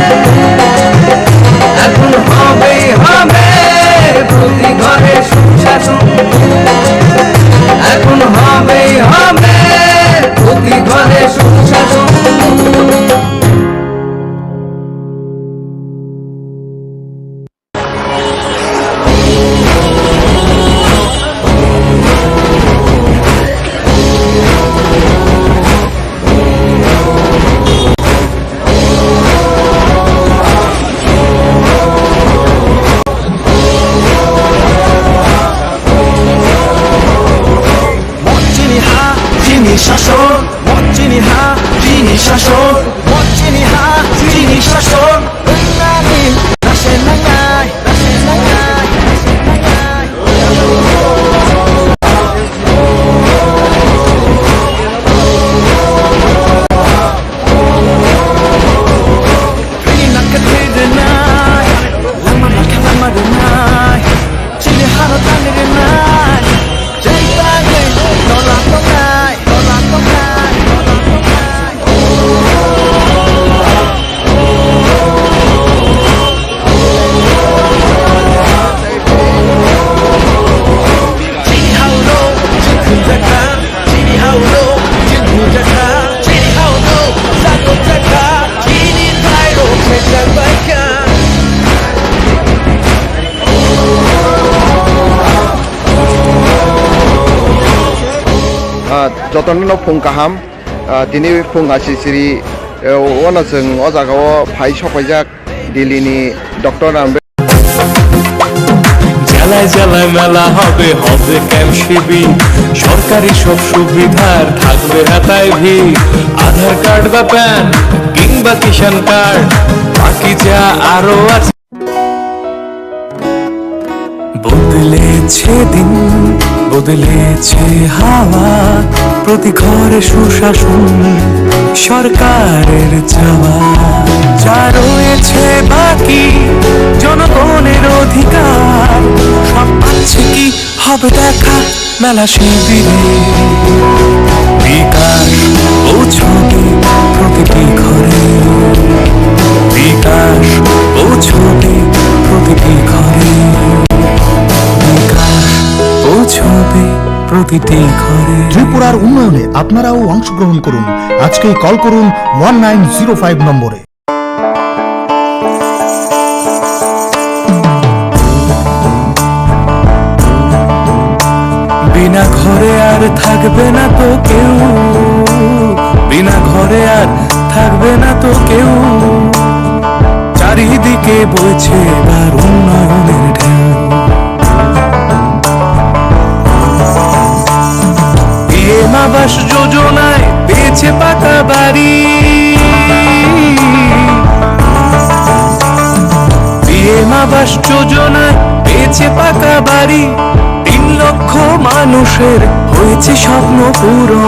এখন হবে হবে প্রতি ঘরে সুশাসন, এখন হবে হবে প্রতি ঘরে সুশাসন। যতन फुं गाहाम दिनै फुं आसिसिरि अन जों अ जागायाव फाइ सफायजाक दिल्लीनि डक्टर জেলায় জেলায় মেলা হবে হবে ক্যাম্প শিবির সরকারি সব সুবিধার থাকবে হাতায় ভিড় আধার কার্ড বা প্যান কিংবা কিষাণ কার্ড বাকি যা আরো আছে বদলেছে দিন বদলেছে হাওয়া প্রতি ঘরে সুশাসন সরকারের চাওয়া যা রয়েছে বাকি জনগণের অধিকার সব পাচ্ছে কি হবে দেখা মেলা শিবিরে বিকাশ পৌঁছবে প্রতিটি ঘরে বিকাশ পৌঁছবে প্রতিটি ঘরে বিকাশ পৌঁছবে প্রতিটি ঘরে ত্রিপুরার উন্নয়নে আপনারাও অংশগ্রহণ করুন আজকেই কল করুন 1905 নম্বরে। বিনা ঘরে আর থাকবে না তো কেউ বিনা ঘরে আর থাকবে না তো কেউ চারিদিকে বইছে এবার উন্নয়নের ঢেউ পিএম আবাস যোজনায় পেয়েছে পাকা বাড়ি পিএম আবাস যোজনায় পেয়েছে পাকা বাড়ি 3 লক্ষ মানুষের হয়েছে স্বপ্ন পূরণ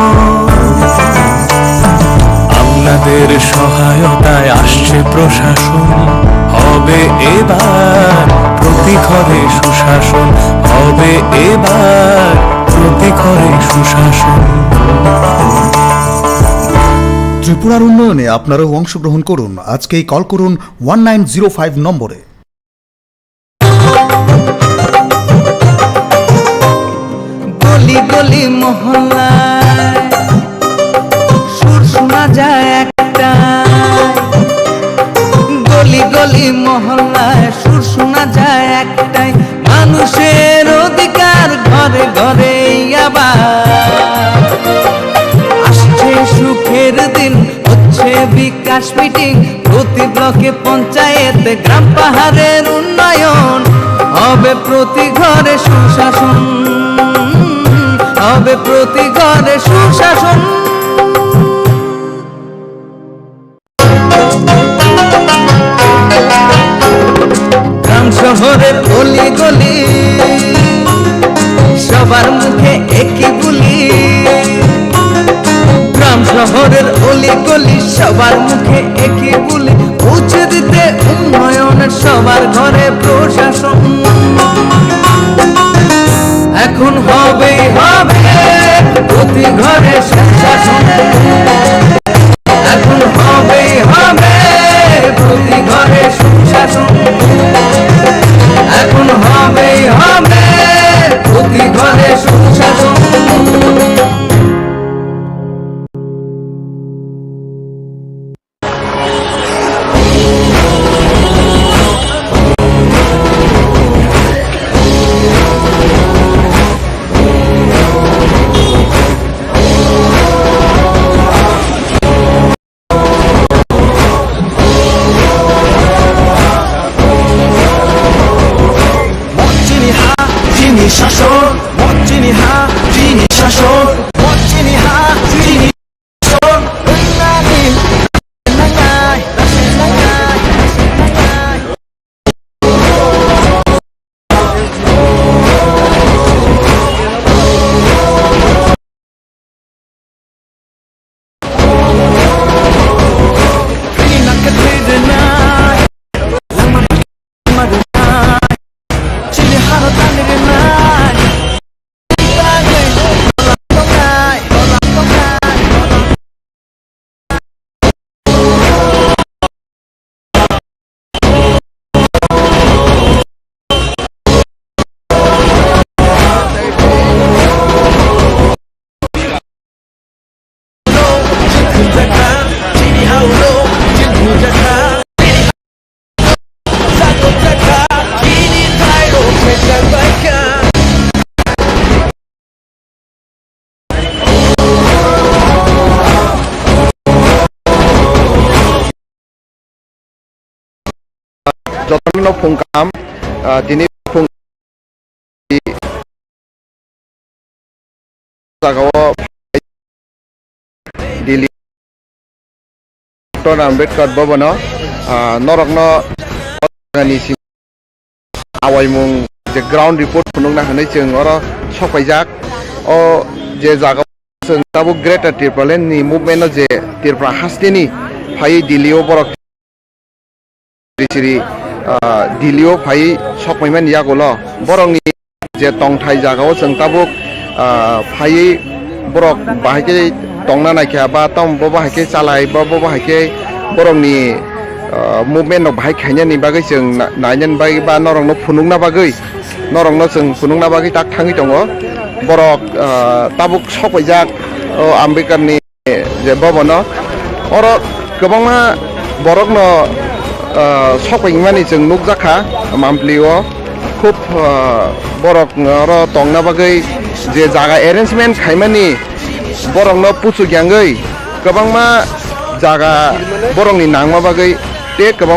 আপনাদের সহায়তায় আসছে প্রশাসন হবে এবার প্রতি ঘরে সুশাসন হবে এবার প্রতি ঘরে সুশাসন ত্রিপুরার উন্নয়নে আপনারাও অংশগ্রহণ করুন আজকেই কল করুন 1905 নম্বরে। গলি গলি মহল্লায় সুর শোনা যায় একটা গলি গলি মহল্লায় সুর শোনা যায় একটাই মানুষের অধিকার ঘরে ঘরে আবার আসছে সুখের দিন হচ্ছে বিকাশ মিটিং প্রতি ব্লকে পঞ্চায়েত গ্রাম পাহাড়ের উন্নয়ন হবে প্রতি ঘরে সুশাসন হবে প্রতি ঘরে সুশাসন গ্রাম শহরের গলি গলি সবার মুখে একই বুলি গ্রাম শহরের অলি গলি সবার মুখে একই বুলি পৌঁছে দিতে উন্নয়নের সবার ঘরে প্রশাসন এখন হবেই হবে প্রতি ঘরে সুশাসন এখন হবেই হবে প্রতি ঘরে সুশাসন এখন হবেই হবে প্রতি ঘরে সুশাসন যতন ফুংকাম তিনি জাগাও দিল্লি डॉक्टर आम्बेडकर भवन नरकन आवायमुं जे ग्राउंड रिपोर्ट फुनुंगना हनै जों अर सफायजाक ओ जे जागा जों दाबो ग्रेटर त्रिपुरालेण्ड नि मुभमेन्ट जे त्रिपुरा हास्टेनि फाय दिल्लीयाव बरक रिसिरि दिल्लीयाव फाय सफायमान यागोल बरंनि जे तंथाय जागाव जों दाबो फाय बरक बाहायके तंना नायखा बा तम बबा हायके चालाय बा बबा हायके बरंनि मुभमेन्ट बाहाय खायनायनि बागै जों नायनायनि बागै बा नरंनो फुनुंना बागै नरंनो जों फुनुंना बागै ताक थाङै दङ बरक ताबुक सफायजाक आम्बेडकारनि जे भवन अर गोबांमा बरकनो सफायमानि जों नुकजाखा मामप्लियो खुब बरक अर तंना बागै जे जागा एरेन्जमेन्ट खायमानि बरंनो पुसु ग्यांगै गोबांमा जागा बरंनि नांमा बागै ते गोबांमा